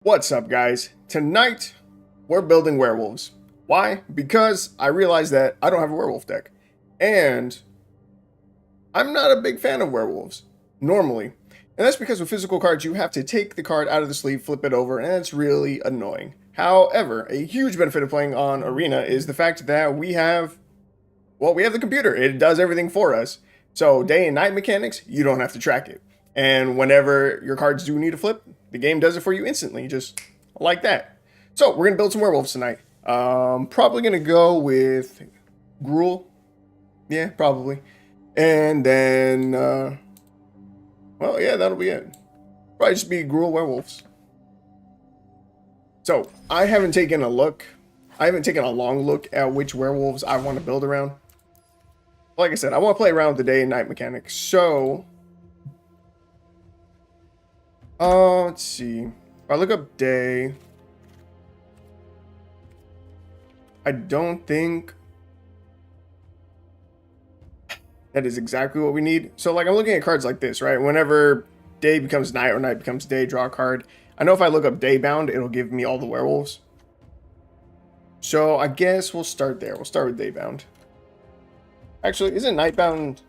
What's up, guys? Tonight, we're building werewolves. Why? Because I realized that I don't have a werewolf deck. And I'm not a big fan of werewolves, normally. And that's because with physical cards, you have to take the card out of the sleeve, flip it over, and it's really annoying. However, a huge benefit of playing on Arena is the fact that we have the computer. It does everything for us. So day and night mechanics, you don't have to track it. And whenever your cards do need a flip, the game does it for you instantly, just like that. So we're gonna build some werewolves tonight. Probably gonna go with Gruul. Yeah, probably. And then, well, yeah, that'll be it. Probably just be Gruul werewolves. So I haven't taken a long look at which werewolves I want to build around. Like I said, I want to play around with the day and night mechanics. So, let's see. If I look up day, I don't think that is exactly what we need. So, like, I'm looking at cards like this, right? Whenever day becomes night or night becomes day, draw a card. I know if I look up Daybound, it'll give me all the werewolves. So, I guess we'll start there. We'll start with Daybound. Actually, isn't Nightbound,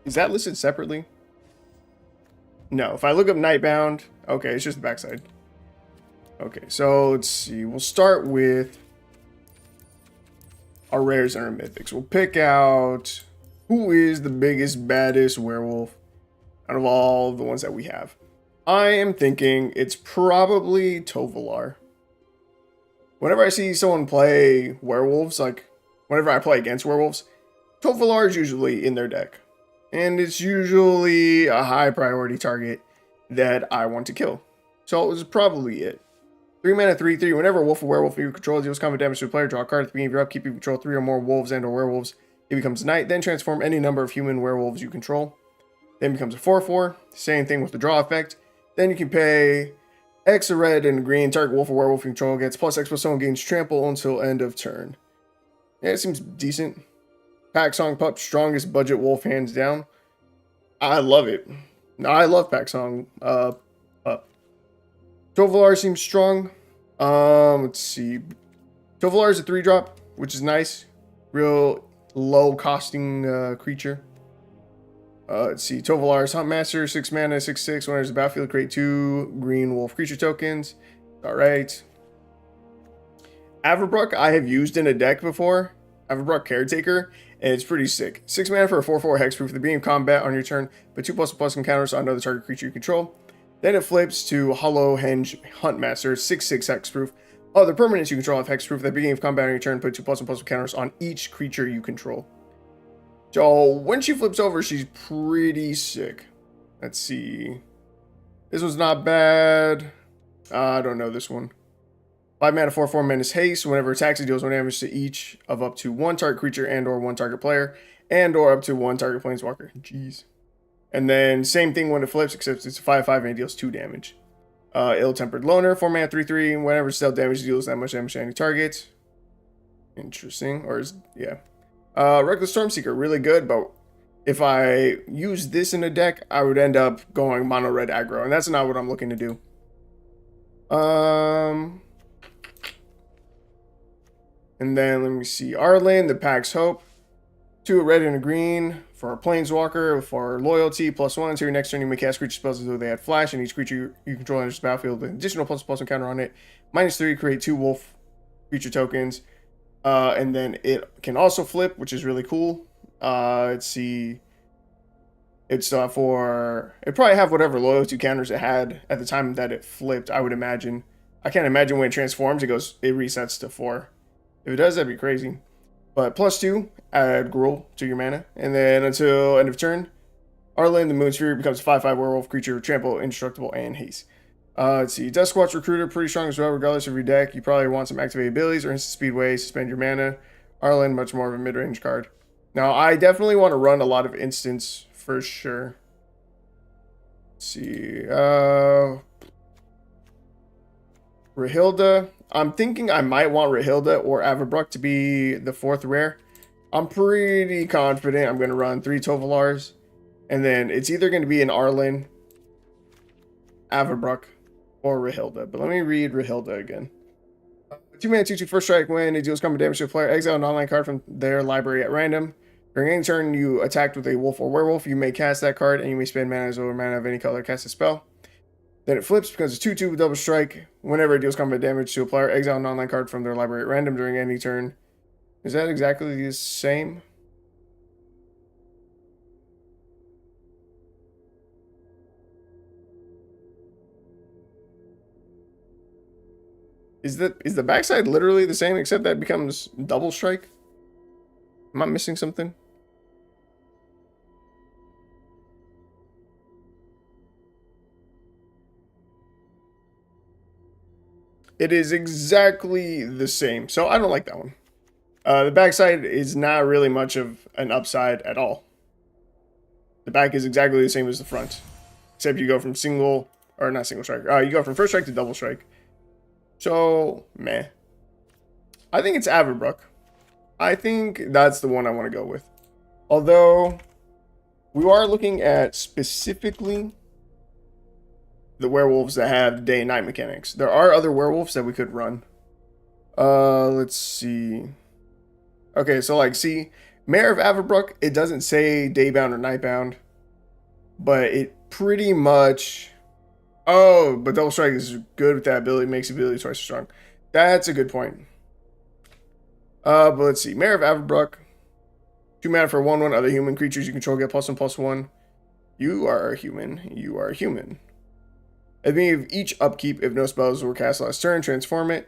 is that listed separately? No, if I look up Nightbound, okay, it's just the backside. Okay, so let's see. We'll start with our rares and our mythics. We'll pick out who is the biggest, baddest werewolf out of all the ones that we have. I am thinking it's probably Tovolar. Whenever I see someone play werewolves, like whenever I play against werewolves, Tovolar is usually in their deck. And it's usually a high priority target that I want to kill. So it was probably it. 3 mana, 3/3. Whenever a wolf or werewolf you control deals combat damage to a player, draw a card at the beginning of your upkeep. You control 3 or more wolves and or werewolves. It becomes night. Then transform any number of human werewolves you control. Then becomes a 4/4. Same thing with the draw effect. Then you can pay X, a red, and a green. Target wolf or werewolf you control gets plus X plus someone gains trample until end of turn. Yeah, it seems decent. Pack Song Pup, strongest budget wolf, hands down. I love it. I love Pack Song Pup. Tovolar seems strong. Let's see. Tovolar is a 3-drop, which is nice. Real low costing creature. Let's see. Tovolar's Hunt Master, 6 mana, 6/6. When there's a battlefield, create 2 green wolf creature tokens. Alright. Averbrook, I have used in a deck before. Averbrook Caretaker, and it's pretty sick. 6 mana for a 4/4 hexproof. At the beginning of combat on your turn, put 2+++ encounters on another target creature you control. Then it flips to Hollow Henge Hunt Master, 6/6 hexproof. Other permanents you control have hexproof. At the beginning of combat on your turn, put 2+++ encounters on each creature you control. So when she flips over, she's pretty sick. Let's see. This one's not bad. I don't know this one. 5 mana, 4/4 menace haste. Whenever attacks, it deals 1 damage to each of up to 1 target creature and or 1 target player and or up to 1 target planeswalker. Jeez. And then same thing when it flips, except it's a 5/5 and it deals 2 damage. Ill-Tempered Loner, 4 mana, 3/3. Whenever it's dealt damage, it deals that much damage to any target. Interesting. Or is, yeah. Reckless Stormseeker, really good, but if I use this in a deck, I would end up going mono red aggro, and that's not what I'm looking to do. And then let me see. Arlen, the Pack's Hope. 2 a red and a green for a planeswalker for loyalty. +1 until your next turn you may cast creature spells as though they had flash, and each creature you control enters the battlefield with an additional +++ encounter on it. -3, create 2 wolf creature tokens. And then it can also flip, which is really cool. Let's see. It's for, it probably have whatever loyalty counters it had at the time that it flipped, I would imagine. I can't imagine when it transforms, it resets to 4. If it does, that'd be crazy. But +2, add Gruul to your mana. And then until end of turn, Arlen, the Moonsphere, becomes a 5/5 werewolf creature with trample, indestructible, and haste. Let's see. Duskwatch Recruiter, pretty strong as well, regardless of your deck. You probably want some activated abilities or instant speedway, suspend your mana. Arlen, much more of a mid-range card. Now, I definitely want to run a lot of instants for sure. Let's see. Rahilda. I'm thinking I might want Rahilda or Averbrook to be the 4th rare. I'm pretty confident I'm going to run 3 Tovolars. And then it's either going to be an Arlen, Averbrook, or Rahilda. But let me read Rahilda again. 2-mana 2/2 first strike. When it deals combat damage to a player, exile an online card from their library at random. During any turn you attacked with a wolf or werewolf, you may cast that card and you may spend mana as over mana of any color to cast a spell. Then it flips because it's 2/2 with double strike. Whenever it deals combat damage to a player, exile an online card from their library at random during any turn. Is that exactly the same? Is the backside literally the same except that becomes double strike? Am I missing something? It is exactly the same. So I don't like that one. The backside is not really much of an upside at all. The back is exactly the same as the front. Except you go from single, or not single strike. You go from first strike to double strike. So, meh. I think it's Averbrook. I think that's the one I want to go with. Although, we are looking at specifically the werewolves that have day and night mechanics. There are other werewolves that we could run. Let's see. Okay, so like, see, Mayor of Averbrook, it doesn't say daybound or nightbound, but it pretty much... Oh, but double strike is good with that ability, makes the ability twice as strong. That's a good point. But let's see. Mayor of Averbrook. 2 mana for 1/1. Other human creatures you control get +1/+1. You are a human. You are a human. At the beginning of each upkeep, if no spells were cast last turn, transform it.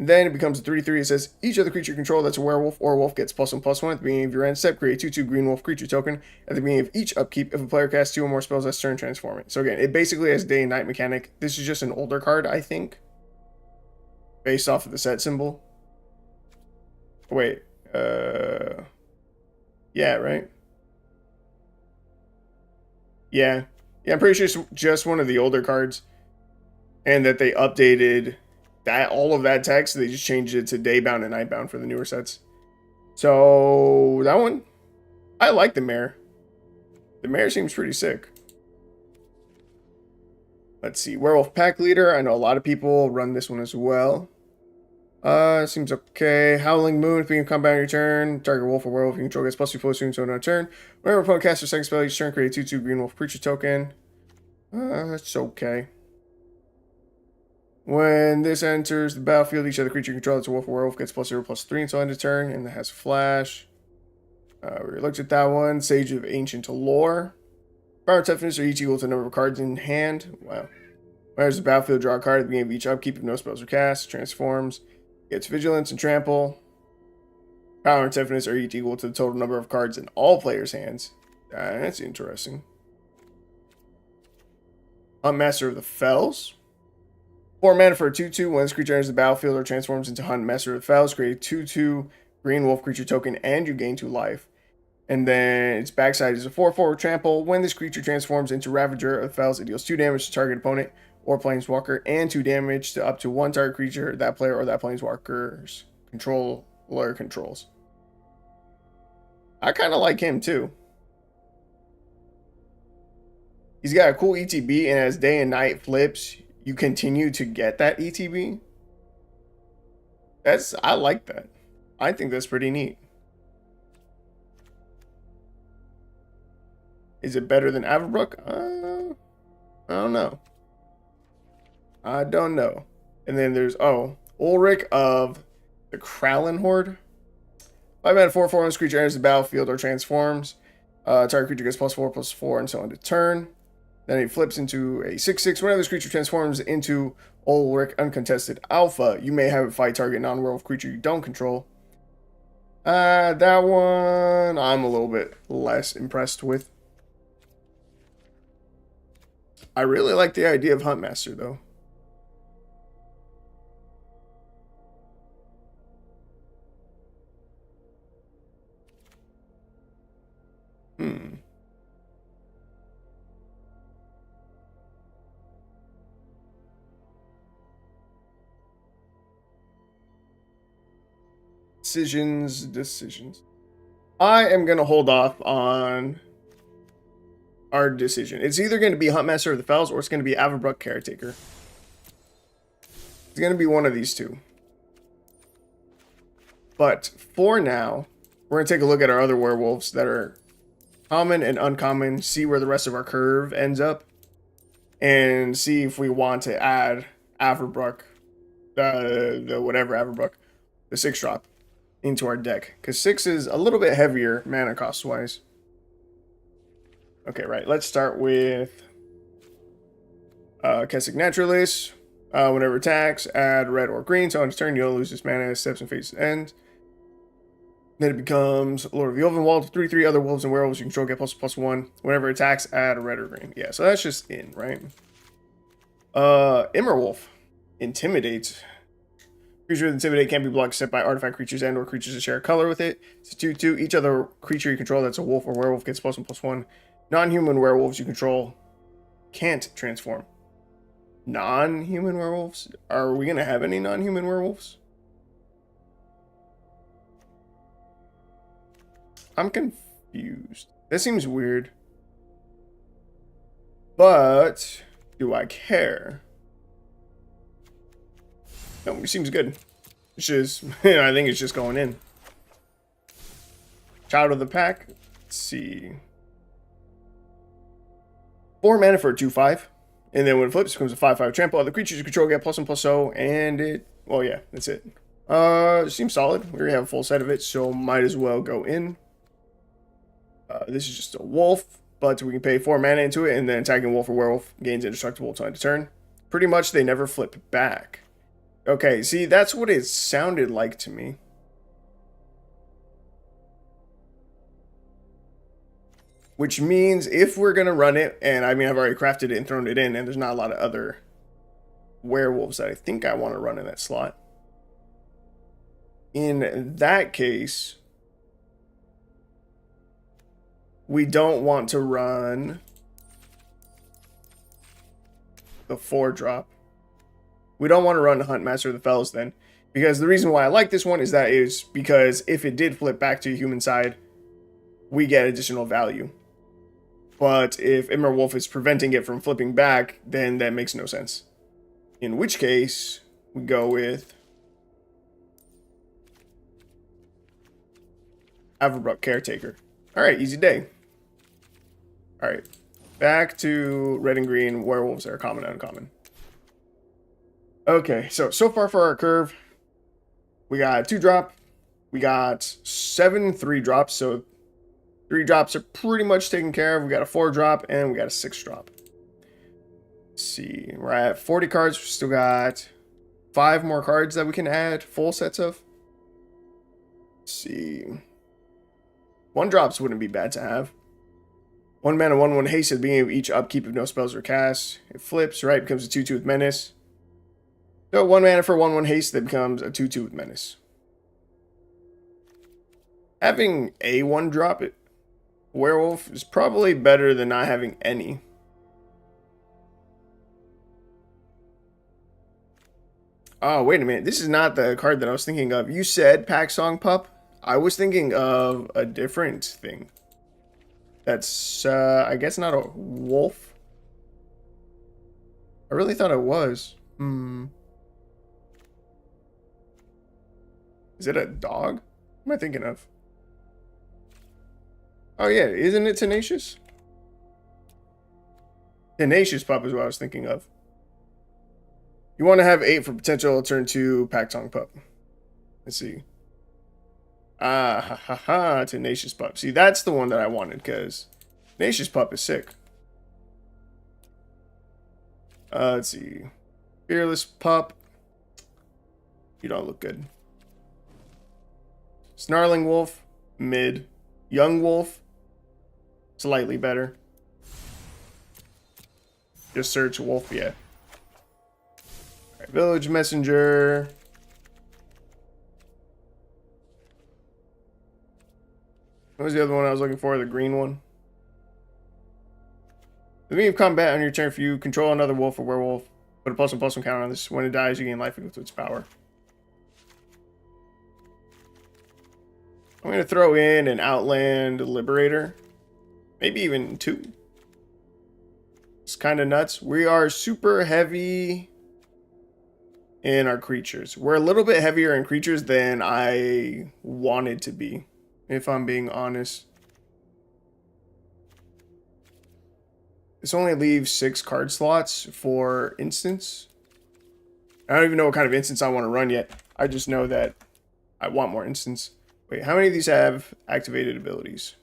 Then it becomes a 3/3. It says each other creature you control that's a werewolf or wolf gets +1/+1 at the beginning of your end step. Create a 2/2 green wolf creature token. At the beginning of each upkeep, if a player casts 2 or more spells last turn, transform it. So again, it basically has day and night mechanic. This is just an older card, I think, based off of the set symbol. Wait, yeah, right? Yeah, I'm pretty sure it's just one of the older cards, and that they updated that all of that text. They just changed it to daybound and nightbound for the newer sets. So that one, I like the mayor. The mayor seems pretty sick. Let's see, werewolf pack leader. I know a lot of people run this one as well. Seems okay. Howling Moon, if you can combat on your turn, target wolf or werewolf you control gets +2/+2 until another turn. Whenever opponent casts their second spell each turn, create a 2/2 green wolf creature token. That's okay. When this enters the battlefield, each other creature you control that's a wolf or werewolf gets +0/+3 until end of turn, and that has flash. We looked at that one. Sage of Ancient Lore. Power toughness are each equal to the number of cards in hand. Wow. Whenever the battlefield, draw a card at the beginning of each upkeep if no spells are cast. Transforms. Gets vigilance and trample. Power and toughness are each equal to the total number of cards in all players' hands. That's interesting. Hunt Master of the Fells. 4 mana for a 2/2. When this creature enters the battlefield or transforms into Hunt Master of the Fells, create a 2/2 green wolf creature token and you gain 2 life. And then its backside is a 4/4 trample. When this creature transforms into Ravager of the Fells, it deals 2 damage to target opponent or planeswalker, and 2 damage to up to 1 target creature that player or that planeswalker's controller controls. I kind of like him too. He's got a cool ETB, and as day and night flips, you continue to get that ETB. I like that. I think that's pretty neat. Is it better than Averbrook? I don't know. I don't know. And then there's, Ulrich of the Kralin Horde. 5 mana 4/4 when this creature enters the battlefield or transforms. Target creature gets +4/+4 until end of turn. Then it flips into a 6/6. Whenever this creature transforms into Ulrich Uncontested Alpha, you may have it fight target non-werewolf creature you don't control. That one I'm a little bit less impressed with. I really like the idea of Huntmaster, though. Decisions. I am going to hold off on our decision. It's either going to be Huntmaster of the Fells or it's going to be Averbrook Caretaker. going to be one of these two. But for now, we're going to take a look at our other werewolves that are common and uncommon, see where the rest of our curve ends up, and see if we want to add Averbruck, the whatever Averbruck, the 6-drop, into our deck. Because 6 is a little bit heavier mana cost-wise. Okay, right. Let's start with Kessig Naturalist. Whenever attacks, add red or green. So on its turn, you'll lose this mana as steps and phases end. Then it becomes Lord of the Ulvenwald. 3/3 other wolves and werewolves you control get +1/+1. Whenever attacks, add a red or green. Yeah, so that's just in, right? Immerwolf. Intimidate. Creature with Intimidate can't be blocked except by artifact creatures and or creatures that share a color with it. It's a 2/2. Each other creature you control that's a wolf or werewolf gets +1/+1. Non-human werewolves you control can't transform. Non-human werewolves? Are we going to have any non-human werewolves? I'm confused. That seems weird. But do I care? No, it seems good. It's just, I think it's just going in. Child of the Pack. Let's see. 4 mana for a 2/5. And then when it flips, it becomes a 5/5 trample. Other creatures you control get +1/+0. And it, well, yeah, that's it. Seems solid. We already have a full set of it, so might as well go in. This is just a wolf, but we can pay 4 mana into it, and then attacking wolf or werewolf gains indestructible until end of turn. Pretty much, they never flip back. Okay, see, that's what it sounded like to me. Which means if we're going to run it, and I mean, I've already crafted it and thrown it in, and there's not a lot of other werewolves that I think I want to run in that slot. In that case, we don't want to run the 4-drop. We don't want to run Hunt Master of the Fells then. Because the reason why I like this one is that is because if it did flip back to human side, we get additional value. But if Immerwolf is preventing it from flipping back, then that makes no sense. In which case, we go with Averbruck Caretaker. Alright, easy day. Alright, back to red and green werewolves that are common and uncommon. Okay, so far for our curve, we got 2-drop, we got 7 3-drops, so 3 drops are pretty much taken care of. We got a 4-drop and we got a 6-drop. Let's see, we're at 40 cards. We still got 5 more cards that we can add full sets of. Let's see, 1-drops wouldn't be bad to have. 1 mana, 1/1 haste at the beginning of each upkeep if no spells are cast. It flips, right? Becomes a 2/2 with menace. So 1 mana for 1/1 haste that becomes a 2/2 with menace. Having a 1-drop werewolf is probably better than not having any. Oh, wait a minute. This is not the card that I was thinking of. You said Pack Song Pup. I was thinking of a different thing. That's, I guess not a wolf. I really thought it was. Is it a dog? What am I thinking of? Oh yeah, isn't it Tenacious? Tenacious Pup is what I was thinking of. You want to have 8 for potential turn 2 Pack Song Pup. Let's see. Tenacious Pup. See, that's the one that I wanted, because Tenacious Pup is sick. Let's see. Fearless Pup. You don't look good. Snarling Wolf. Mid. Young Wolf. Slightly better. Just search Wolf, yeah. Alright, Village Messenger. What was the other one I was looking for? The green one. The beginning of combat on your turn, if you control another wolf or werewolf, put a +1/+1 counter on this. When it dies, you gain life equal to its power. I'm going to throw in an Outland Liberator. Maybe even 2. It's kind of nuts. We are super heavy in our creatures. We're a little bit heavier in creatures than I wanted to be, if I'm being honest. This only leaves 6 card slots for instance. I don't even know what kind of instance I want to run yet. I just know that I want more instance. Wait, how many of these have activated abilities?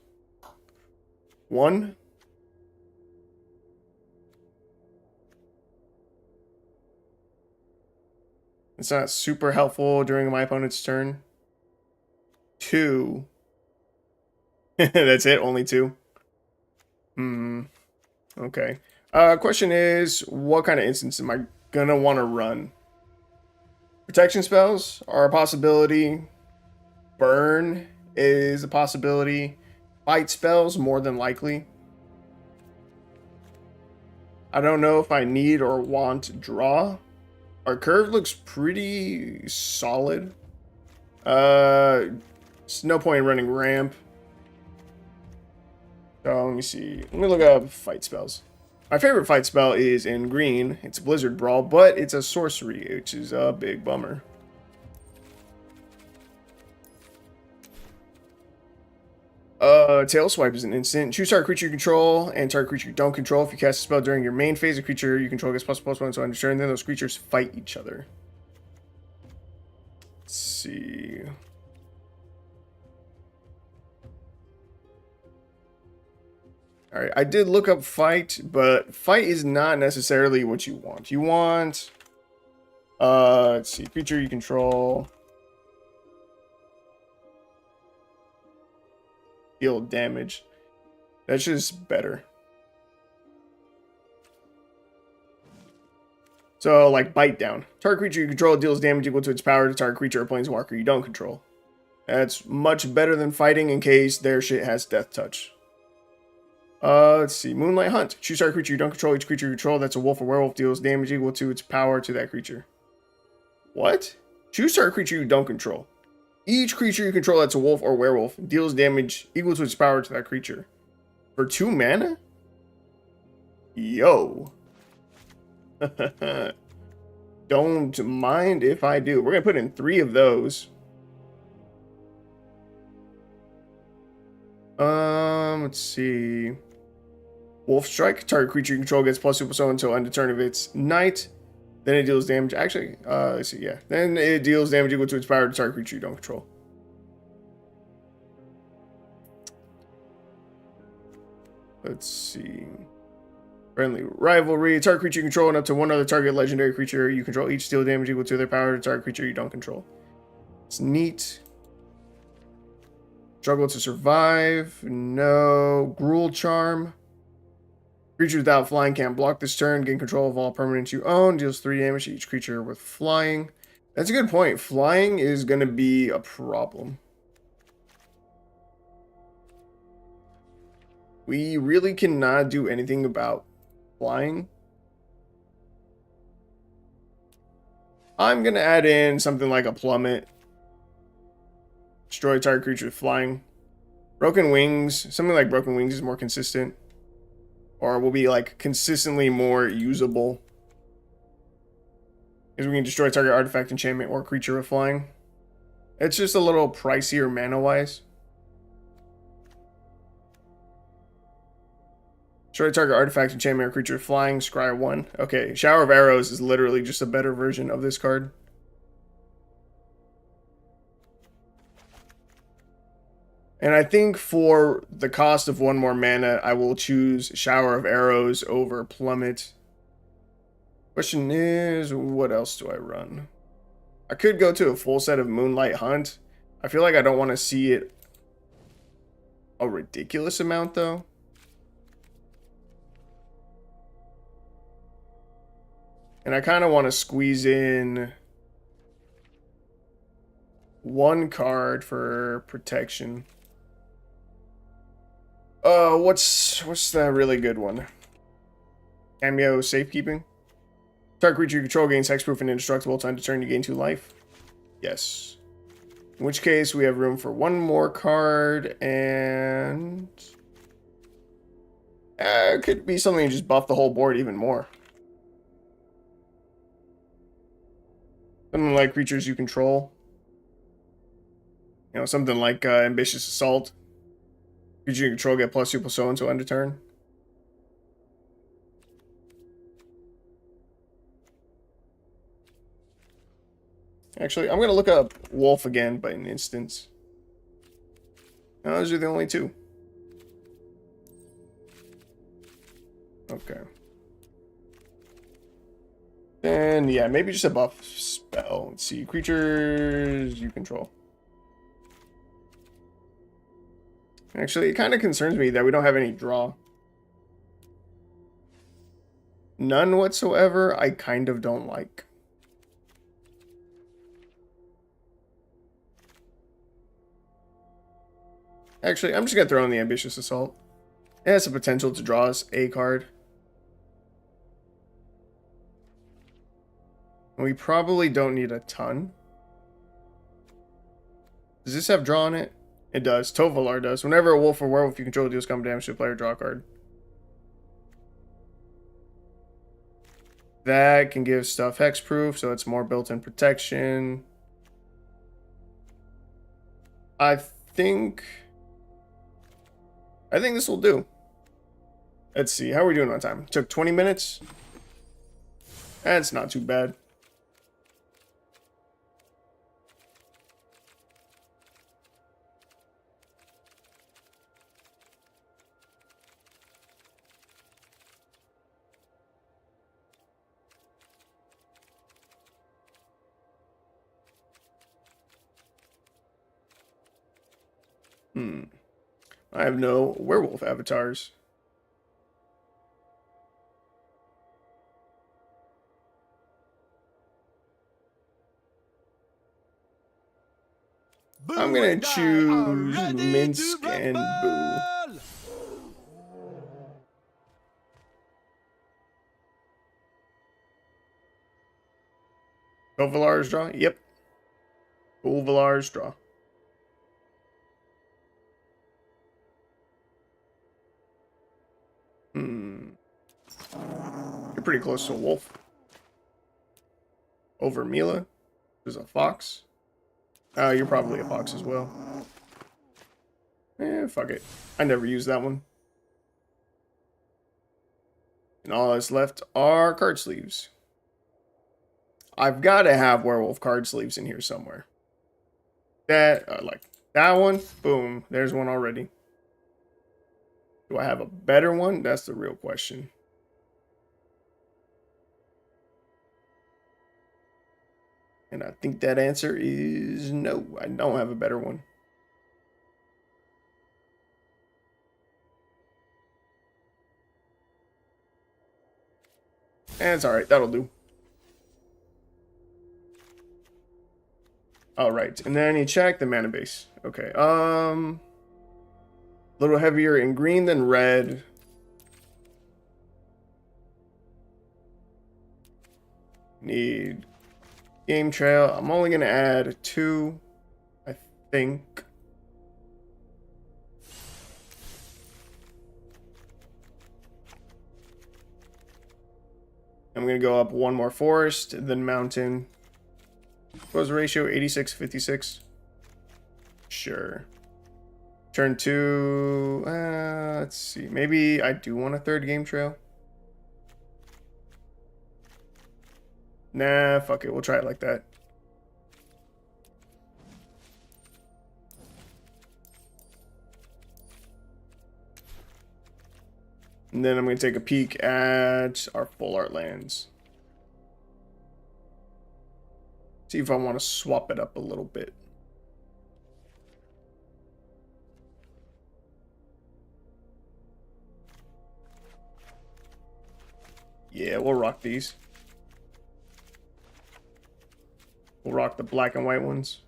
1? It's not super helpful during my opponent's turn. 2. That's it? Only 2? Okay. Question is, what kind of instance am I gonna want to run? Protection spells are a possibility. Burn is a possibility. Fight spells, more than likely. I don't know if I need or want draw. Our curve looks pretty solid. There's no point in running ramp. So let me see. Let me look up fight spells. My favorite fight spell is in green. It's Blizzard Brawl, but it's a sorcery, which is a big bummer. Tail Swipe is an instant. Choose target creature you control and target creature you don't control. If you cast a spell during your main phase, a creature you control gets +1/+1 so on your turn. Then those creatures fight each other. Let's see. Alright, I did look up fight, but fight is not necessarily what you want. You want, let's see, creature you control. Deal damage. That's just better. So, like, bite down. Target creature you control deals damage equal to its power to target creature or planeswalker you don't control. That's much better than fighting in case their shit has death touch. Let's see. Moonlight Hunt. Choose target creature you don't control. Each creature you control that's a wolf or werewolf deals damage equal to its power to that creature. What? Choose target creature you don't control. Each creature you control that's a wolf or werewolf deals damage equal to its power to that creature. For 2 mana? Yo. Don't mind if I do. We're going to put in 3 of those. Let's see. Wolf Strike. Target creature you control gets +2/+1 until end of turn of its night. Then it deals damage. Actually, let's see. Yeah. Then it deals damage equal to its power to target creature you don't control. Let's see. Friendly Rivalry. Target creature you control and up to 1 other target legendary creature you control each deal damage equal to their power to target creature you don't control. It's neat. Struggle to survive. No. Gruel Charm. Creature without flying can't block this turn. Gain control of all permanents you own. Deals 3 damage to each creature with flying. That's a good point. Flying is going to be a problem. We really cannot do anything about flying. I'm going to add in something like a plummet. Destroy target creature with flying. Broken Wings. Something like Broken Wings is more consistent. Or will be like consistently more usable. Because we can destroy target artifact, enchantment, or creature with flying. It's just a little pricier mana-wise. Destroy target artifact, enchantment, or creature with flying. Scry 1. Okay, Shower of Arrows is literally just a better version of this card. And I think for the cost of 1 more mana, I will choose Shower of Arrows over Plummet. Question is, what else do I run? I could go to a full set of Moonlight Hunt. I feel like I don't want to see it a ridiculous amount, though. And I kind of want to squeeze in 1 card for protection. What's that really good one? Cameo Safekeeping. Target creature you control gains hexproof and indestructible. Time to turn, you gain 2 life. Yes. In which case, we have room for 1 more card, and it could be something to just buff the whole board even more. Something like creatures you control. You know, something like Ambitious Assault. Creature you control get +2/+0 until end of turn. Actually, I'm going to look up Wolf again by an instance. No, those are the only two. Okay. Then, yeah, maybe just a buff spell. Let's see. Creatures you control. Actually, it kind of concerns me that we don't have any draw. None whatsoever, I kind of don't like. Actually, I'm just going to throw in the Ambitious Assault. It has the potential to draw us a card. We probably don't need a ton. Does this have draw on it? It does. Tovalar does. Whenever a wolf or werewolf you control deals combat damage to a player, draw a card. That can give stuff hexproof, so it's more built-in protection. I think this will do. Let's see. How are we doing on time? Took 20 minutes. That's not too bad. I have no werewolf avatars. I'm gonna choose Minsk and Boo. Tovalar's draw? Yep. Tovalar's draw. You're pretty close to a wolf. Over Mila. There's a fox. You're probably a fox as well. Fuck it. I never used that one. And all that's left are card sleeves. I've got to have werewolf card sleeves in here somewhere. That, like that one. Boom. There's one already. Do I have a better one? That's the real question. And I think that answer is no. I don't have a better one. And it's alright. That'll do. Alright. And then you check the mana base. Okay. A little heavier in green than red. Need game trail. I'm only going to add 2, I think. I'm going to go up 1 more forest, then mountain. What was the ratio? 86-56? Sure. Turn 2. Let's see. Maybe I do want a 3rd game trail. Nah, fuck it. We'll try it like that. And then I'm going to take a peek at our full art lands. See if I want to swap it up a little bit. Yeah, we'll rock these. We'll rock the black and white ones.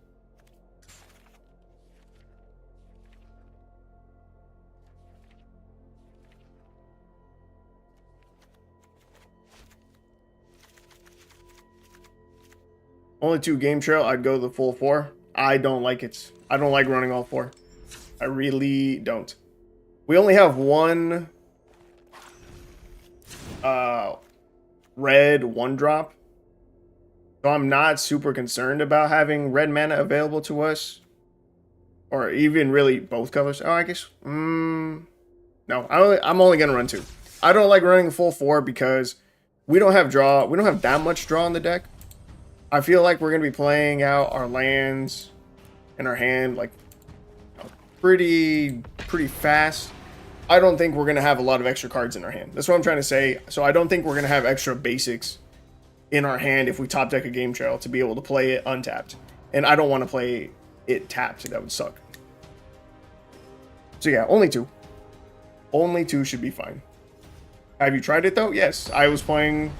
Only 2 game trail, I'd go the full 4. I don't like it. I don't like running all 4. I really don't. We only have 1 red 1-drop. So I'm not super concerned about having red mana available to us. Or even really both colors. Oh, I guess. No, I'm only going to run 2. I don't like running a full 4 because we don't have draw. We don't have that much draw in the deck. I feel like we're going to be playing out our lands in our hand like pretty fast. I don't think we're going to have a lot of extra cards in our hand. That's what I'm trying to say. So I don't think we're going to have extra basics in our hand if we top deck a game trail to be able to play it untapped. And I don't want to play it tapped. That would suck. So yeah, only 2. Only 2 should be fine. Have you tried it though? Yes. I was playing...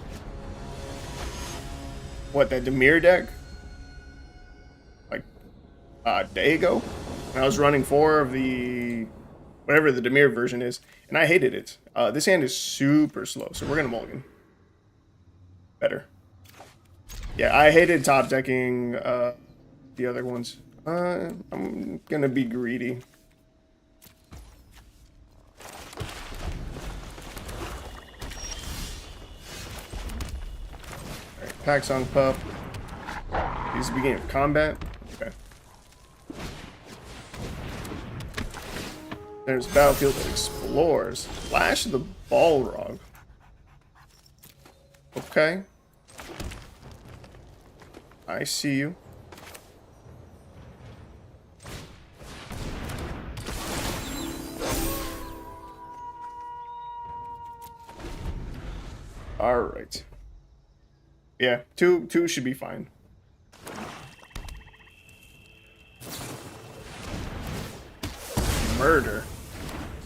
What, that Dimir deck? Like, a day ago? And I was running 4 of the... Whatever the Dimir version is. And I hated it. This hand is super slow, so we're going to mulligan. Better. Yeah, I hated top decking the other ones. I'm going to be greedy. Alright, Pack Song Pup. This is the beginning of combat. Okay. There's Battlefield that explores. Flash the Balrog. Okay. I see you. Alright. Yeah, two should be fine. Murder.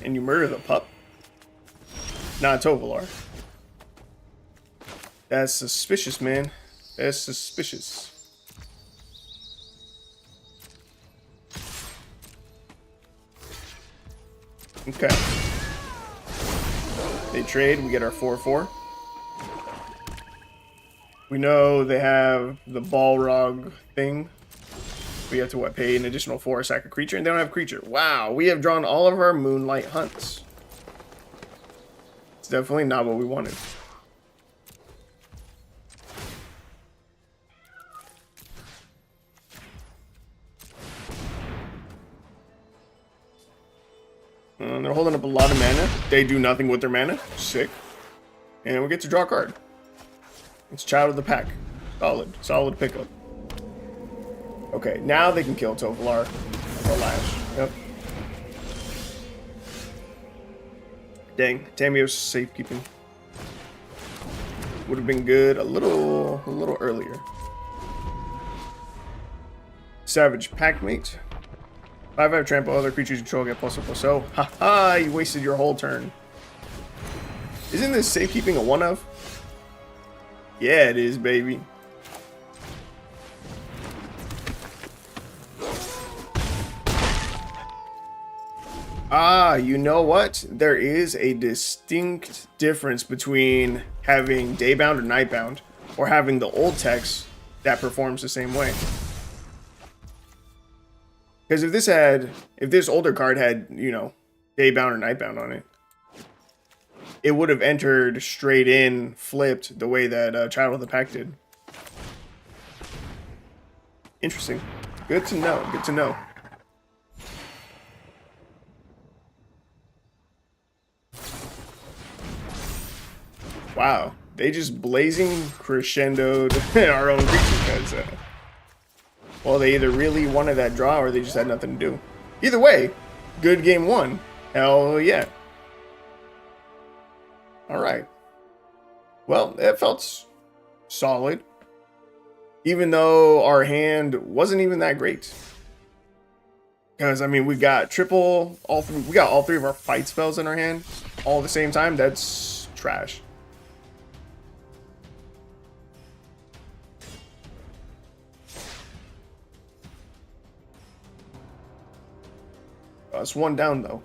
And you murder the pup? Not Tovolar. That's suspicious, man. That's suspicious. Okay. They trade, we get our 4/4. We know they have the Balrog thing. We have to, what, pay an additional 4, sack a creature, and they don't have creature. Wow, we have drawn all of our Moonlight Hunts. It's definitely not what we wanted. They're holding up a lot of mana. They do nothing with their mana. Sick. And we get to draw a card. It's Child of the Pack. Solid pickup. Okay, now they can kill Tovolar. Or Lash. Yep. Dang, Tamio's safekeeping. Would have been good a little earlier. Savage Packmate. 5/5 trample, other creatures you control get +1/+0. Haha, you wasted your whole turn. Isn't this safekeeping a 1-of? Yeah, it is, baby. Ah, you know what? There is a distinct difference between having Daybound or Nightbound, or having the old text that performs the same way. Because if this older card had, you know, Daybound or Nightbound on it, it would have entered straight in, flipped, the way that Child of the Pack did. Interesting. Good to know. Good to know. Wow. They just blazing crescendoed our own creature because, well, they either really wanted that draw or they just had nothing to do. Either way, good game 1. Hell yeah. Alright. Well, it felt solid. Even though our hand wasn't even that great. Because, I mean, we got we got all 3 of our fight spells in our hand all at the same time. That's trash. It's 1 down, though.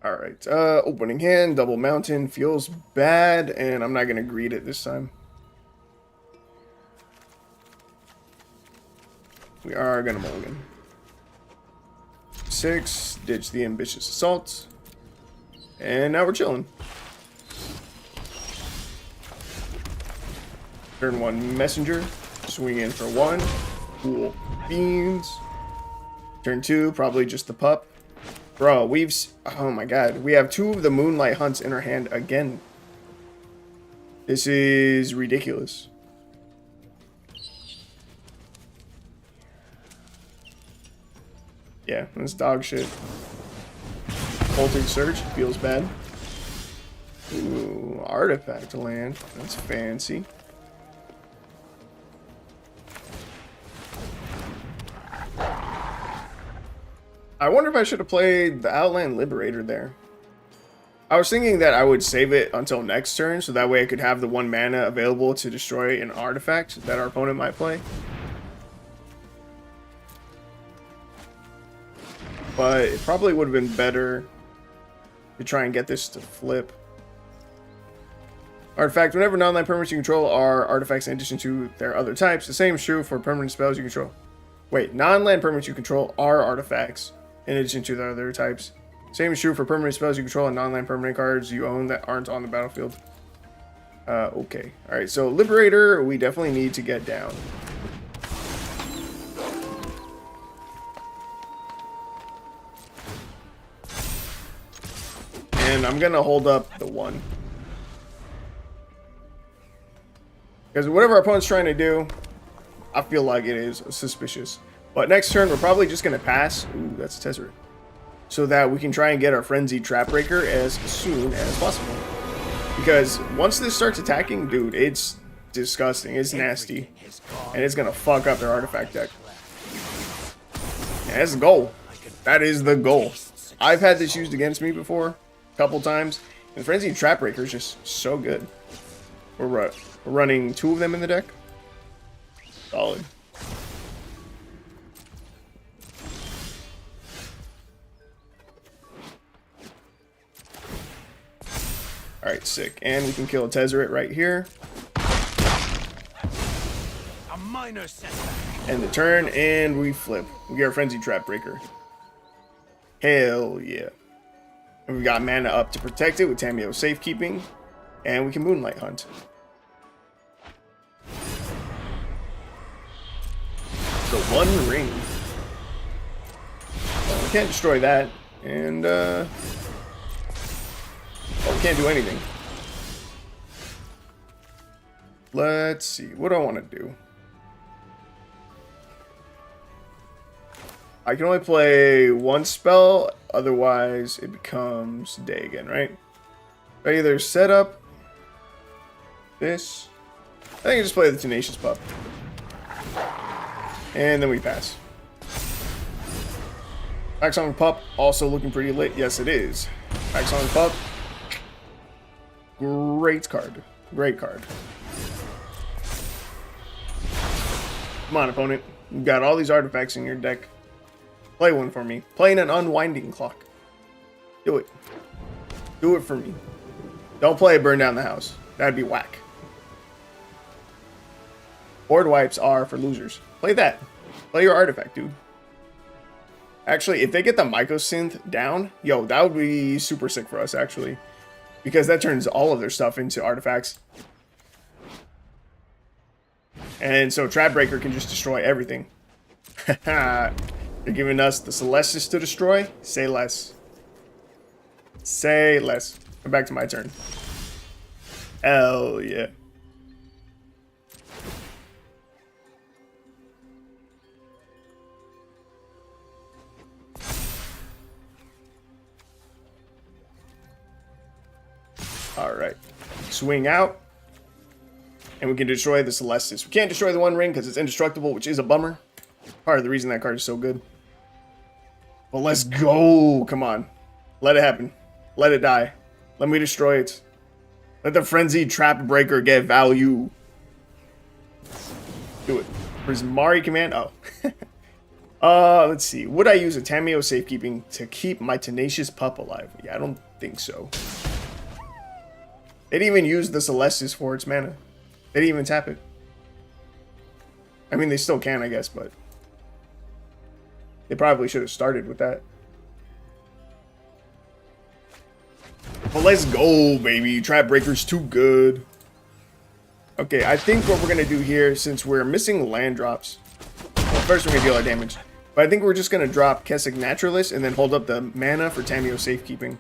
Alright, opening hand, double mountain, feels bad, and I'm not going to greed it this time. We are gonna mulligan. 6, ditch the ambitious assault. And now we're chilling. Turn 1 messenger. Swing in for 1. Cool beans. Turn 2, probably just the pup. Bro, oh my god. We have 2 of the Moonlight Hunts in our hand again. This is ridiculous. Yeah, that's dog shit. Bolted Search feels bad. Ooh, artifact land. That's fancy. I wonder if I should have played the Outland Liberator there. I was thinking that I would save it until next turn, so that way I could have the 1 mana available to destroy an artifact that our opponent might play. But it probably would have been better to try and get this to flip. Artifact. Whenever non-land permanents you control are artifacts in addition to their other types, the same is true for permanent spells you control. Wait, non-land permanents you control are artifacts in addition to their other types. Same is true for permanent spells you control and non-land permanent cards you own that aren't on the battlefield. Okay. Alright, so Liberator, we definitely need to get down. And I'm gonna hold up the 1. Because whatever our opponent's trying to do, I feel like it is suspicious. But next turn, we're probably just gonna pass. Ooh, that's a Tezzeret. So that we can try and get our Frenzied Trapbreaker as soon as possible. Because once this starts attacking, dude, it's disgusting. It's nasty. And it's gonna fuck up their artifact deck. And that's the goal. That is the goal. I've had this used against me before. Couple times, and Frenzied Trapbreaker is just so good. We're running 2 of them in the deck. Solid. Alright, sick. And we can kill a Tezzeret right here. A minor setback. End the turn, and we flip. We get our Frenzied Trapbreaker. Hell yeah. And we got mana up to protect it with Tamiyo Safekeeping. And we can Moonlight Hunt. The 1 ring. Well, we can't destroy that. And, well, we can't do anything. Let's see. What do I want to do? I can only play 1 spell, otherwise it becomes day again, right? I either set up this. I think I just play the Tenacious Pup. And then we pass. Backsong Pup, also looking pretty lit. Yes, it is. Backsong Pup. Great card. Great card. Come on, opponent. You've got all these artifacts in your deck. Play one for me. Playing an Unwinding Clock. Do it. Do it for me. Don't play Burn Down the House. That'd be whack. Board wipes are for losers. Play that. Play your artifact, dude. Actually, if they get the Mycosynth down, yo, that would be super sick for us, actually. Because that turns all of their stuff into artifacts. And so Trapbreaker can just destroy everything. They're giving us the Celestis to destroy. Say less. Say less. Come back to my turn. Hell yeah. Alright. Swing out. And we can destroy the Celestis. We can't destroy the One Ring because it's indestructible, which is a bummer. Part of the reason that card is so good. But let's go. Come on. Let it happen. Let it die. Let me destroy it. Let the Frenzied Trapbreaker get value. Do it. Prismari command. Oh. Let's see. Would I use a Tamiyo Safekeeping to keep my Tenacious Pup alive? Yeah, I don't think so. They didn't even use the Celestis for its mana. They didn't even tap it. I mean, they still can, I guess, but They probably should have started with that. But let's go, baby. Trap Breaker's too good. Okay, I think what we're going to do here, since we're missing land drops. Well, first we're going to deal our damage. But I think we're just going to drop Kessig Naturalist and then hold up the mana for Tameo Safekeeping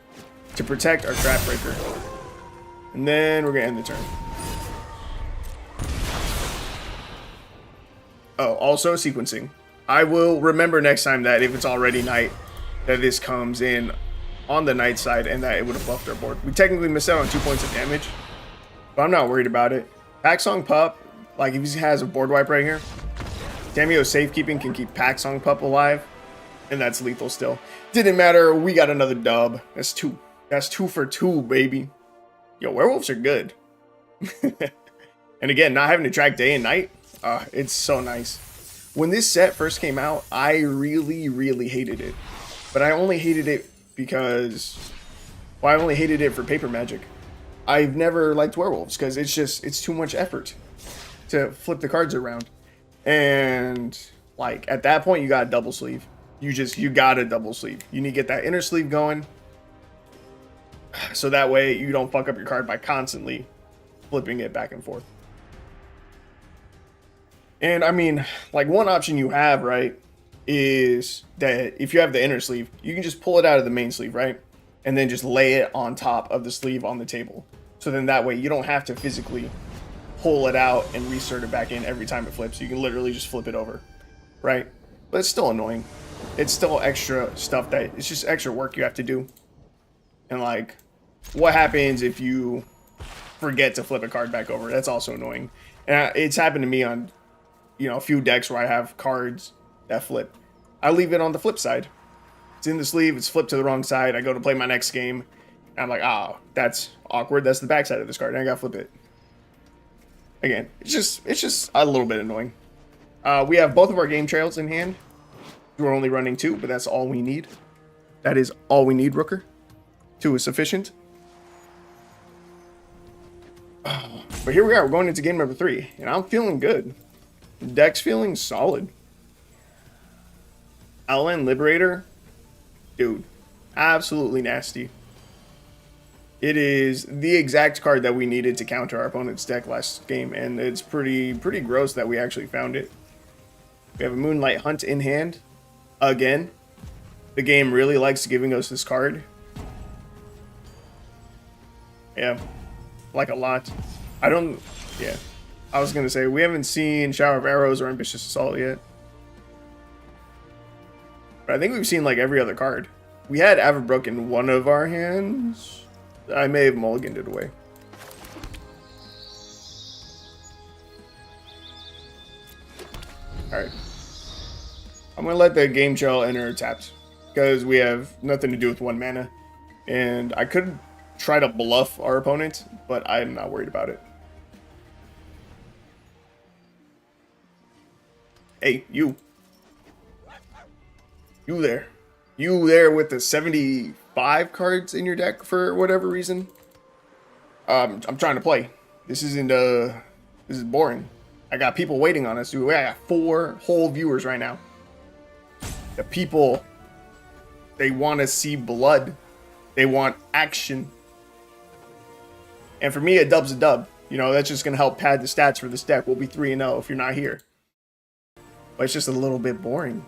to protect our Trap Breaker. And then we're going to end the turn. Oh, also sequencing. I will remember next time that if it's already night, that this comes in on the night side and that it would have buffed our board. We technically missed out on 2 points of damage, but I'm not worried about it. Packsong Pup, like if he has a board wipe right here, Tameo Safekeeping can keep Packsong Pup alive, and that's lethal still. Didn't matter, we got another dub. That's 2. That's 2 for 2, baby. Yo, werewolves are good. And again, not having to track day and night, it's so nice. When this set first came out, I really hated it. But I only hated it because, well, I only hated it for paper magic. I've never liked werewolves because it's too much effort to flip the cards around. And like at that point, you got a double sleeve. You got a double sleeve. You need to get that inner sleeve going. So that way you don't fuck up your card by constantly flipping it back and forth. And I mean, like one option you have, right, is that if you have the inner sleeve, you can just pull it out of the main sleeve, right? And then just lay it on top of the sleeve on the table. So then that way you don't have to physically pull it out and reinsert it back in every time it flips. You can literally just flip it over, right? But it's still annoying. It's still extra stuff that it's just extra work you have to do. And like, what happens if you forget to flip a card back over? That's also annoying. And it's happened to me on, you know, a few decks where I have cards that flip. I leave it on the flip side. It's in the sleeve, it's flipped to the wrong side. I go to play my next game, and I'm like, oh, that's awkward. That's the back side of this card, and I gotta flip it. Again, it's just a little bit annoying. We have both of our game trails in hand. We're only running 2, but that's all we need. That is all we need, Rooker. 2 is sufficient. But here we are, we're going into game number 3, and I'm feeling good. Deck's feeling solid. LN Liberator, dude, absolutely nasty. It is the exact card that we needed to counter our opponent's deck last game, and it's pretty gross that we actually found it. We have a Moonlight Hunt in hand. Again, the game really likes giving us this card. Yeah, like a lot. Yeah. I was gonna say, we haven't seen Shower of Arrows or Ambitious Assault yet. But I think we've seen like every other card. We had Averbrook in one of our hands. I may have mulliganed it away. Alright. I'm gonna let the game trail enter tapped, because we have nothing to do with 1 mana. And I could try to bluff our opponent, but I'm not worried about it. Hey, you. You there. You there with the 75 cards in your deck for whatever reason. I'm trying to play. This is boring. I got people waiting on us, dude. I got 4 whole viewers right now. The people, they want to see blood. They want action. And for me, a dub's a dub. You know, that's just going to help pad the stats for this deck. We'll be 3-0 if you're not here. But it's just a little bit boring.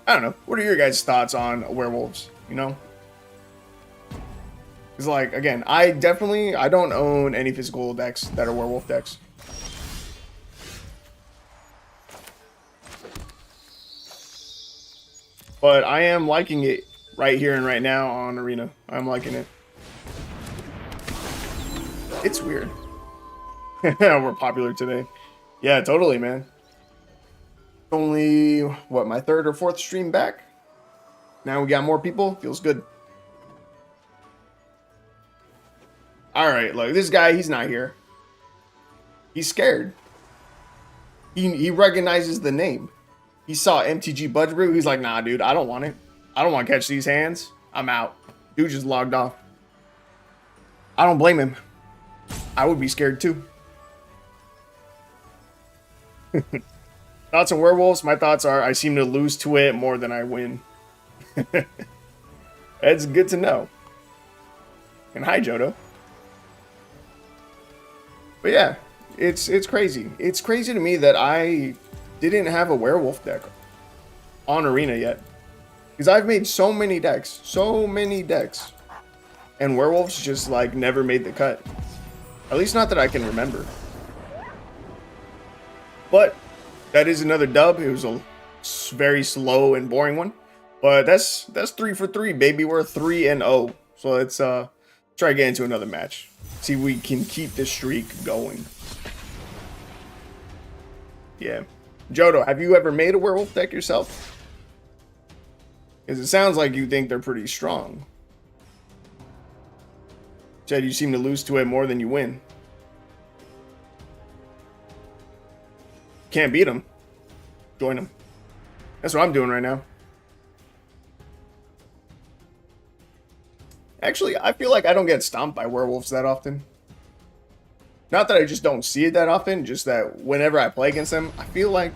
I don't know. What are your guys' thoughts on werewolves? You know? Because, like, again, I don't own any physical decks that are werewolf decks. But I am liking it right here and right now on Arena. I'm liking it. It's weird. We're popular today. Yeah, totally, man. Only, what, my 3rd or 4th stream back? Now we got more people. Feels good. Alright, look, this guy, he's not here. He's scared. He recognizes the name. He saw MTGBudgetBrew. He's like, nah, dude, I don't want it. I don't want to catch these hands. I'm out. Dude just logged off. I don't blame him. I would be scared too. Thoughts on werewolves? My thoughts are I seem to lose to it more than I win. That's good to know. And hi, Jodo. But yeah, it's crazy. It's crazy to me that I didn't have a werewolf deck on Arena yet. Because I've made so many decks. And werewolves just like never made the cut. At least not that I can remember. But that is another dub. It was a very slow and boring one. But that's 3 for 3, baby. We're 3-0. So let's try to get into another match. See if we can keep this streak going. Yeah. Jodo, have you ever made a werewolf deck yourself? Because it sounds like you think they're pretty strong. Said you seem to lose to it more than you win. Can't beat them. Join them. That's what I'm doing right now. Actually, I feel like I don't get stomped by werewolves that often. Not that I just don't see it that often, just that whenever I play against them, I feel like,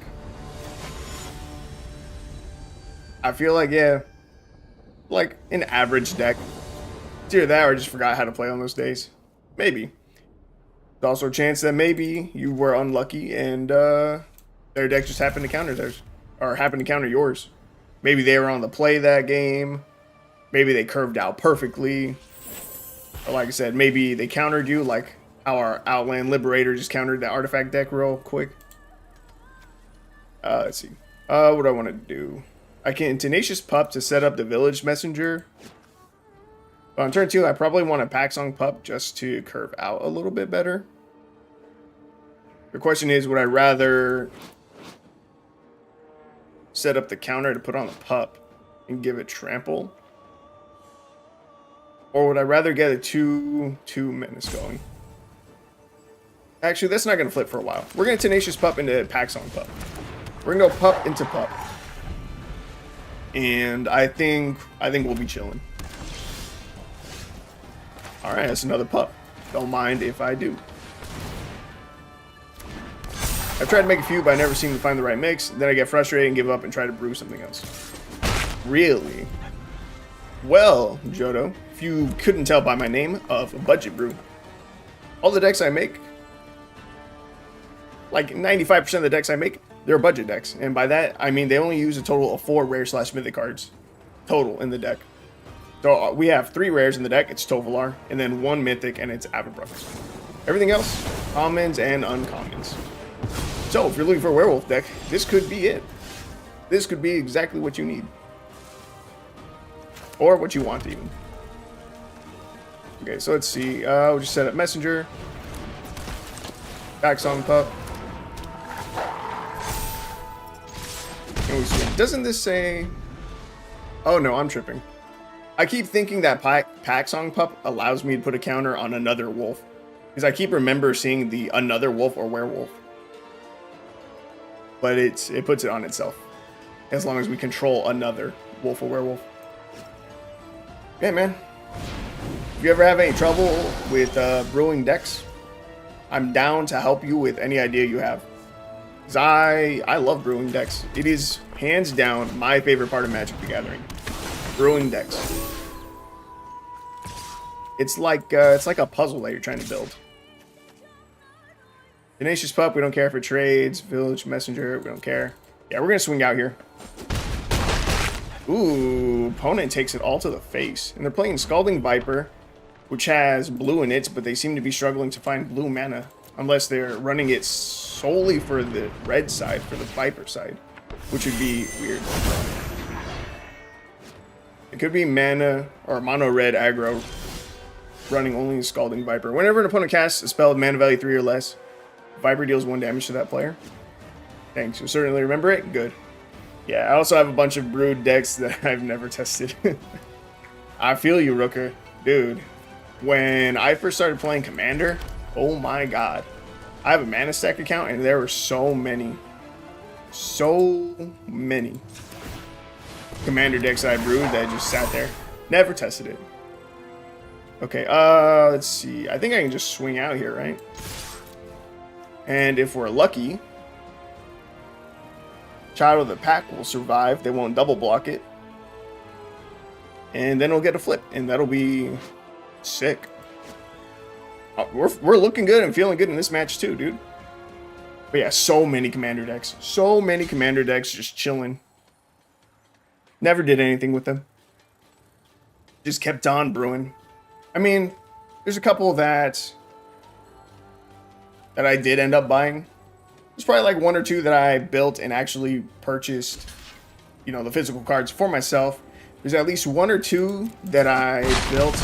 yeah, like an average deck. It's either that or I just forgot how to play on those days. Maybe. There's also a chance that maybe you were unlucky and their deck just happened to counter theirs. Or happened to counter yours. Maybe they were on the play that game. Maybe they curved out perfectly. Or like I said, maybe they countered you like how our Outland Liberator just countered the artifact deck real quick. Let's see. What do I want to do? I can Tenacious Pup to set up the Village Messenger. But on turn 2, I probably want a Paxong Pup just to curve out a little bit better. The question is, would I rather set up the counter to put on the Pup and give it Trample? Or would I rather get a 2/2 Menace going? Actually, that's not going to flip for a while. We're going to Tenacious Pup into Paxong Pup. We're going to go Pup into Pup. And I think we'll be chilling. Alright, that's another Pup. Don't mind if I do. I've tried to make a few, but I never seem to find the right mix. Then I get frustrated and give up and try to brew something else. Really? Well, Jodo, if you couldn't tell by my name of Budget Brew, all the decks I make, like 95% of the decks I make, they're budget decks. And by that, I mean they only use a total of 4 rare/mythic cards total in the deck. So we have 3 rares in the deck, it's Tovolar, and then 1 mythic, and it's Avabrucks. Everything else, commons and uncommons. So if you're looking for a werewolf deck, this could be it. This could be exactly what you need. Or what you want, even. Okay, so let's see. We'll just set up Messenger. Paxong Pup. And we see. Doesn't this say... Oh no, I'm tripping. I keep thinking that Paxong Pup allows me to put a counter on another wolf. Because I keep remember seeing the another wolf or werewolf. But it puts it on itself. As long as we control another wolf or werewolf. Yeah, man. If you ever have any trouble with brewing decks, I'm down to help you with any idea you have. Because I love brewing decks. It is hands down my favorite part of Magic the Gathering. Brewing decks. It's like a puzzle that you're trying to build. Tenacious Pup, we don't care for trades. Village Messenger, we don't care. Yeah, we're gonna swing out here. Ooh, opponent takes it all to the face. And they're playing Scalding Viper, which has blue in it, but they seem to be struggling to find blue mana. Unless they're running it solely for the red side, for the Viper side. Which would be weird. It could be mana or mono red aggro running only Scalding Viper. Whenever an opponent casts a spell of mana value 3 or less, Viper deals 1 damage to that player. Thanks, you'll certainly remember it. Good. Yeah, I also have a bunch of brewed decks that I've never tested. I feel you, Rooker. Dude, when I first started playing Commander, oh my god. I have a Mana Stack account and there were so many Commander decks I brewed that just sat there. Never tested it. Okay, let's see. I think I can just swing out here, right? And if we're lucky, Child of the Pack will survive. They won't double block it. And then we'll get a flip, and that'll be sick. We're looking good and feeling good in this match too, dude. But yeah, so many commander decks. So many commander decks just chilling. Never did anything with them. Just kept on brewing. I mean, there's a couple that I did end up buying. There's probably like one or two that I built and actually purchased, you know, the physical cards for myself. There's at least one or two that I built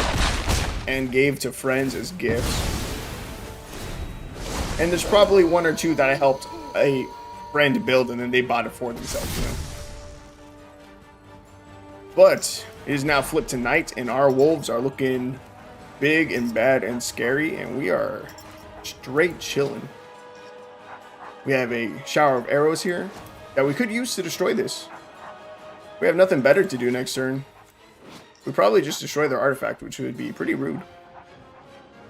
and gave to friends as gifts. And there's probably one or two that I helped a friend build and then they bought it for themselves, you know. But it is now flipped to night and our wolves are looking big and bad and scary and we are straight chilling. We have a shower of arrows here that we could use to destroy this. We have nothing better to do next turn. We'd probably just destroy their artifact, which would be pretty rude.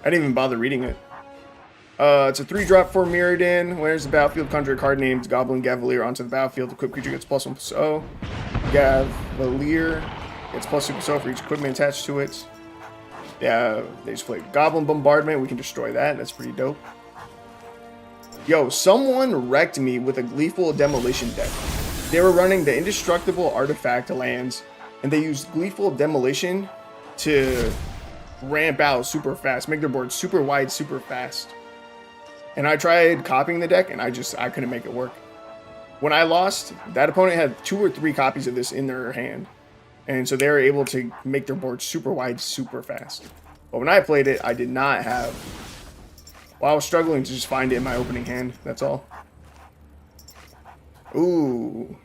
I didn't even bother reading it. It's a 3-drop for Mirrodin. Where's the battlefield? Conjure a card named Goblin Gavalier onto the battlefield. Equipped creature gets +1/+0. Gavalier gets +2/+0 for each equipment attached to it. Yeah, they just play Goblin Bombardment. We can destroy that. That's pretty dope. Yo, someone wrecked me with a Gleeful Demolition deck. They were running the Indestructible Artifact lands, and they used Gleeful Demolition to ramp out super fast, make their board super wide, super fast. And I tried copying the deck, and I couldn't make it work. When I lost, that opponent had 2 or 3 copies of this in their hand. And so they were able to make their board super wide, super fast. But when I played it, I did not have... Well, I was struggling to just find it in my opening hand, that's all. Ooh.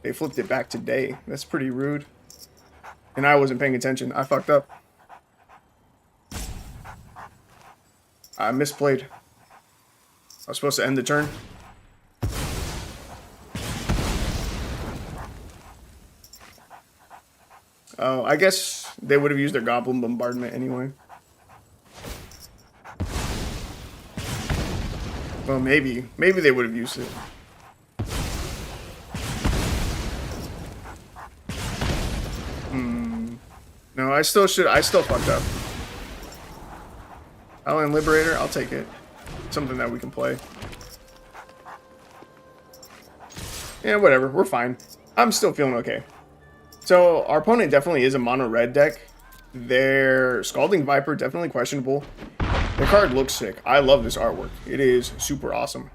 They flipped it back today. That's pretty rude. And I wasn't paying attention. I fucked up. I misplayed. I was supposed to end the turn. Oh, I guess they would have used their Goblin Bombardment anyway. Well, maybe. Maybe they would have used it. No, I still fucked up. Outland Liberator, I'll take it. Something that we can play. Yeah, whatever. We're fine. I'm still feeling okay. So, our opponent definitely is a mono-red deck. Their Scalding Viper, definitely questionable. The card looks sick. I love this artwork. It is super awesome.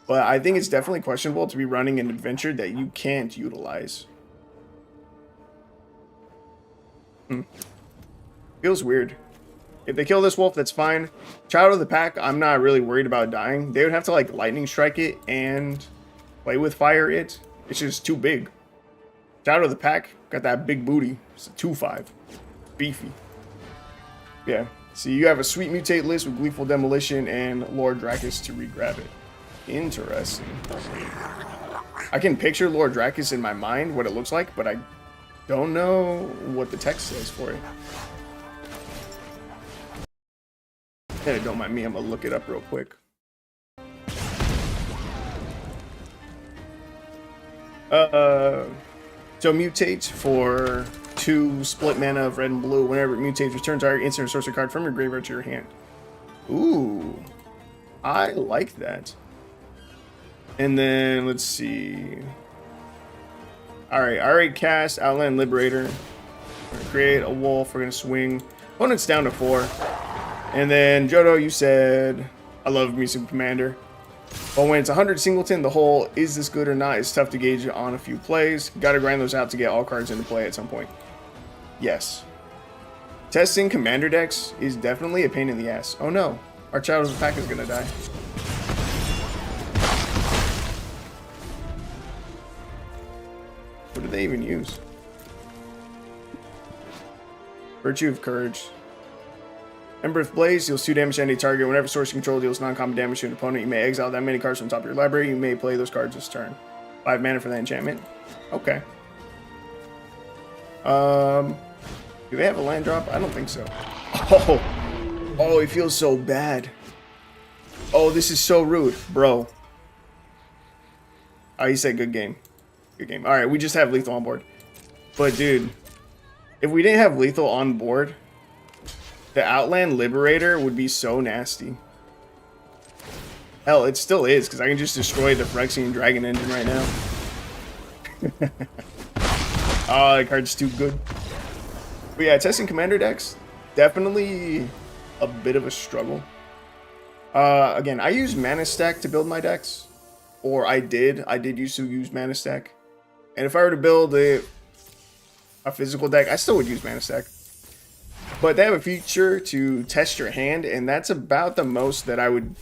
But I think it's definitely questionable to be running an adventure that you can't utilize. Feels weird. If they kill this wolf, that's fine. Child of the Pack, I'm not really worried about dying. They would have to like lightning strike it and play with fire it. It's just too big. Child of the Pack got that big booty. It's a 2/5. Beefy. Yeah. See, you have a sweet mutate list with Gleeful Demolition and Lord Dracus to re-grab it. Interesting. I can picture Lord Dracus in my mind, what it looks like, but I don't know what the text says for it. Hey, don't mind me, I'm gonna look it up real quick. So mutate for 2 split mana of red and blue. Whenever it mutates, return target instant or sorcery card from your graveyard to your hand. Ooh, I like that. And then let's see. All right, I already cast Outland Liberator. We're gonna create a wolf. We're gonna swing. Opponent's down to 4. And then Jodo, you said, I love me some Commander. But when it's 100 singleton, the whole is this good or not is tough to gauge on a few plays. Gotta grind those out to get all cards into play at some point. Yes. Testing Commander decks is definitely a pain in the ass. Oh no, our Child of the Pack is gonna die. What did they even use? Virtue of Courage. Embereth Blaze deals 2 damage to any target. Whenever source control deals non-common damage to an opponent, you may exile that many cards from the top of your library. You may play those cards this turn. 5 mana for that enchantment. Okay. Do they have a land drop? I don't think so. Oh, it feels so bad. Oh, this is so rude, bro. Oh, he said good game. Good game. All right, we just have lethal on board. But dude, if we didn't have lethal on board, the Outland Liberator would be so nasty. Hell, it still is, because I can just destroy the Phyrexian Dragon engine right now. Oh, that card's too good. But yeah, testing commander decks, definitely a bit of a struggle. Again, I use Mana Stack to build my decks. Or I did used to use Mana Stack. And if I were to build a physical deck, I still would use Mana Stack. But they have a feature to test your hand, and that's about the most that I would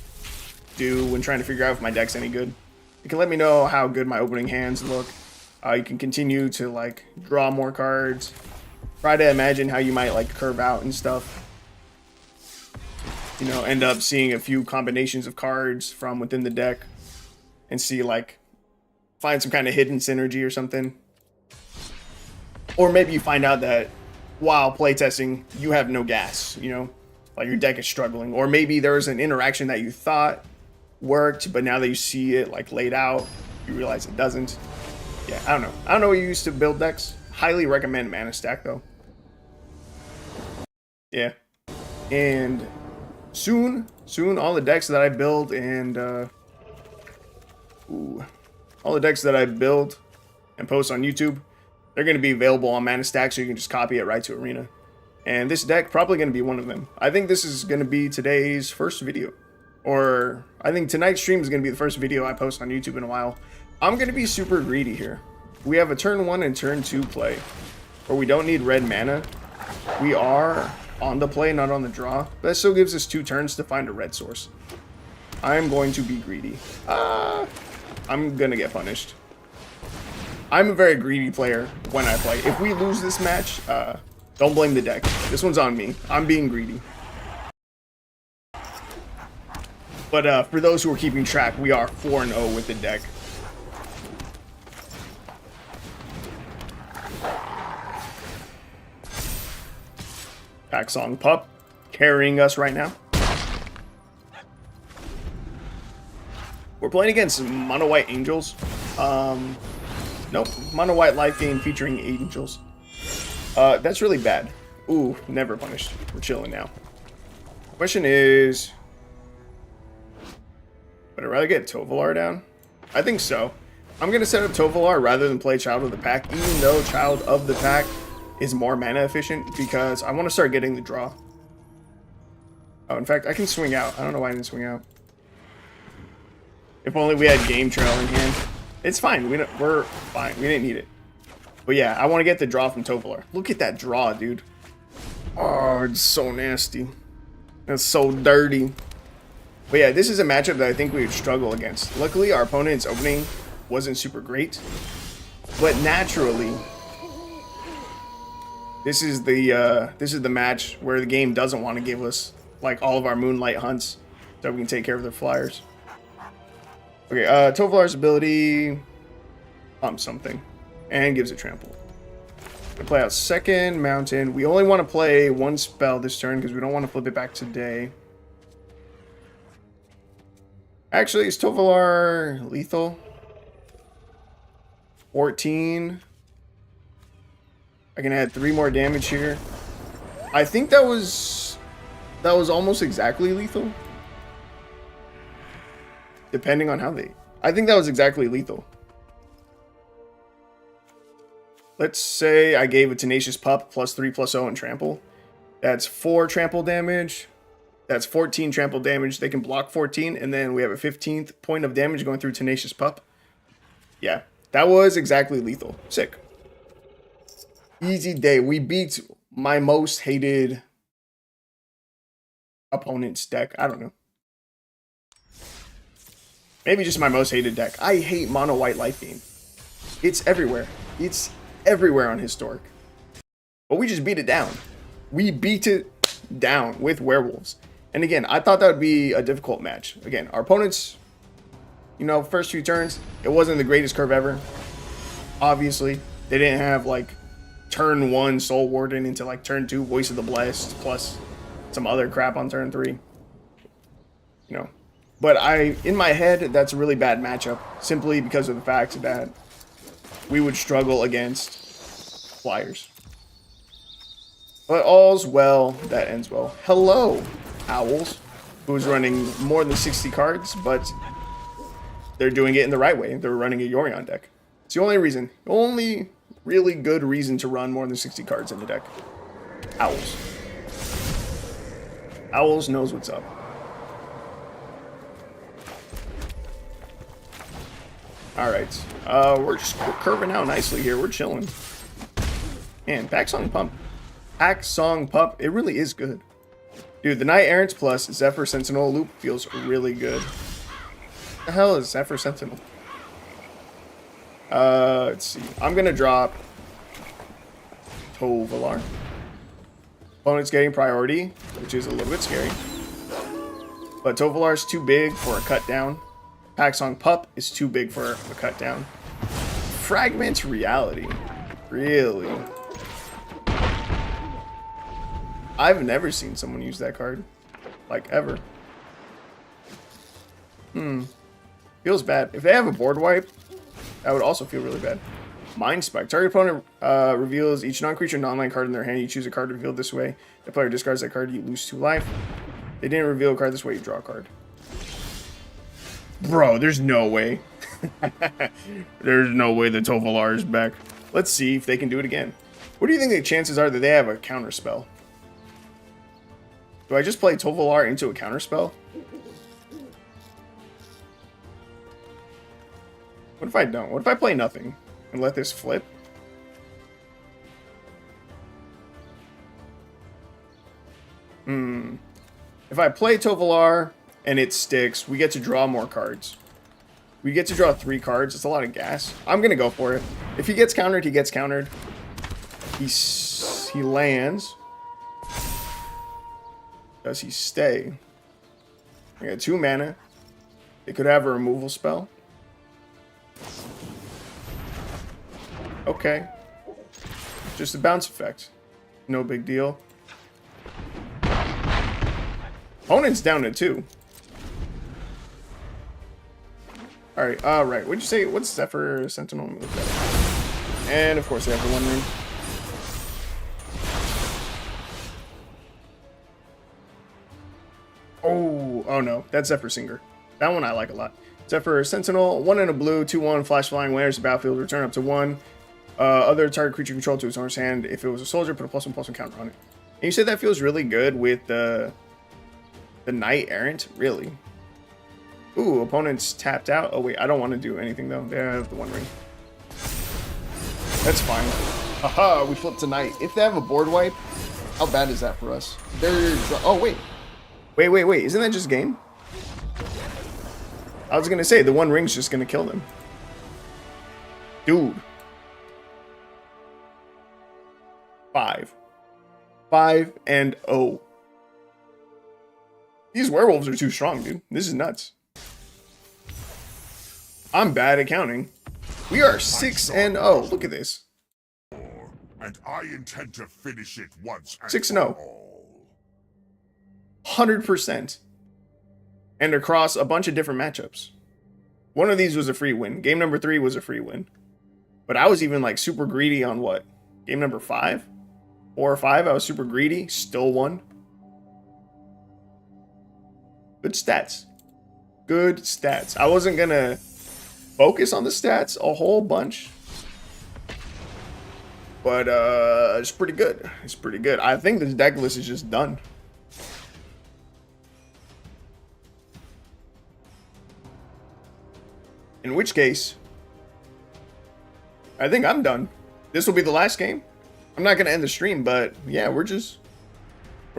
do when trying to figure out if my deck's any good. It can let me know how good my opening hands look. You can continue to like draw more cards. Try to imagine how you might like curve out and stuff. You know, end up seeing a few combinations of cards from within the deck and see like find some kind of hidden synergy or something. Or maybe you find out that while playtesting you have no gas, you know, like your deck is struggling. Or maybe there's an interaction that you thought worked, but now that you see it like laid out, you realize it doesn't. Yeah, I don't know. I don't know what you used to build decks. Highly recommend Mana Stack though. Yeah. And soon all the decks that I build and all the decks that I build and post on YouTube, they're going to be available on Mana Stack, so you can just copy it right to Arena. And this deck probably going to be one of them. I think this is going to be today's first video. Or I think tonight's stream is going to be the first video I post on YouTube in a while. I'm going to be super greedy here. We have a turn 1 and turn 2 play where we don't need red mana. We are on the play, not on the draw. But that still gives us 2 turns to find a red source. I'm going to be greedy. I'm going to get punished. I'm a very greedy player when I play. If we lose this match, don't blame the deck. This one's on me. I'm being greedy. But for those who are keeping track, we are 4-0 with the deck. Pack Song Pup carrying us right now. We're playing against Mono White Angels. Nope, Mono White life game featuring Angels. That's really bad. Ooh, never punished. We're chilling now. Question is, would I rather get Tovolar down? I think so. I'm going to set up Tovolar rather than play Child of the Pack, even though Child of the Pack is more mana efficient, because I want to start getting the draw. Oh, in fact, I can swing out. I don't know why I didn't swing out. If only we had Game Trail in hand. It's fine. We're fine. We didn't need it. But yeah, I want to get the draw from Tovolar. Look at that draw, dude. Oh, it's so nasty. That's so dirty. But yeah, this is a matchup that I think we would struggle against. Luckily, our opponent's opening wasn't super great. But naturally, this is the match where the game doesn't want to give us like all of our Moonlight hunts so we can take care of their flyers. Okay, Tovolar's ability pumps something and gives it trample. Gonna play out second mountain. We only want to play one spell this turn because we don't want to flip it back today. Actually, is Tovolar lethal? 14. I can add 3 more damage here. I think that was almost exactly lethal. Depending on how they... I think that was exactly lethal. Let's say I gave a Tenacious Pup +3/+0 and trample. That's 4 trample damage. That's 14 trample damage. They can block 14, and then we have a 15th point of damage going through Tenacious Pup. Yeah, that was exactly lethal. Sick. Easy day. We beat my most hated opponent's deck. I don't know. Maybe just my most hated deck. I hate Mono White life game. It's everywhere. It's everywhere on Historic. But we just beat it down. We beat it down with Werewolves. And again, I thought that would be a difficult match. Again, our opponents, you know, first few turns, it wasn't the greatest curve ever. Obviously, they didn't have like turn 1 Soul Warden into like turn 2 Voice of the Blessed plus some other crap on turn 3. You know, But in my head, that's a really bad matchup, simply because of the fact that we would struggle against flyers. But all's well that ends well. Hello, Owls, who's running more than 60 cards, but they're doing it in the right way. They're running a Yorion deck. It's the only really good reason to run more than 60 cards in the deck. Owls. Owls knows what's up. Alright. We're curving out nicely here. We're chilling. Man, Pack Song Pup, it really is good. Dude, the Knight Errant plus Zephyr Sentinel loop feels really good. What the hell is Zephyr Sentinel? Let's see. I'm gonna drop Tovolar. Opponent's getting priority, which is a little bit scary. But Tovolar's too big for a cut down. Pack Song Pup is too big for a cut down. Fragment Reality. Really? I've never seen someone use that card. Like, ever. Feels bad. If they have a board wipe, that would also feel really bad. Mind Spike. Target opponent reveals each non-creature non-land card in their hand. You choose a card revealed this way. The player discards that card, you lose 2 life. They didn't reveal a card this way, you draw a card. Bro, there's no way. There's no way the Tovolar is back. Let's see if they can do it again. What do you think the chances are that they have a counter spell? Do I just play Tovolar into a counter spell? What if I don't? What if I play nothing and let this flip? If I play Tovolar and it sticks, we get to draw more cards. We get to draw 3 cards. It's a lot of gas. I'm going to go for it. If he gets countered, he gets countered. He lands. Does he stay? I got 2 mana. They could have a removal spell. Okay. Just a bounce effect. No big deal. Opponent's down to 2. Alright, right. What'd you say? What's Zephyr Sentinel? And of course they have the 1 ring. Oh no, that's Zephyr Singer. That one I like a lot. Zephyr Sentinel, 1 in a blue, 2/1, flash flying, when enters the battlefield, return up to 1. Other target creature controlled to its owner's hand. If it was a soldier, put a +1/+1 counter on it. And you said that feels really good with the Knight Errant? Really? Ooh, opponent's tapped out. Oh wait, I don't want to do anything though. They have the 1 ring. That's fine. Haha, we flipped to Knight. If they have a board wipe, how bad is that for us? Oh wait. Wait. Isn't that just game? I was going to say, the 1 ring's just going to kill them. Dude. 5-0. These werewolves are too strong, dude. This is nuts. I'm bad at counting. We are 6-0. Look at this. And I intend to finish it once and 6-0. 100%. And across a bunch of different matchups. One of these was a free win. Game number 3 was a free win. But I was even like super greedy on what? Game number 5? 4 or 5, I was super greedy. Still won. Good stats. Good stats. I wasn't going to focus on the stats a whole bunch. But it's pretty good. It's pretty good. I think this deck list is just done. In which case, I think I'm done. This will be the last game. I'm not going to end the stream, but yeah, we're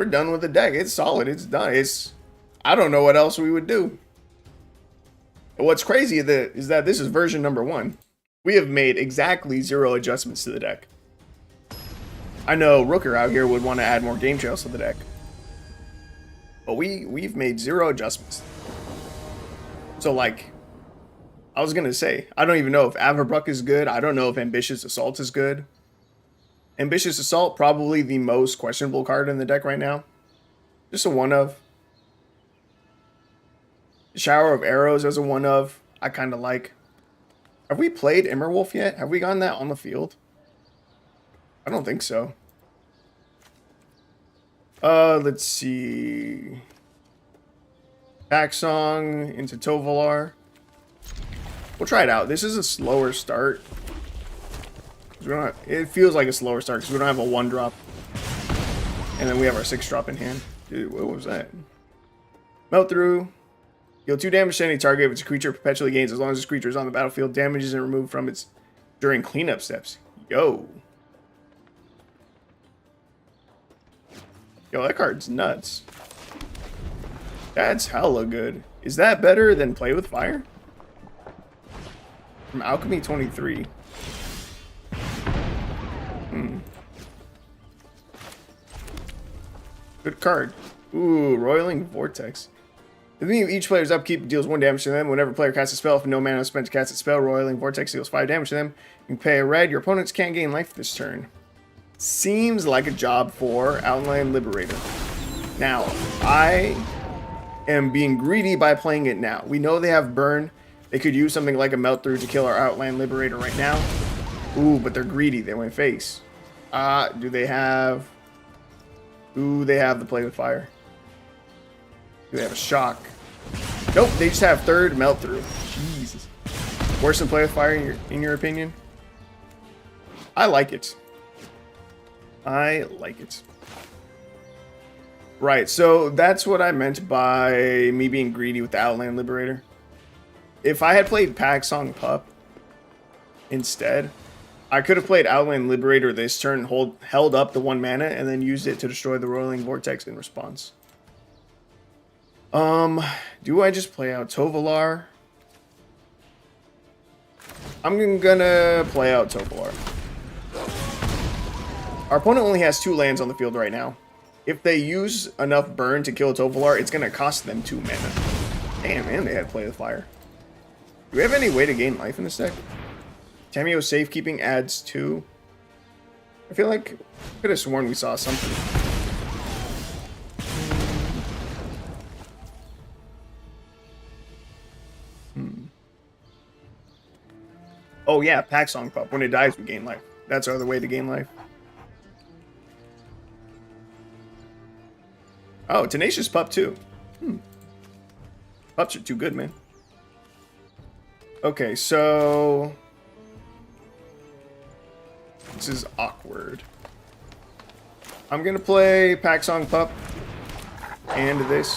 done with the deck. It's solid. It's done. I don't know what else we would do. And what's crazy is that this is version number 1. We have made exactly 0 adjustments to the deck. I know Rooker out here would want to add more game trails to the deck. But we've made 0 adjustments. So like, I was going to say, I don't even know if Averbruck is good. I don't know if Ambitious Assault is good. Ambitious Assault, probably the most questionable card in the deck right now. Just a 1 of. Shower of Arrows as a one of, I kind of like. Have we played Immerwolf yet? Have we gotten that on the field? I don't think so. Let's see. Pack Song into Tovolar. We'll try it out. This is a slower start. It feels like a slower start because we don't have a 1-drop. And then we have our 6-drop in hand. Dude, what was that? Melt Through. Deal 2 damage to any target if it's a creature perpetually gains as long as this creature is on the battlefield. Damage isn't removed from its during cleanup steps. Yo, that card's nuts. That's hella good. Is that better than Play with Fire? From Alchemy 23. Good card. Ooh, Roiling Vortex. The beginning of each player's upkeep deals 1 damage to them. Whenever a player casts a spell, if no mana is spent to cast a spell, Roiling Vortex deals 5 damage to them. You can pay a red. Your opponents can't gain life this turn. Seems like a job for Outland Liberator. Now, I am being greedy by playing it now. We know they have burn. They could use something like a Melt Through to kill our Outland Liberator right now. Ooh, but they're greedy. They went face. Do they have... Ooh, they have the Play with Fire. Do they have a Shock? Nope, they just have 3rd Melt Through. Jesus. Worse than Play with Fire in your opinion? I like it. I like it. Right, so that's what I meant by me being greedy with the Outland Liberator. If I had played Pack Song Pup instead, I could have played Outland Liberator this turn, held up the 1 mana, and then used it to destroy the Roiling Vortex in response. Do I just play out Tovolar? I'm gonna play out Tovolar. Our opponent only has 2 lands on the field right now. If they use enough burn to kill Tovolar, it's gonna cost them 2 mana. Damn, man, they had Play with Fire. Do we have any way to gain life in this deck? Tameo Safekeeping adds 2. I feel like I could have sworn we saw something. Oh yeah, Pack Song Pup. When it dies, we gain life. That's our other way to gain life. Oh, Tenacious Pup too. Pups are too good, man. Okay, so... This is awkward. I'm gonna play Pack Song Pup and this.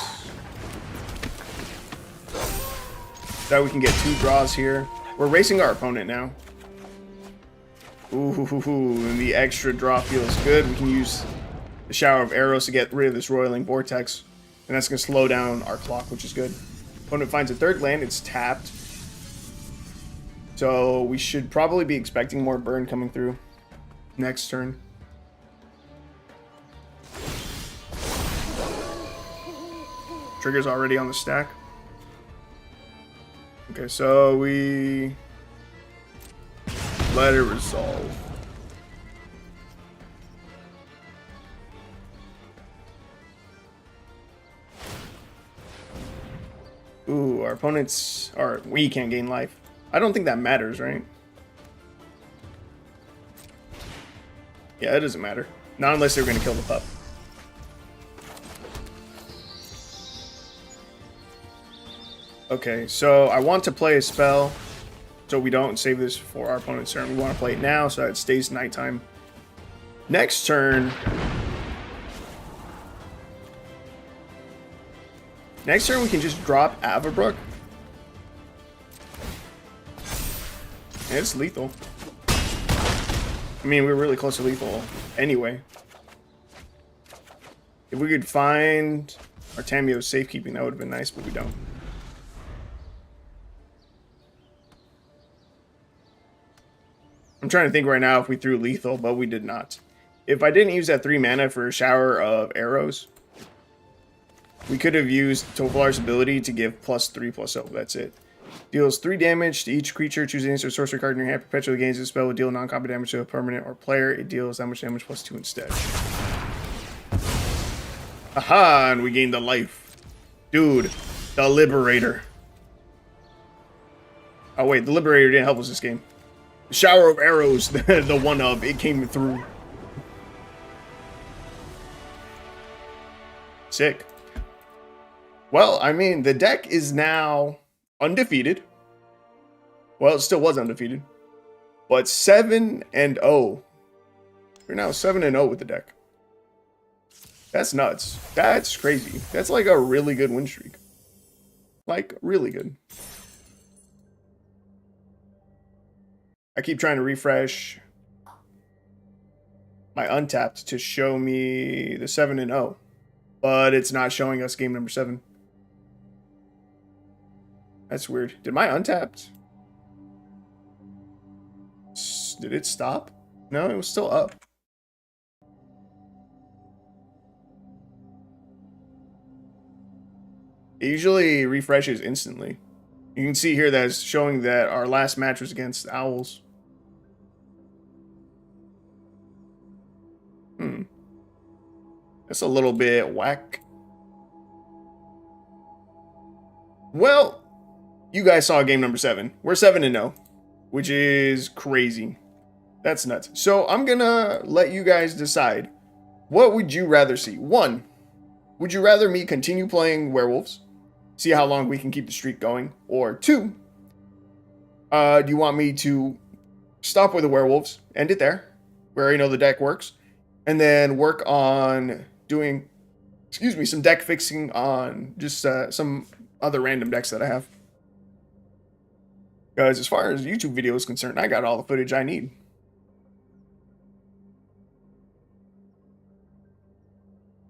So we can get 2 draws here. We're racing our opponent now. Ooh, and the extra draw feels good. We can use the Shower of Arrows to get rid of this Roiling Vortex. And that's going to slow down our clock, which is good. Opponent finds a 3rd land. It's tapped. So we should probably be expecting more burn coming through next turn. Trigger's already on the stack. Okay, so we let it resolve. Ooh, our opponents are... We can't gain life. I don't think that matters, right? Yeah, it doesn't matter. Not unless they're going to kill the pup. Okay, so I want to play a spell so we don't save this for our opponent's turn. We want to play it now so that it stays nighttime. Next turn... Next turn we can just drop Avabrook. And it's lethal. I mean, we were really close to lethal anyway. If we could find our Tameo Safekeeping, that would have been nice, but we don't. I'm trying to think right now if we threw lethal, but we did not. If I didn't use that 3 mana for a Shower of Arrows, we could have used Tovolar's ability to give +3/+0. That's it. Deals 3 damage to each creature. Choose an instant sorcery card in your hand. Perpetually gains this spell. Would deal non-combat damage to a permanent or player. It deals that much damage +2 instead. Aha! And we gained the life. Dude, the Liberator. Oh wait, the Liberator didn't help us this game. The Shower of Arrows, the 1-of, it came through. Sick. Well, I mean, the deck is now undefeated. Well, it still was undefeated. But 7-0. We're now 7-0 with the deck. That's nuts. That's crazy. That's like a really good win streak. Like, really good. I keep trying to refresh my Untapped to show me the 7-0. But it's not showing us game number 7. That's weird. Did my Untapped... Did it stop? No, it was still up. It usually refreshes instantly. You can see here that it's showing that our last match was against Owls. That's a little bit whack. Well, you guys saw game number 7. We're 7-0, which is crazy. That's nuts. So I'm gonna let you guys decide. What would you rather see? 1, would you rather me continue playing Werewolves? See how long we can keep the streak going? Or 2, do you want me to stop with the Werewolves, end it there, where you know the deck works, and then work on doing, some deck fixing on just some other random decks that I have? Because as far as YouTube video is concerned, I got all the footage I need.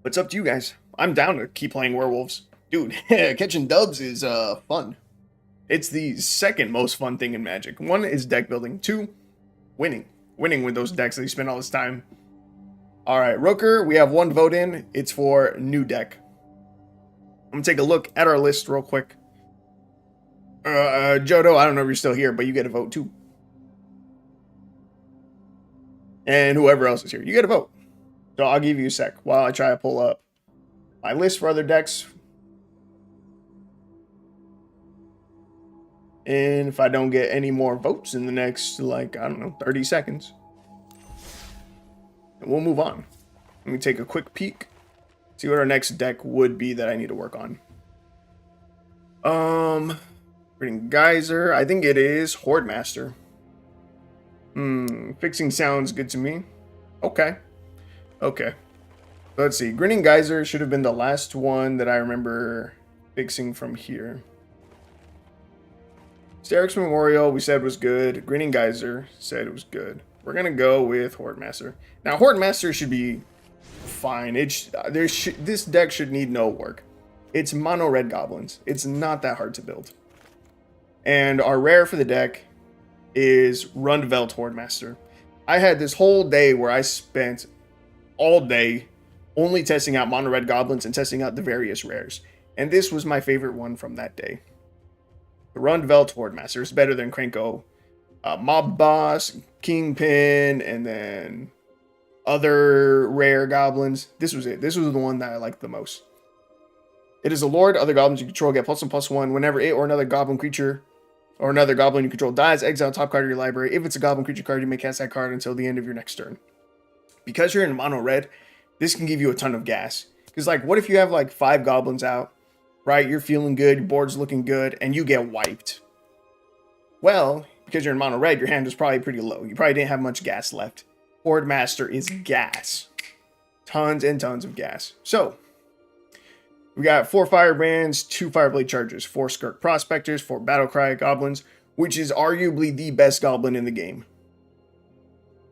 But it's up to you guys. I'm down to keep playing Werewolves. Dude, catching dubs is fun. It's the second most fun thing in Magic. 1 is deck building. 2, winning. Winning with those decks that you spend all this time. Alright, Rooker, we have 1 vote in. It's for new deck. I'm going to take a look at our list real quick. Jodo, I don't know if you're still here, but you get a vote too. And whoever else is here, you get a vote. So I'll give you a sec while I try to pull up my list for other decks. And if I don't get any more votes in the next, 30 seconds, we'll move on. Let me take a quick peek. See what our next deck would be that I need to work on. Reading Geyser. I think it is Horde Master. Fixing sounds good to me. Okay. Let's see. Grinning Geyser should have been the last one that I remember fixing from here. Steric's Memorial we said was good. Grinning Geyser said it was good. We're gonna go with Horde Master. Now Horde Master should be fine. This deck should need no work. It's mono red goblins. It's not that hard to build. And our rare for the deck is Rundvelt Horde Master. I had this whole day where I spent all day only testing out mono red goblins and testing out the various rares. And this was my favorite one from that day. The Rundvelt Horde Master is better than Krenko, Mob Boss, Kingpin, and then other rare goblins. This was it. This was the one that I liked the most. It is a lord. Other goblins you control get +1/+1 whenever it or another goblin creature or another goblin you control dies. Exile top card of your library. If it's a goblin creature card, you may cast that card until the end of your next turn. Because you're in mono red, this can give you a ton of gas. Because what if you have 5 goblins out, right? You're feeling good, your board's looking good, and you get wiped. Well, because you're in mono red, your hand was probably pretty low. You probably didn't have much gas left. Horde Master is gas. Tons and tons of gas. So, we got 4 Firebrands, 2 Fireblade Chargers, 4 Skirk Prospectors, 4 Battlecry Goblins, which is arguably the best goblin in the game.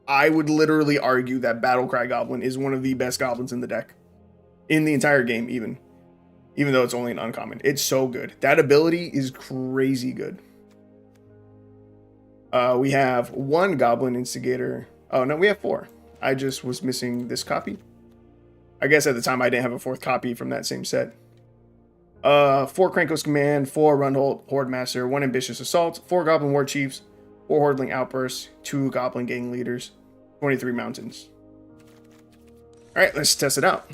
I would literally argue that Battlecry Goblin is one of the best goblins in the deck. In the entire game, even though it's only an uncommon. It's so good. That ability is crazy good. We have 1 Goblin Instigator. Oh, no, we have 4. I just was missing this copy. I guess at the time I didn't have a 4th copy from that same set. 4 Krenko's Command, 4 Rundholt Horde Master, 1 Ambitious Assault, 4 Goblin War Chiefs, 4 Hordling Outbursts, 2 Goblin Gang Leaders, 23 Mountains. Alright, let's test it out.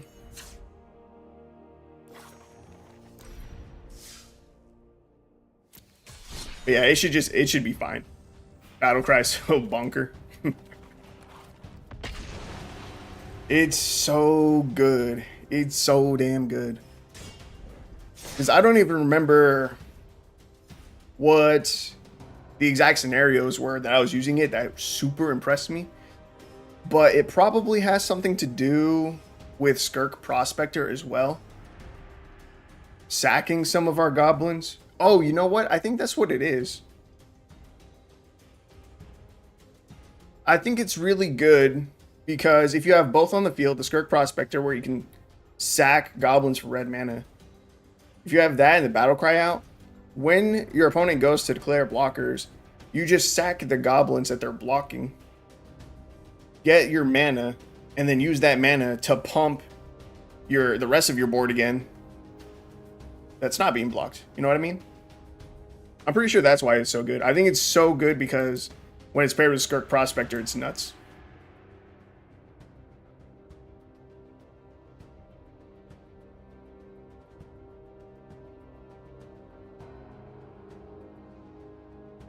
But yeah, it should be fine. Battle cry is so bonker. It's so good. It's so damn good. Because I don't even remember what the exact scenarios were that I was using it that super impressed me. But it probably has something to do with Skirk Prospector as well. Sacking some of our goblins. Oh, you know what? I think that's what it is. I think it's really good because if you have both on the field, the Skirk Prospector where you can sack goblins for red mana. If you have that and the battle cry out, when your opponent goes to declare blockers, you just sack the goblins that they're blocking. Get your mana, and then use that mana to pump the rest of your board again. That's not being blocked. You know what I mean? I'm pretty sure that's why it's so good. I think it's so good because when it's paired with Skirk Prospector, it's nuts.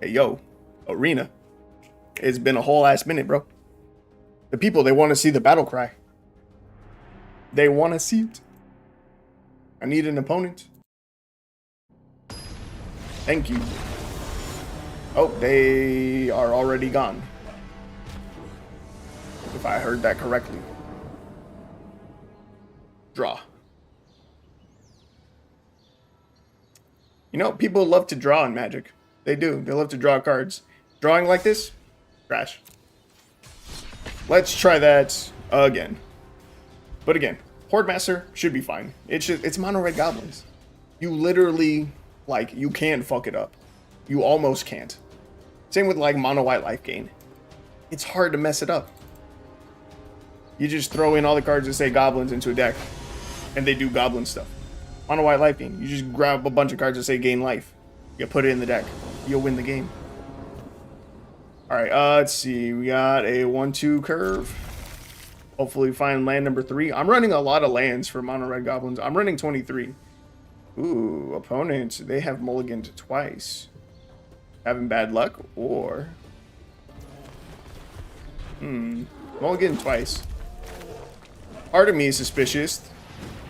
Hey, yo, Arena. It's been a whole ass minute, bro. The people, they want to see the battle cry. They want to see it. I need an opponent. Thank you. Oh, they are already gone. If I heard that correctly. Draw. You know, people love to draw in Magic. They do. They love to draw cards. Drawing like this? Trash. Let's try that again. But again, Horde Master should be fine. It's mono red goblins. You literally, like, you can't fuck it up. You almost can't. Same with like mono white life gain. It's hard to mess it up. You just throw in all the cards that say goblins into a deck, and they do goblin stuff. Mono white life gain. You just grab a bunch of cards that say gain life. You put it in the deck. You'll win the game. Alright, let's see. We got a 1-2 curve. Hopefully find land number 3. I'm running a lot of lands for mono red goblins. I'm running 23. Ooh, opponents. They have mulliganed twice. Having bad luck or... mulligan twice. Part of me is suspicious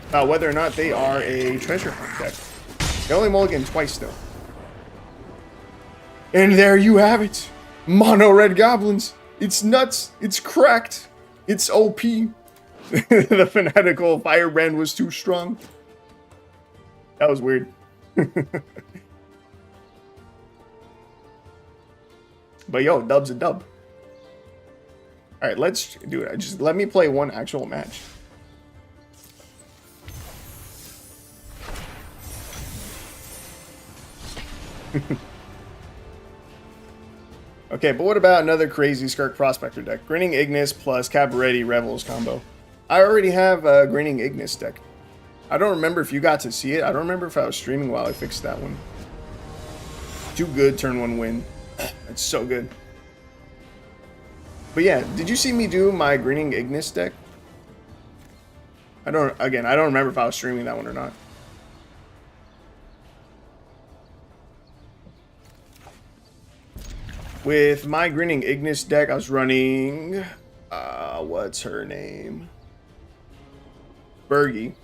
about whether or not they are a treasure hunt deck. They only mulligan twice though. And there you have it. Mono red goblins. It's nuts. It's cracked. It's OP. The fanatical firebrand was too strong. That was weird. But yo, dub's a dub. Alright, let's do it. Just let me play one actual match. Okay, but what about another crazy Skirk Prospector deck? Grinning Ignis plus Cabaretti Revels combo. I already have a Grinning Ignis deck. I don't remember if you got to see it. I don't remember if I was streaming while I fixed that one. Too good, turn 1 win. It's so good. But yeah, did you see me do my Grinning Ignis deck? I don't remember if I was streaming that one or not. With my Grinning Ignis deck, I was running... what's her name? Bergie. I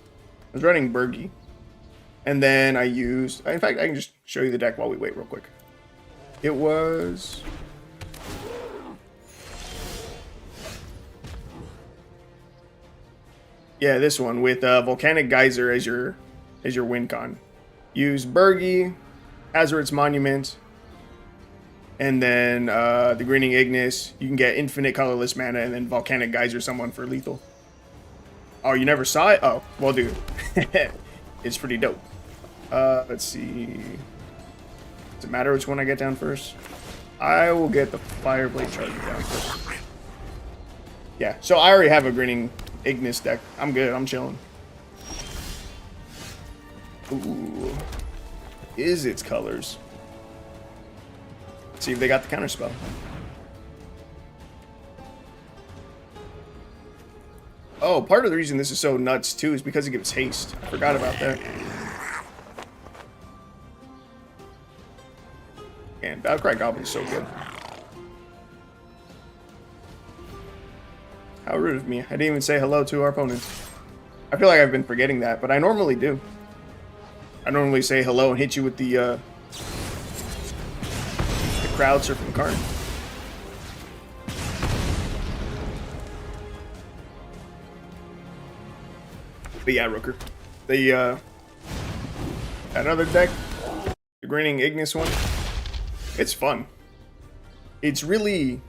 was running Bergie. And then I used... In fact, I can just show you the deck while we wait real quick. It was... Yeah, this one with Volcanic Geyser as your win con. Use Bergie, Azur's Monument, and then the Grinning Ignis. You can get infinite colorless mana and then Volcanic Geyser someone for lethal. Oh, you never saw it? Oh, well, dude. It's pretty dope. Let's see. Does it matter which one I get down first? I will get the Fireblade Charger down first. Yeah, so I already have a Grinning Ignis deck. I'm good. I'm chilling. Ooh. Is its colors. Let's see if they got the counterspell. Oh, part of the reason this is so nuts too is because it gives haste. I forgot about that. And Battlecry Goblin is so good. How rude of me. I didn't even say hello to our opponents. I feel like I've been forgetting that, but I normally do. I normally say hello and hit you with the crowd surfing card. But yeah, Rooker. The another deck, the Graining Ignis one. It's fun. It's really,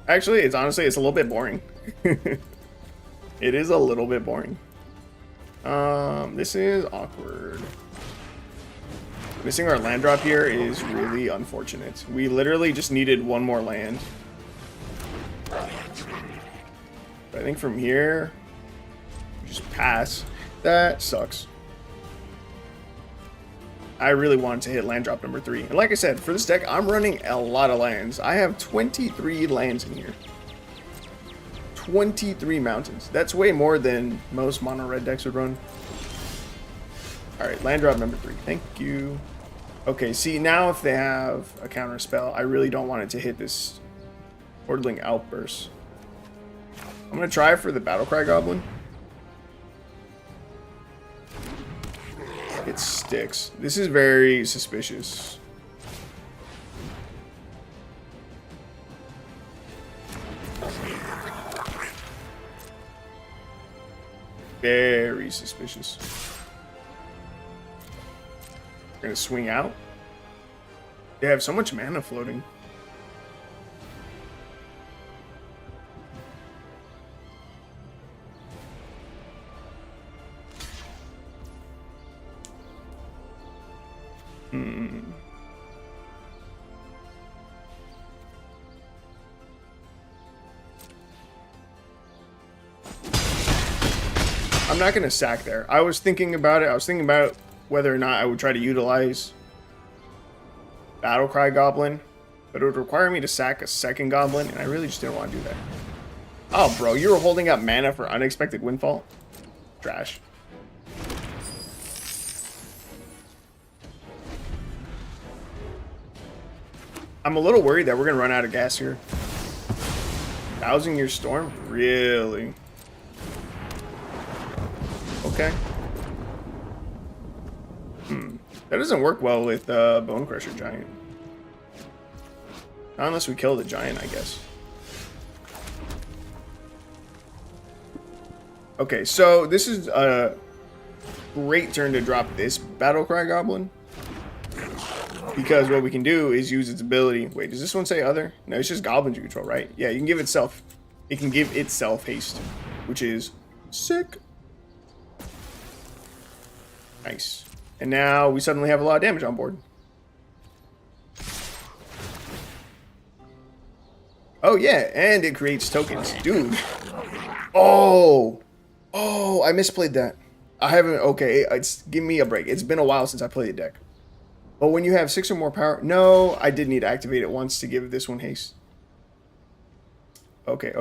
actually, it's honestly, it's a little bit boring. It is a little bit boring. This is awkward. Missing our land drop here is really unfortunate. We literally just needed one more land. I think from here, just pass. That sucks. I really wanted to hit land drop number 3. And like I said, for this deck, I'm running a lot of lands. I have 23 lands in here. 23 mountains. That's way more than most mono red decks would run. Alright, land drop number 3. Thank you. Okay, see, now if they have a counter spell, I really don't want it to hit this Hordling Outburst. I'm going to try for the Battlecry Goblin. It sticks. This is very suspicious. Very suspicious. Gonna swing out. They have so much mana floating. I'm not going to sack there. I was thinking about it. I was thinking about whether or not I would try to utilize Battlecry Goblin, but it would require me to sack a second Goblin, and I really just didn't want to do that. Oh, bro, you were holding up mana for Unexpected Windfall? Trash. I'm a little worried that we're going to run out of gas here. 1,000-Year Storm? Really? Okay. That doesn't work well with Bone Crusher Giant. Not unless we kill the Giant, I guess. Okay, so this is a great turn to drop this Battlecry Goblin. Because what we can do is use its ability. Wait, does this one say other? No, it's just goblins you control, right? Yeah, you can give itself. It can give itself haste, which is sick. Nice. And now we suddenly have a lot of damage on board. Oh yeah, and it creates tokens, dude. Oh, I misplayed that. I haven't. Okay, it's give me a break. It's been a while since I played the deck. But when you have 6 or more power... No, I did need to activate it once to give this one haste. Okay.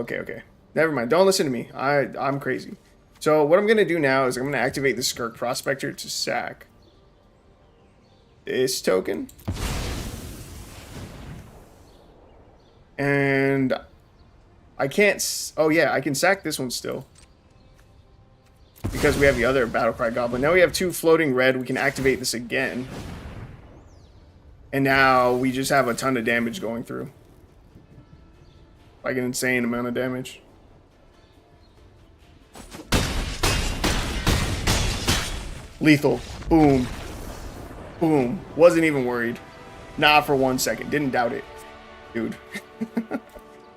Never mind. Don't listen to me. I'm crazy. So what I'm going to do now is I'm going to activate the Skirk Prospector to sack this token. And I can't... Oh, yeah. I can sack this one still. Because we have the other Battlecry Goblin. Now we have 2 floating red. We can activate this again. And now we just have a ton of damage going through. Like an insane amount of damage. Lethal. Boom. Boom. Wasn't even worried. Not for 1 second. Didn't doubt it. Dude.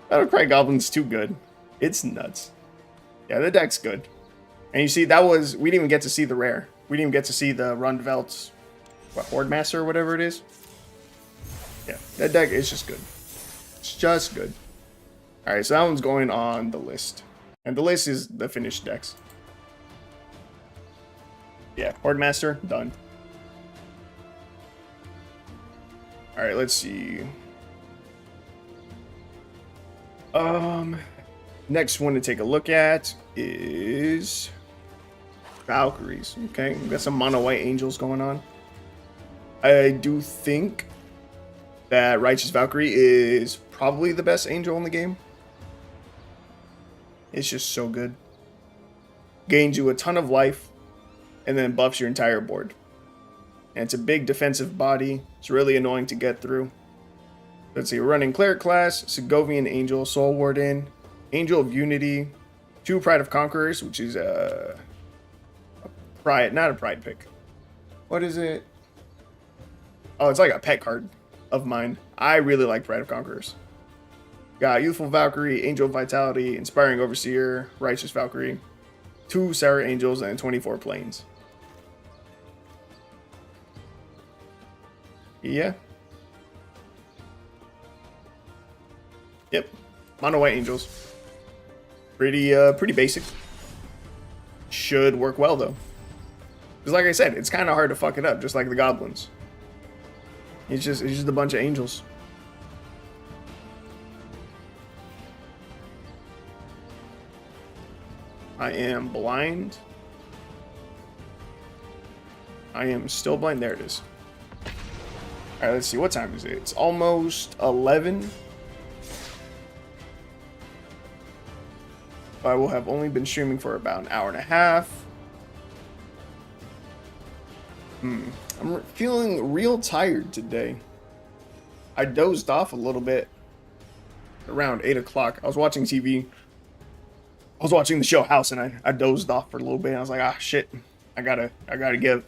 Battlecry Goblin's too good. It's nuts. Yeah, the deck's good. And you see, that was... We didn't even get to see the rare. We didn't even get to see the Rundvelt's... What, Horde Master or whatever it is? Yeah, that deck is just good. It's just good. Alright, so that one's going on the list. And the list is the finished decks. Yeah, Horde Master, done. Alright, let's see. Next one to take a look at is Valkyries. Okay, we got some mono white angels going on. I do think that Righteous Valkyrie is probably the best angel in the game. It's just so good. Gains you a ton of life, and then buffs your entire board. And it's a big defensive body. It's really annoying to get through. Let's see, we're running Cleric class, Segovian Angel, Soul Warden, Angel of Unity, 2 Pride of Conquerors, which is a pride, not a pride pick. What is it? Oh, it's like a pet card of mine. I really like Pride of Conquerors. Got Youthful Valkyrie, Angel of Vitality, Inspiring Overseer, Righteous Valkyrie, 2 Sarah Angels, and 24 Planes. Yeah. Yep. Mono White Angels. Pretty basic. Should work well, though. Because like I said, it's kind of hard to fuck it up, just like the Goblins. It's just a bunch of angels. I am blind. I am still blind. There it is. Alright, let's see. What time is it? It's almost 11. I will have only been streaming for about an hour and a half. I'm feeling real tired today. I dozed off a little bit around 8 o'clock. I was watching TV. I was watching the show House, and I dozed off for a little bit. I was like, ah, shit. I gotta get up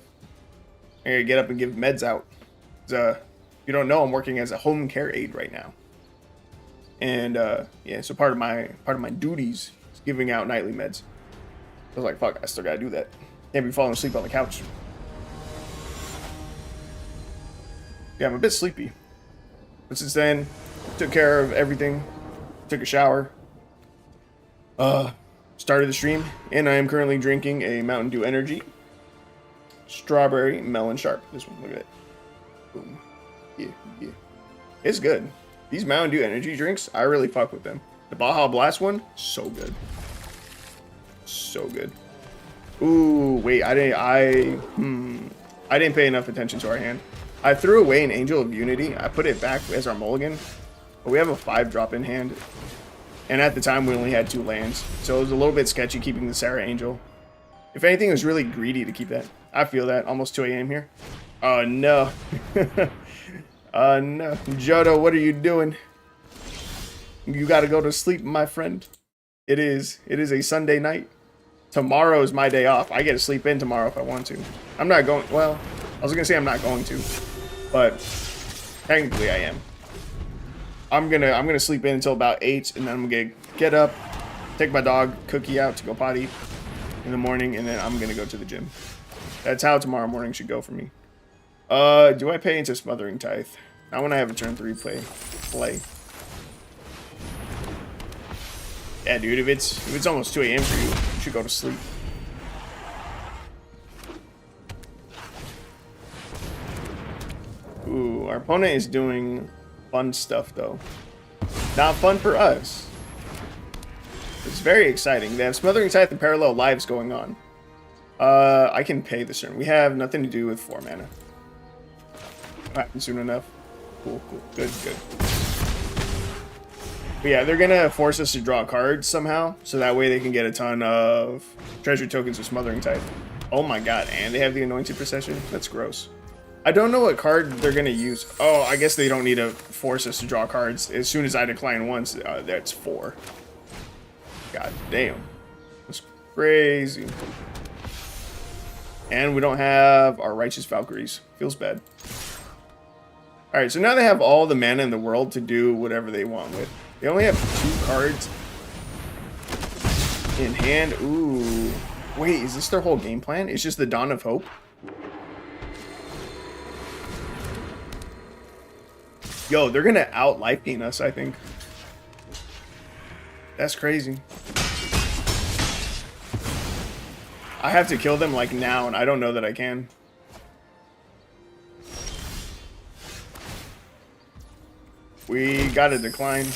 and give meds out. If you don't know, I'm working as a home care aide right now. And yeah, so part of my duties is giving out nightly meds. I was like, fuck, I still gotta do that. Can't be falling asleep on the couch. Yeah, I'm a bit sleepy. But since then, took care of everything. Took a shower. Started the stream, and I am currently drinking a Mountain Dew Energy. Strawberry Melon Sharp. This one, look at it. Boom. Yeah. It's good. These Mountain Dew Energy drinks, I really fuck with them. The Baja Blast one, so good. So good. Ooh, wait, I didn't pay enough attention to our hand. I threw away an Angel of Unity. I put it back as our mulligan. But we have a 5-drop in hand. And at the time, we only had 2 lands. So it was a little bit sketchy keeping the Sarah Angel. If anything, it was really greedy to keep that. I feel that. Almost 2 a.m. here. Oh, no. No. Jodo, what are you doing? You gotta go to sleep, my friend. It is a Sunday night. Tomorrow is my day off. I get to sleep in tomorrow if I want to. I'm not going... Well, I was gonna say I'm not going to. But technically I am. I'm gonna sleep in until about 8, and then I'm gonna get up, take my dog Cookie out to go potty in the morning, and then I'm gonna go to the gym. That's how tomorrow morning should go for me. Do I pay into Smothering Tithe? Not when I have a turn 3 play. Yeah, dude, if it's almost 2 a.m. for you, you should go to sleep. Ooh, our opponent is doing fun stuff, though. Not fun for us. It's very exciting. They have Smothering Tithe and Parallel Lives going on. I can pay this turn. We have nothing to do with 4 mana. Happen soon enough. Cool. Good. But yeah, they're gonna force us to draw cards somehow, so that way they can get a ton of treasure tokens with Smothering Tithe. Oh my god, and they have the Anointed Procession? That's gross. I don't know what card they're gonna use. Oh, I guess they don't need to force us to draw cards. As soon as I decline once, that's 4. God damn. That's crazy. And we don't have our Righteous Valkyries. Feels bad. Alright, so now they have all the mana in the world to do whatever they want with. They only have 2 cards in hand. Ooh. Wait, is this their whole game plan? It's just the Dawn of Hope? Yo, they're gonna out-life gain us, I think. That's crazy. I have to kill them, like, now, and I don't know that I can. We gotta decline.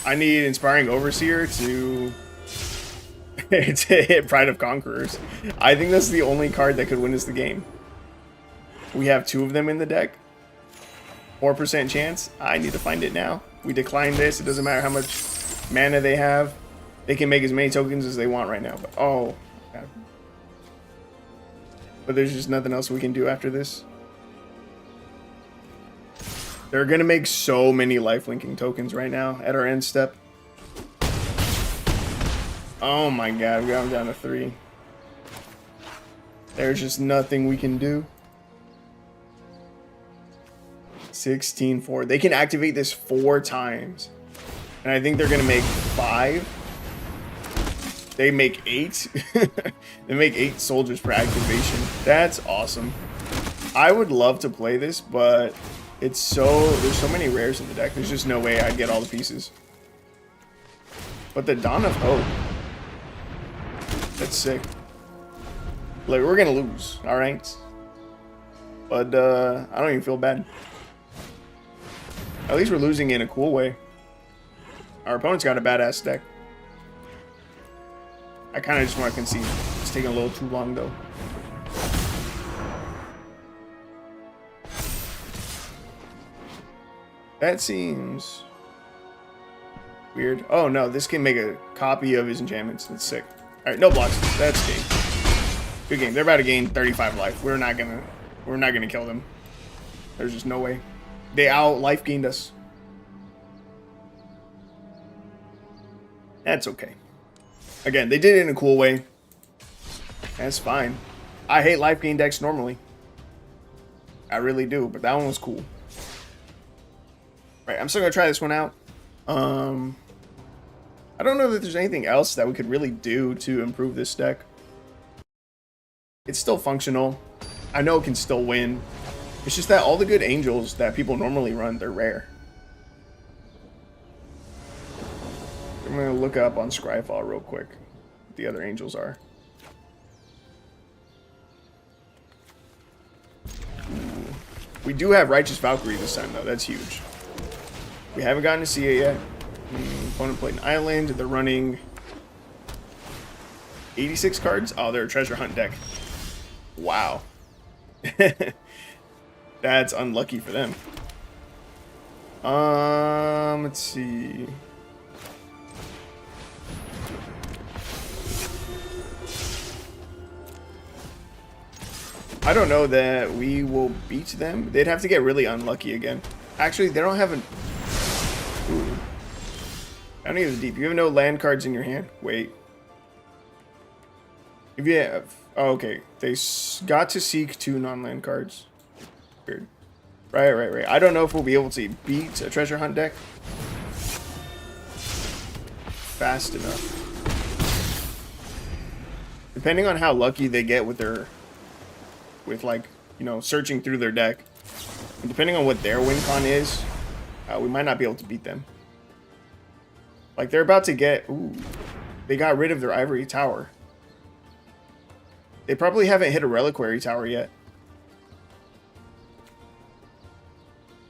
I need Inspiring Overseer to hit Pride of Conquerors. I think that's the only card that could win us the game. We have 2 of them in the deck. 4% chance. I need to find it now. We decline this. It doesn't matter how much mana they have. They can make as many tokens as they want right now. But oh, God. But there's just nothing else we can do after this. They're gonna make so many life linking tokens right now at our end step. Oh my God, we got them down to 3. There's just nothing we can do. 16-4. They can activate this 4 times. And I think they're going to make 5. They make 8. They make 8 soldiers per activation. That's awesome. I would love to play this, but there's so many rares in the deck. There's just no way I'd get all the pieces. But the Dawn of Hope. That's sick. Like, we're going to lose, alright? But I don't even feel bad. At least we're losing in a cool way. Our opponent's got a badass deck. I kind of just want to concede. It's taking a little too long, though. That seems weird. Oh, no. This can make a copy of his enchantments. That's sick. All right, no blocks. That's game. Good game. They're about to gain 35 life. We're not gonna kill them. There's just no way. They out life gained us. That's okay. Again, they did it in a cool way. That's fine. I hate life gain decks normally. I really do, but that one was cool. Right, I'm still gonna try this one out. I don't know that there's anything else that we could really do to improve this deck. It's still functional. I know it can still win. It's just that all the good angels that people normally run, they're rare. I'm going to look up on Scryfall real quick what the other angels are. Ooh. We do have Righteous Valkyrie this time, though. That's huge. We haven't gotten to see it yet. Opponent played an island. They're running 86 cards. Oh, they're a treasure hunt deck. Wow. That's unlucky for them. Let's see. I don't know that we will beat them. They'd have to get really unlucky again. Actually, they don't have an... Ooh. I don't need the deep. You have no land cards in your hand. Wait. If you have... Oh, okay. They got to seek 2 non-land cards. Weird. Right. I don't know if we'll be able to beat a treasure hunt deck fast enough. Depending on how lucky they get with their... with, like, you know, searching through their deck. And depending on what their win con is, we might not be able to beat them. Like, they're about to get... Ooh. They got rid of their ivory tower. They probably haven't hit a reliquary tower yet.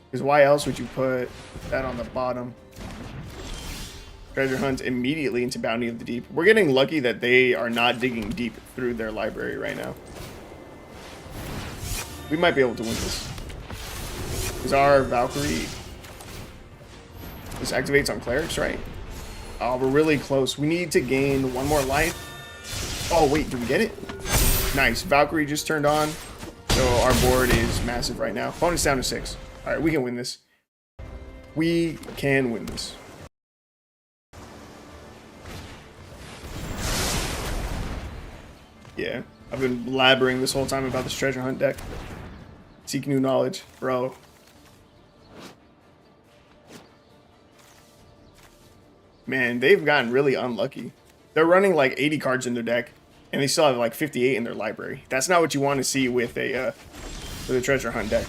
Because why else would you put that on the bottom? Treasure hunt immediately into Bounty of the Deep. We're getting lucky that they are not digging deep through their library right now. We might be able to win this. Because our Valkyrie... This activates on clerics, right? Oh, we're really close. We need to gain 1 more life. Oh, wait, did we get it? Nice. Valkyrie just turned on. So our board is massive right now. Opponent's down to 6. All right, we can win this. We can win this. Yeah, I've been blabbering this whole time about this treasure hunt deck. Seek new knowledge, bro. Man, they've gotten really unlucky. They're running like 80 cards in their deck, and they still have like 58 in their library. That's not what you want to see with a treasure hunt deck.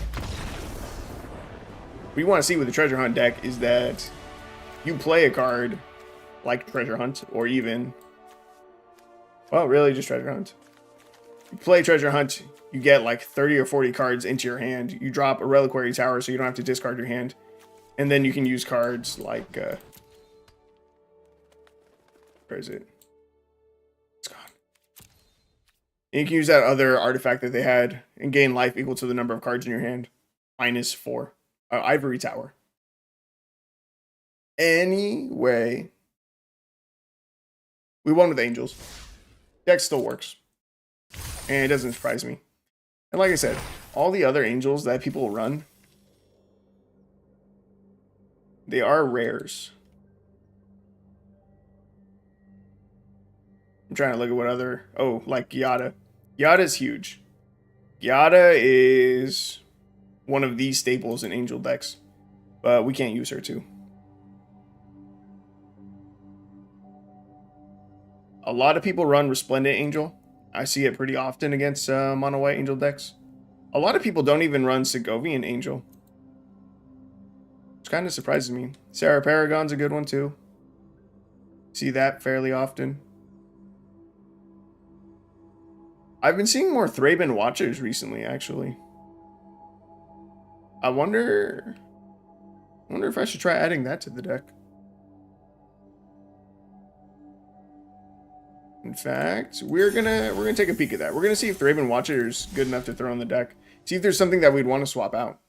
What you want to see with a treasure hunt deck is that you play a card like treasure hunt, or even, well, really just treasure hunt. You play treasure hunt, you get like 30 or 40 cards into your hand. You drop a reliquary tower so you don't have to discard your hand, and then you can use cards like where is it? It's gone. And you can use that other artifact that they had and gain life equal to the number of cards in your hand, -4. Ivory Tower. Anyway, we won with Angels. Deck still works. And it doesn't surprise me. And like I said, all the other Angels that people run, they are rares. I'm trying to look at what other... Oh, like Gyada. Gyada's huge. Gyada is one of the staples in Angel decks. But we can't use her too. A lot of people run Resplendent Angel. I see it pretty often against mono white Angel decks. A lot of people don't even run Segovian Angel, which kind of surprises me. Sarah Paragon's a good one too. See that fairly often. I've been seeing more Thraben Watchers recently, actually. I wonder if I should try adding that to the deck. In fact, we're gonna take a peek at that. We're gonna see if Thraben Watcher is good enough to throw on the deck. See if there's something that we'd want to swap out.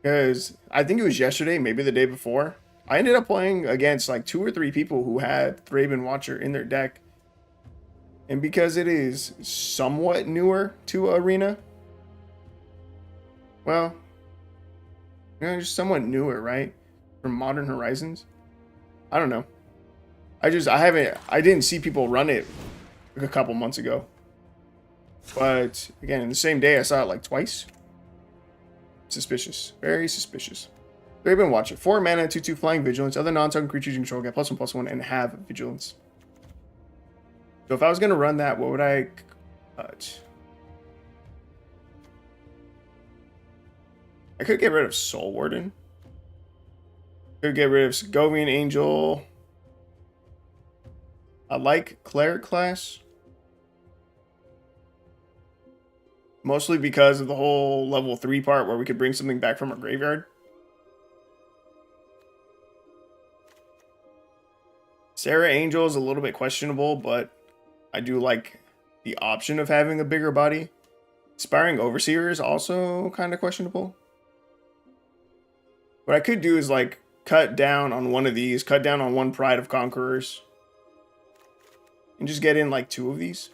Because I think it was yesterday, maybe the day before, I ended up playing against like 2 or 3 people who had Thraben Watcher in their deck. And because it is somewhat newer to Arena, well, you know, just somewhat newer, right? From Modern Horizons. I don't know. I didn't see people run it like a couple months ago. But again, in the same day, I saw it like twice. Suspicious. Very suspicious. Thraben Watcher. 4 mana, 2/2 flying vigilance. Other non-token creatures you control get +1/+1 and have vigilance. So if I was going to run that, what would I cut? I could get rid of Soul Warden. Could get rid of Segovian Angel. I like Cleric class. Mostly because of the whole level 3 part where we could bring something back from our graveyard. Sarah Angel is a little bit questionable, but I do like the option of having a bigger body. Inspiring Overseer is also kind of questionable. What I could do is like cut down on one of these, cut down on one Pride of Conquerors, and just get in like 2 of these.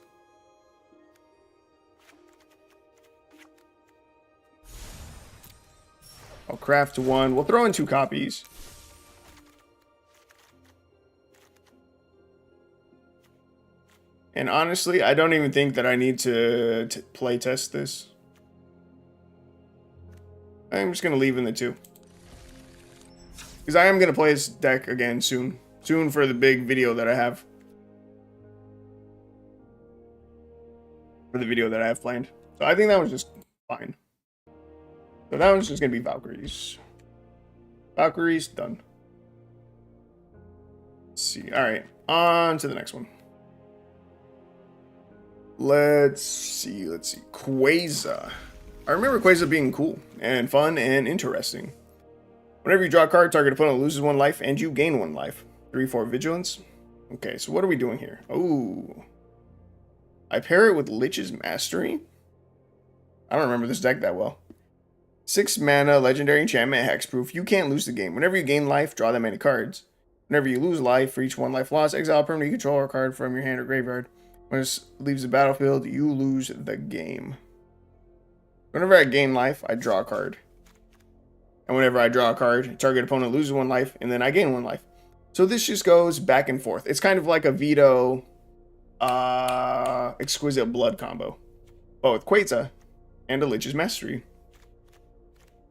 I'll craft 1. We'll throw in 2 copies. And honestly, I don't even think that I need to play test this. I'm just going to leave in the 2. Because I am going to play this deck again soon. Soon for the big video that I have. For the video that I have planned. So I think that was just fine. So that one's just going to be Valkyries. Valkyries, done. Let's see. Alright, on to the next one. Let's see. Quasar. I remember Quasar being cool and fun and interesting. Whenever you draw a card, target opponent loses 1 life and you gain 1 life. 3/4 vigilance. Okay, so what are we doing here? Oh. I pair it with Lich's Mastery. I don't remember this deck that well. 6 mana, legendary enchantment, hexproof. You can't lose the game. Whenever you gain life, draw that many cards. Whenever you lose life, for each 1 life lost, exile a permanent you control or card from your hand or graveyard. When it leaves the battlefield, you lose the game. Whenever I gain life, I draw a card. And whenever I draw a card, target opponent loses 1 life, and then I gain 1 life. So this just goes back and forth. It's kind of like a Veto Exquisite Blood combo. But with Quasar and a Lich's Mastery.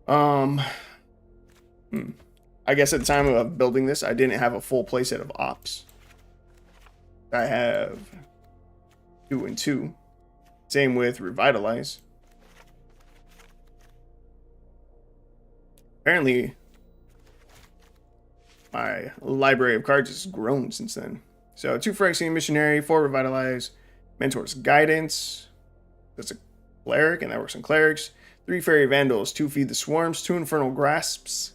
I guess at the time of building this, I didn't have a full playset of ops. I have 2 and 2. Same with Revitalize. Apparently, my library of cards has grown since then. So 2 Phyrexian Missionary, 4 Revitalize, Mentor's Guidance. That's a Cleric, and that works on Clerics. 3 Fairy Vandals, 2 Feed the Swarms, 2 Infernal Grasps,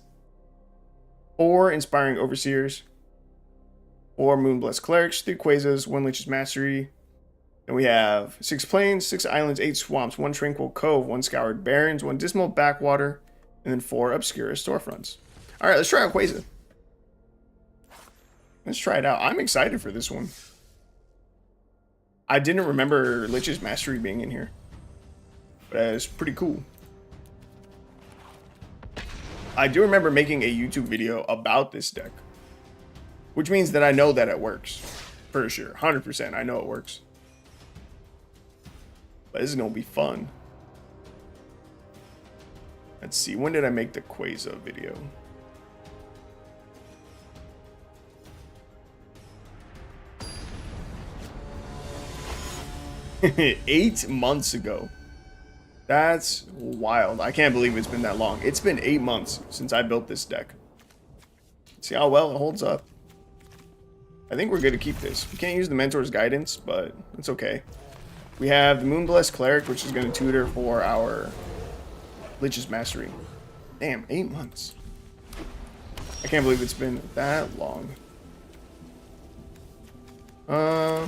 4 Inspiring Overseers, 4 Moonblessed Clerics, 3 Quasars, 1 Lich's Mastery. Then we have 6 Plains, 6 Islands, 8 Swamps, 1 Tranquil Cove, 1 Scoured Barrens, 1 Dismal Backwater, And then 4 Obscura storefronts. Alright, let's try out Quasar. Let's try it out. I'm excited for this one. I didn't remember Lich's Mastery being in here. But it's pretty cool. I do remember making a YouTube video about this deck. Which means that I know that it works. For sure. 100%. I know it works. But this is going to be fun. Let's see. When did I make the Quasar video? Eight months ago. That's wild. I can't believe it's been that long. It's been 8 months since I built this deck. See how well it holds up. I think we're good to keep this. We can't use the Mentor's Guidance, but it's okay. We have the Moonblessed Cleric, which is going to tutor for our Lich's Mastery. Damn, 8 months. I can't believe it's been that long. I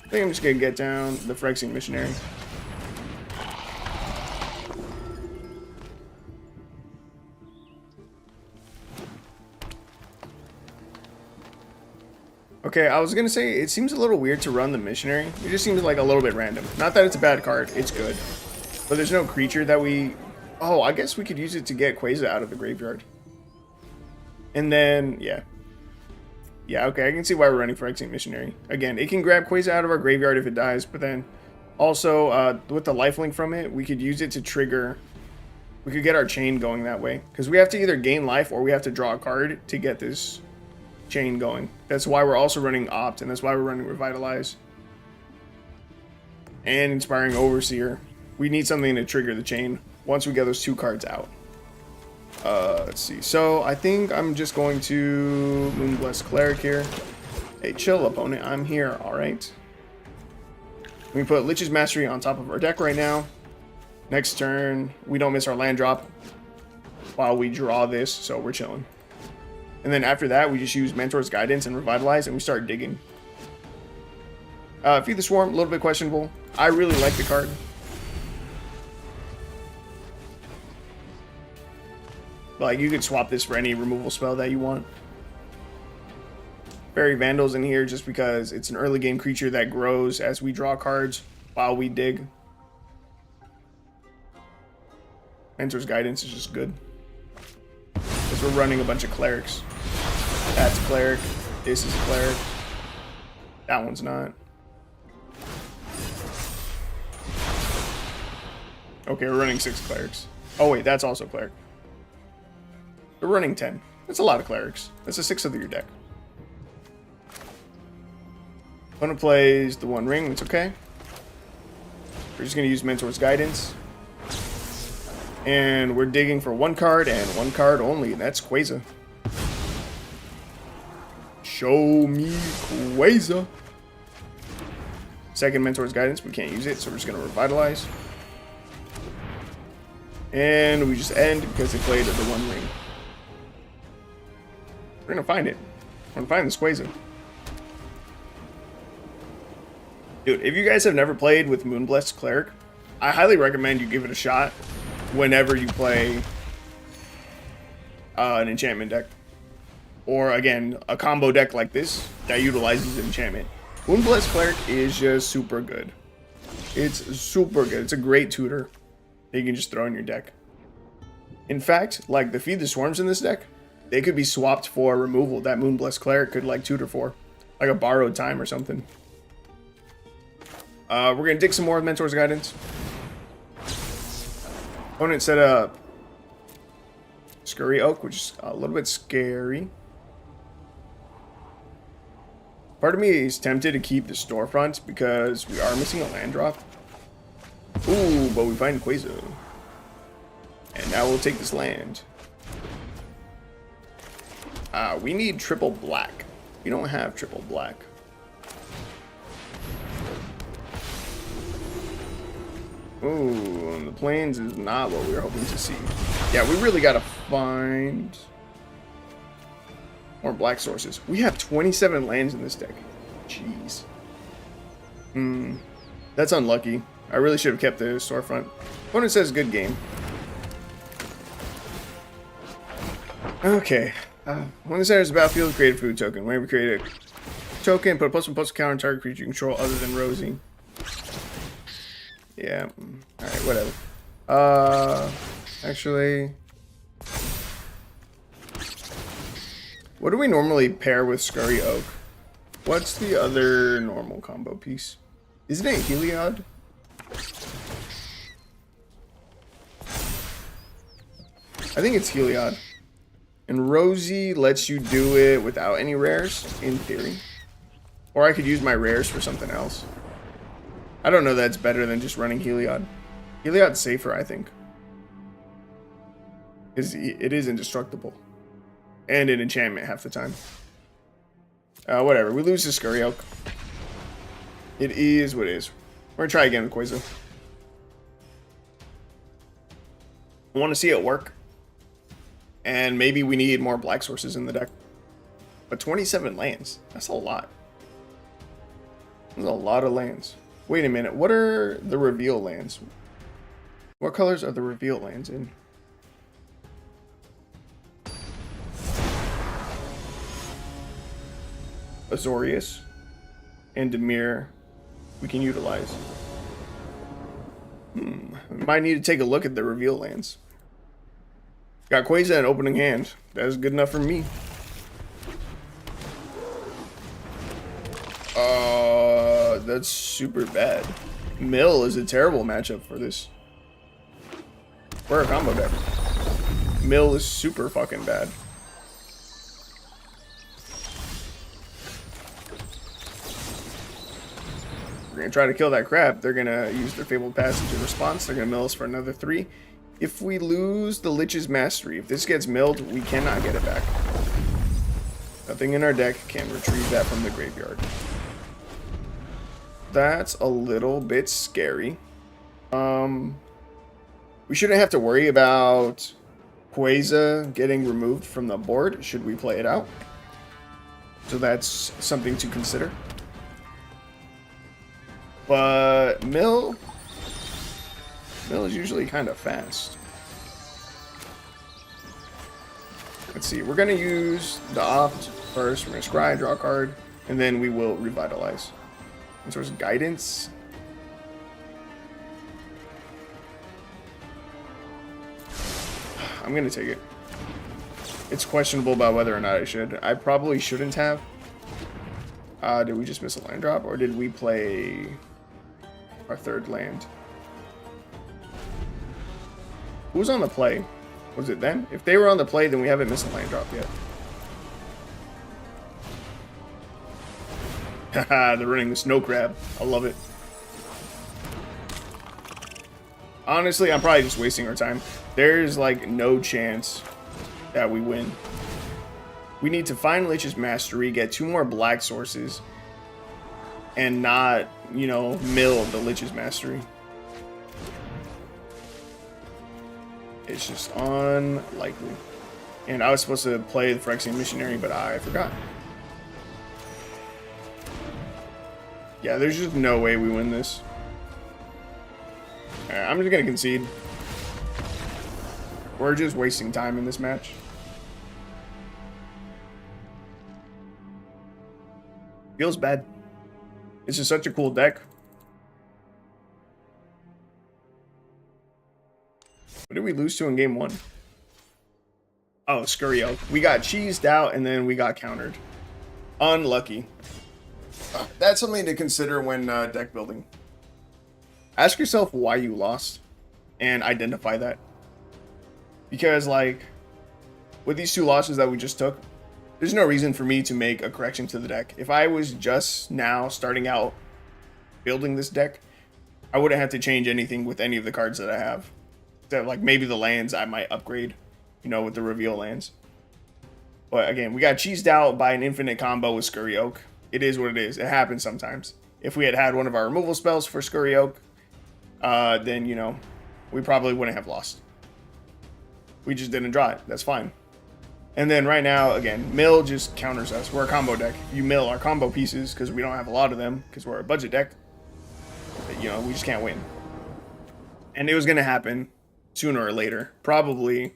think I'm just going to get down the Phyrexian Missionary. Okay, I was gonna say, it seems a little weird to run the Missionary. It just seems like a little bit random. Not that it's a bad card, it's good. But there's no creature that we... Oh, I guess we could use it to get Quasar out of the graveyard. And then, yeah. Yeah, okay, I can see why we're running Phyrexian Missionary. Again, it can grab Quasar out of our graveyard if it dies, but then also, with the lifelink from it, we could use it to trigger... We could get our chain going that way. Because we have to either gain life or we have to draw a card to get this chain going. That's why we're also running Opt, and that's why we're running Revitalize. And Inspiring Overseer. We need something to trigger the chain once we get those 2 cards out. Let's see. So, I think I'm just going to Moonblessed Cleric here. Hey, chill, opponent. I'm here, alright? We put Lich's Mastery on top of our deck right now. Next turn, we don't miss our land drop while we draw this, so we're chilling. And then after that, we just use Mentor's Guidance and Revitalize, and we start digging. Feed the Swarm, a little bit questionable. I really like the card. Like, you could swap this for any removal spell that you want. Fairy Vandal's in here just because it's an early game creature that grows as we draw cards while we dig. Mentor's Guidance is just good. Because we're running a bunch of clerics. That's a cleric. This is a cleric. That one's not. Okay, we're running 6 clerics. Oh wait, that's also cleric. We're running 10. That's a lot of clerics. That's a 6th of your deck. Opponent plays the 1 ring. It's okay. We're just going to use Mentor's Guidance. And we're digging for 1 card and 1 card only. And that's Quasar. Show me Quasar. Second Mentor's Guidance. We can't use it, so we're just going to Revitalize. And we just end because they played the 1 ring. We're going to find it. We're going to find this Quasar. Dude, if you guys have never played with Moonblessed Cleric, I highly recommend you give it a shot whenever you play an enchantment deck. Or, again, a combo deck like this that utilizes enchantment. Moonblessed Cleric is just super good. It's super good. It's a great tutor that you can just throw in your deck. In fact, like the Feed the Swarms in this deck, they could be swapped for removal that Moonblessed Cleric could like tutor for. Like a Borrowed Time or something. We're going to dig some more with Mentor's Guidance. Opponent set up Scurry Oak, which is a little bit scary. Part of me is tempted to keep the storefront because we are missing a land drop. Ooh, but we find Quasar. And now we'll take this land. We need triple black. We don't have triple black. Ooh, the plains is not what we were hoping to see. Yeah, we really gotta find more black sources. We have 27 lands in this deck. Jeez. That's unlucky. I really should have kept the storefront. Opponent says good game. Okay. When this enters the battlefield, create a food token. Whenever you create a token, put a +1/+1 counter on target creature you control other than Rosie. Yeah. Alright, whatever. Actually... What do we normally pair with Scurry Oak? What's the other normal combo piece? Isn't it Heliod? I think it's Heliod. And Rosie lets you do it without any rares, in theory. Or I could use my rares for something else. I don't know that's better than just running Heliod. Heliod's safer, I think. It is indestructible. And an enchantment half the time. Whatever. We lose to Scurry Oak. It is what it is. We're going to try again with Quasar. I want to see it work. And maybe we need more black sources in the deck. But 27 lands. That's a lot. That's a lot of lands. Wait a minute. What are the reveal lands? What colors are the reveal lands in? Azorius and Dimir we can utilize. Might need to take a look at the reveal lands. Got Quasar in opening hand. That's good enough for me. That's super bad. Mill is a terrible matchup for this. We're a combo deck. Mill is super fucking bad. We're gonna try to kill that crab. They're gonna use their Fabled Passage in response. They're gonna mill us for another 3. If we lose the Lich's Mastery, if this gets milled, we cannot get it back. Nothing in our deck can retrieve that from the graveyard. That's a little bit scary. We shouldn't have to worry about Quasar getting removed from the board should we play it out. So that's something to consider. But Mill is usually kind of fast. Let's see. We're going to use the Opt first. We're going to scry, draw a card, and then we will Revitalize. And so it's Guidance. I'm going to take it. It's questionable about whether or not I should. I probably shouldn't have. Did we just miss a land drop, or did we play our third land? Who was on the play? Was it them? If they were on the play, then we haven't missed a land drop yet. Haha, they're running the snow crab. I love it. Honestly, I'm probably just wasting our time. There's like no chance that we win. We need to find Lich's Mastery, get 2 more black sources, and not, you know, mill the Lich's Mastery. It's just unlikely. And I was supposed to play the Phyrexian Missionary, but I forgot. Yeah, there's just no way we win this. Alright, I'm just gonna concede. We're just wasting time in this match. Feels bad. This is such a cool deck. What did we lose to in game 1? Oh, Scurry Oak. We got cheesed out and then we got countered. Unlucky. That's something to consider when deck building. Ask yourself why you lost and identify that. Because, like, with these 2 losses that we just took, there's no reason for me to make a correction to the deck. If I was just now starting out building this deck, I wouldn't have to change anything with any of the cards that I have. Except, like, maybe the lands I might upgrade, you know, with the reveal lands. But again, we got cheesed out by an infinite combo with Scurry Oak. It is what it is. It happens sometimes. If we had had one of our removal spells for Scurry Oak, then, you know, we probably wouldn't have lost. We just didn't draw it. That's fine. And then right now, again, mill just counters us. We're a combo deck. If you mill our combo pieces, because we don't have a lot of them, because we're a budget deck, you know, we just can't win. And it was going to happen sooner or later. Probably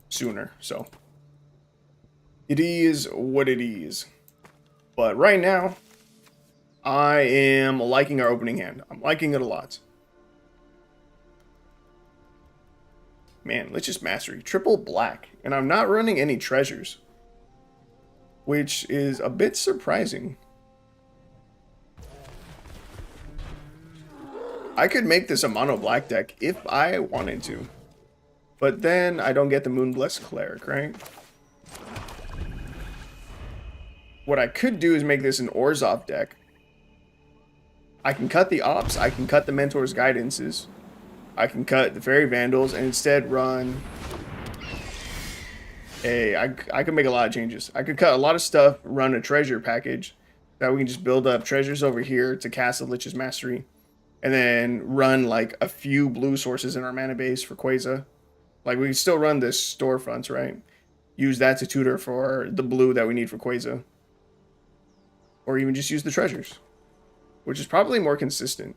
sooner. So it is what it is. But right now, I am liking our opening hand. I'm liking it a lot. Man, Lich's Mastery. Triple black. And I'm not running any treasures, which is a bit surprising. I could make this a mono black deck if I wanted to. But then I don't get the Moonblessed Cleric, right? What I could do is make this an Orzhov deck. I can cut the Ops, I can cut the Mentor's Guidances, I can cut the Fairy Vandals, and instead run I could make a lot of changes. I could cut a lot of stuff, run a treasure package, that we can just build up treasures over here to cast the Lich's Mastery. And then run like a few blue sources in our mana base for Quasar. Like we can still run the storefronts, right? Use that to tutor for the blue that we need for Quasar. Or even just use the treasures, which is probably more consistent.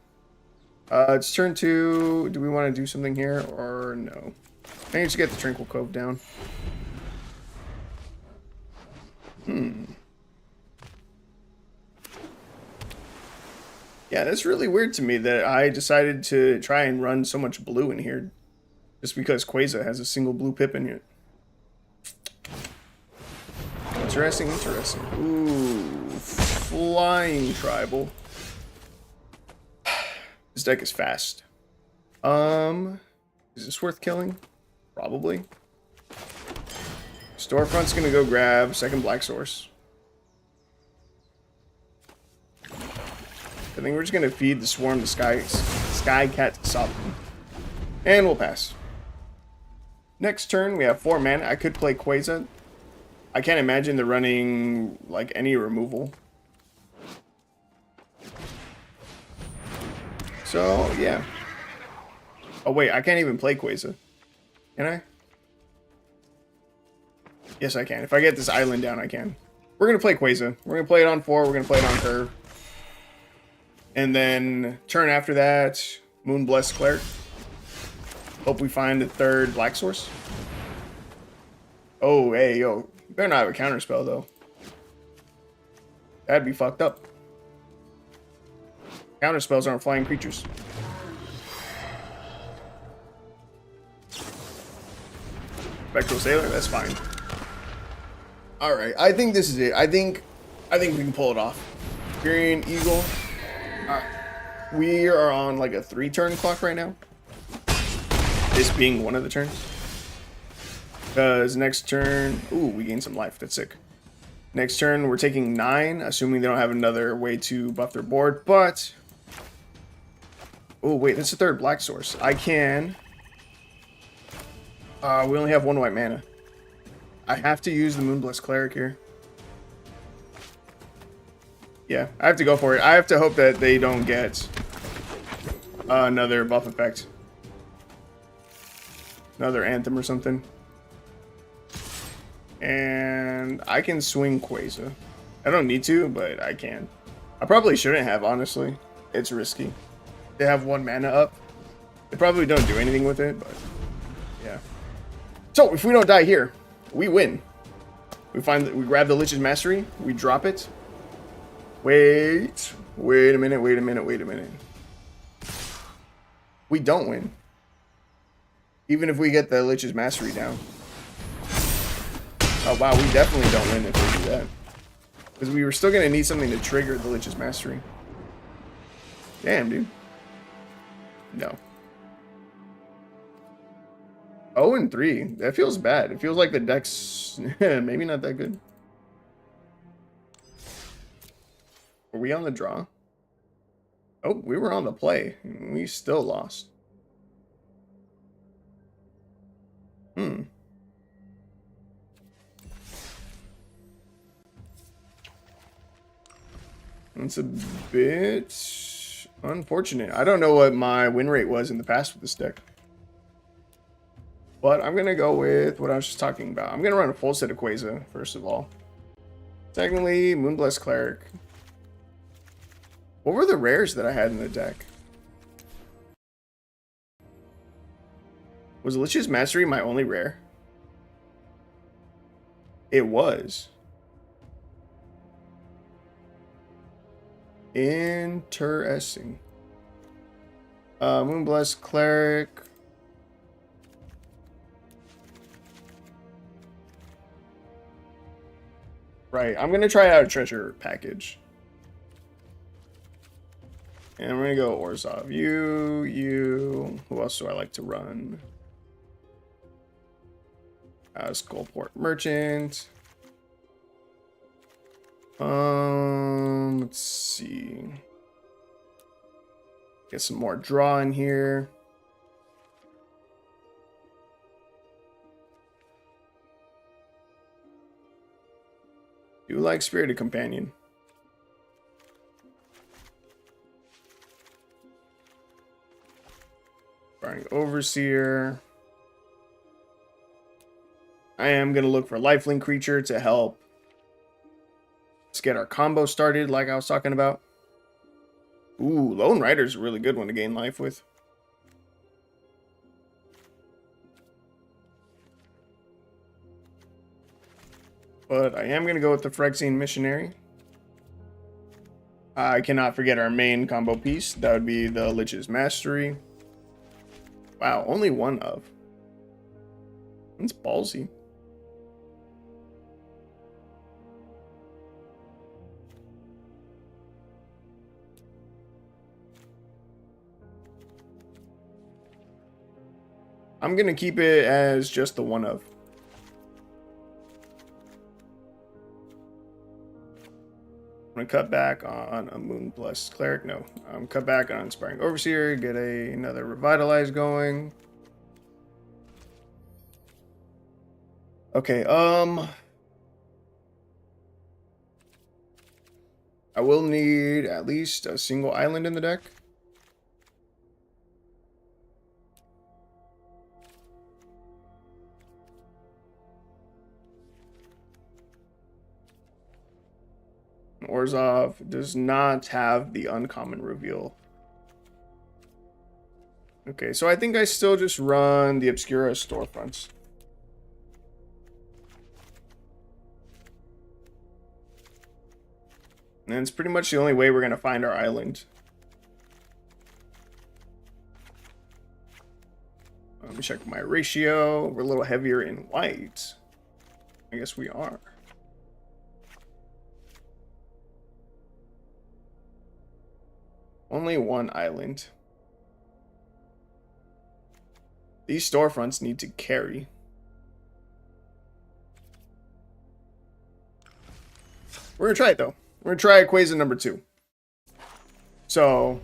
It's turn 2. Do we want to do something here or no? I need to get the Tranquil Cove down. Yeah, that's really weird to me that I decided to try and run so much blue in here. Just because Quasar has a single blue pip in it. Interesting, interesting. Ooh, Flying Tribal. This deck is fast. Is this worth killing? Probably. Storefront's gonna go grab second black source. I think we're just gonna feed the Swarm the Sky Cat Sovereign. And we'll pass. Next turn, we have 4 mana. I could play Quasar. I can't imagine they're running like any removal. So, yeah. Oh wait, I can't even play Quasar. Can I? Yes, I can. If I get this island down, I can. We're gonna play Quasar. We're gonna play it on 4. We're gonna play it on curve. And then turn after that, Moonblessed Cleric. Hope we find the 3rd black source. Oh, hey, yo. You better not have a counterspell, though. That'd be fucked up. Counterspells aren't flying creatures. Spectral Sailor, that's fine. Alright, I think this is it. I think we can pull it off. Furion Eagle. We are on like a 3-turn clock right now. This being one of the turns. Because next turn... Ooh, we gain some life. That's sick. Next turn, we're taking 9, assuming they don't have another way to buff their board. But... Oh, wait, that's the 3rd black source. I can... we only have 1 white mana. I have to use the Moonblessed Cleric here. Yeah, I have to go for it. I have to hope that they don't get another buff effect. Another Anthem or something. And I can swing Quasar. I don't need to, but I can. I probably shouldn't have, honestly. It's risky. They have 1 mana up. They probably don't do anything with it, but yeah. So, if we don't die here, we win. We grab the Lich's Mastery, we drop it. Wait a minute. We don't win. Even if we get the Lich's Mastery down. Oh wow, we definitely don't win if we do that. Because we were still going to need something to trigger the Lich's Mastery. Damn, dude. No. 0-3. That feels bad. It feels like the deck's maybe not that good. Were we on the draw? Oh, we were on the play. We still lost. It's a bit unfortunate. I don't know what my win rate was in the past with this deck. But I'm going to go with what I was just talking about. I'm going to run a full set of Quasar, first of all. Secondly, Moonblessed Cleric. What were the rares that I had in the deck? Was Lich's Mastery my only rare? It was. Interesting. Moonblessed Cleric. Right, I'm gonna try out a treasure package. And we're gonna go Orzhov. You. Who else do I like to run? Skullport Merchant. Let's see. Get some more draw in here. Do like Spirited Companion. Burning Overseer. I am going to look for Lifelink Creature to help. Let's get our combo started like I was talking about. Ooh, Lone Rider's a really good one to gain life with. But I am going to go with the Phyrexian Missionary. I cannot forget our main combo piece. That would be the Lich's Mastery. Wow, only one of. That's ballsy. I'm going to keep it as just the one of. I'm going to cut back on a Moonblessed Cleric. No, cut back on Inspiring Overseer. Get another Revitalize going. Okay, I will need at least a single island in the deck. Orzhov does not have the uncommon reveal. Okay, so I think I still just run the Obscura Storefronts. And it's pretty much the only way we're going to find our island. Let me check my ratio. We're a little heavier in white. I guess we are. Only one island. These storefronts need to carry. We're gonna try it though. We're gonna try Quasar number 2. So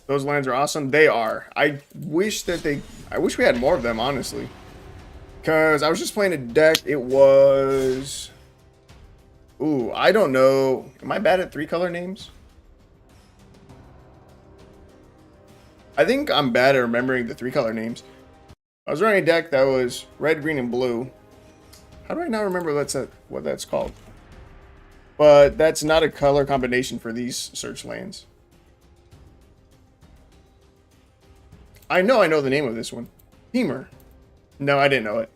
those lands are awesome. They are. I wish we had more of them, honestly. Because I was just playing a deck. It was. Ooh, I don't know. Am I bad at 3-color names? I think I'm bad at remembering the 3-color names. I was running a deck that was red, green, and blue. How do I not remember what that's called? But that's not a color combination for these search lands. I know the name of this one. Temur. No, I didn't know it.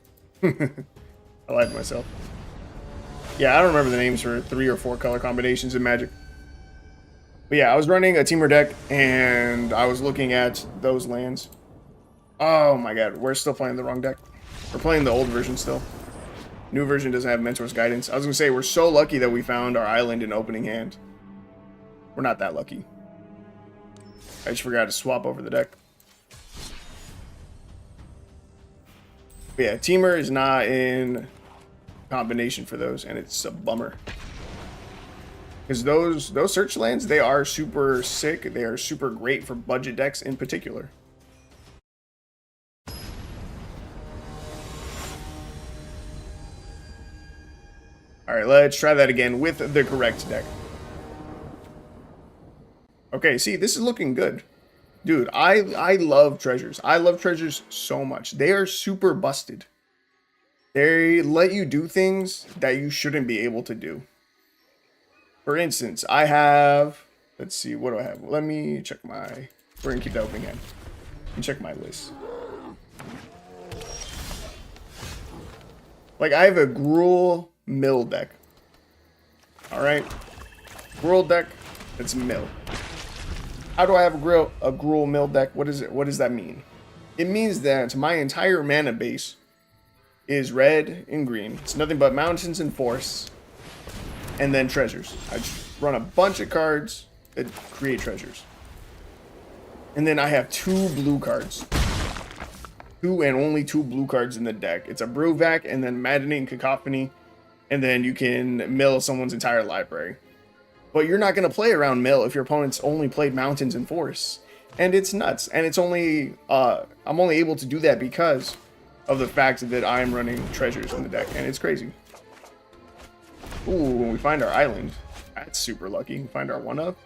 I lied to myself. Yeah, I don't remember the names for 3 or 4 color combinations in Magic. But yeah, I was running a Temur deck, and I was looking at those lands. Oh my god, we're still playing the wrong deck. We're playing the old version still. New version doesn't have Mentor's Guidance. I was going to say, we're so lucky that we found our island in opening hand. We're not that lucky. I just forgot to swap over the deck. But yeah, Temur is not in combination for those, and it's a bummer. Because those search lands, they are super sick. They are super great for budget decks in particular. Alright, let's try that again with the correct deck. Okay, see, this is looking good. Dude, I love treasures. I love treasures so much. They are super busted. They let you do things that you shouldn't be able to do. For instance, I have, let's see, what do I have? Let me check my, we're gonna keep that open again. And check my list. Like, I have a Gruul mill deck. Alright. Gruul deck, it's mill. How do I have a Gruul mill deck? What is it? What does that mean? It means that my entire mana base is red and green. It's nothing but mountains and forests. And then treasures. I just run a bunch of cards that create treasures. And then I have 2 blue cards. 2 and only 2 blue cards in the deck. It's a Brew Vac and then Maddening Cacophony. And then you can mill someone's entire library. But you're not going to play around mill if your opponent's only played mountains and forests. And it's nuts. And it's only, I'm only able to do that because of the fact that I'm running treasures in the deck. And it's crazy. Ooh, when we find our island. That's super lucky. We find our 1-up.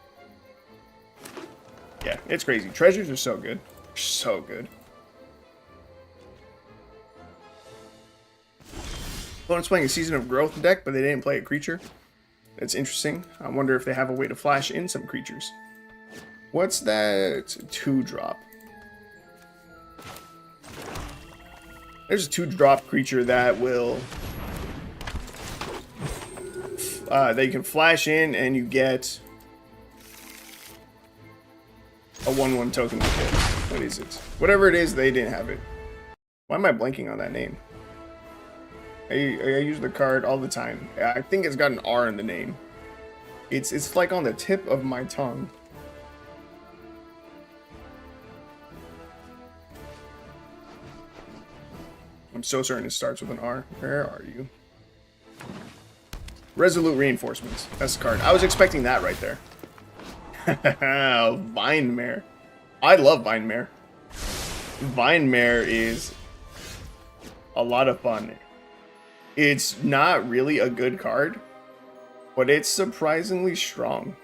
Yeah, it's crazy. Treasures are so good. So good. Opponent's playing a Season of Growth deck, but they didn't play a creature. That's interesting. I wonder if they have a way to flash in some creatures. What's that 2-drop? There's a 2-drop creature that will... that you can flash in and you get a 1/1 token with it. What is it? Whatever it is, they didn't have it. Why am I blanking on that name? I use the card all the time. I think it's got an R in the name. It's like on the tip of my tongue. I'm so certain it starts with an R. Where are you? Resolute Reinforcements. That's the card. I was expecting that right there. Vine Mare. I love Vine Mare. Vine Mare is a lot of fun. It's not really a good card, but it's surprisingly strong.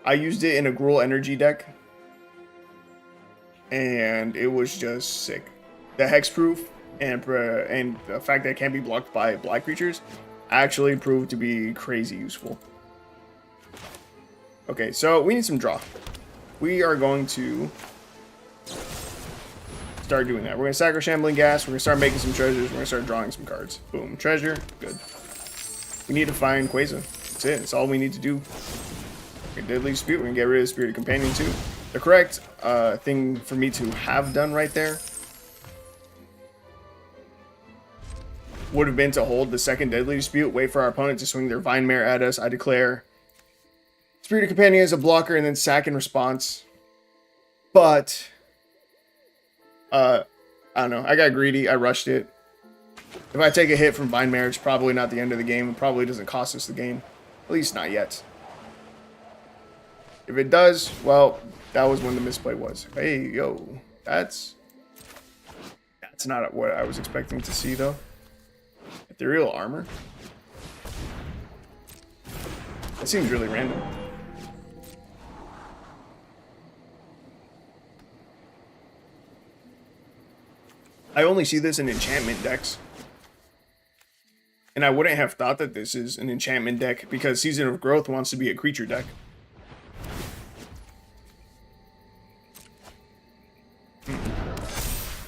I used it in a Gruul Energy deck, and it was just sick. The hexproof and the fact that it can't be blocked by black creatures actually proved to be crazy useful. Okay, so we need some draw. We are going to start doing that. We're going to sack our Shambling Gas. We're going to start making some treasures. We're going to start drawing some cards. Boom. Treasure. Good. We need to find Quasar. That's it. That's all we need to do. Deadly Dispute. We're going to get rid of Spirited Companion too. The correct thing for me to have done right there would have been to hold the second Deadly Dispute, wait for our opponent to swing their Vine Mare at us. I declare Spirited Companion as a blocker and then sack in response. But I don't know. I got greedy. I rushed it. If I take a hit from Vine Mare, it's probably not the end of the game. It probably doesn't cost us the game. At least not yet. If it does, well, that was when the misplay was. Hey, yo. That's not what I was expecting to see, though. Ethereal Armor? That seems really random. I only see this in enchantment decks. And I wouldn't have thought that this is an enchantment deck because Season of Growth wants to be a creature deck.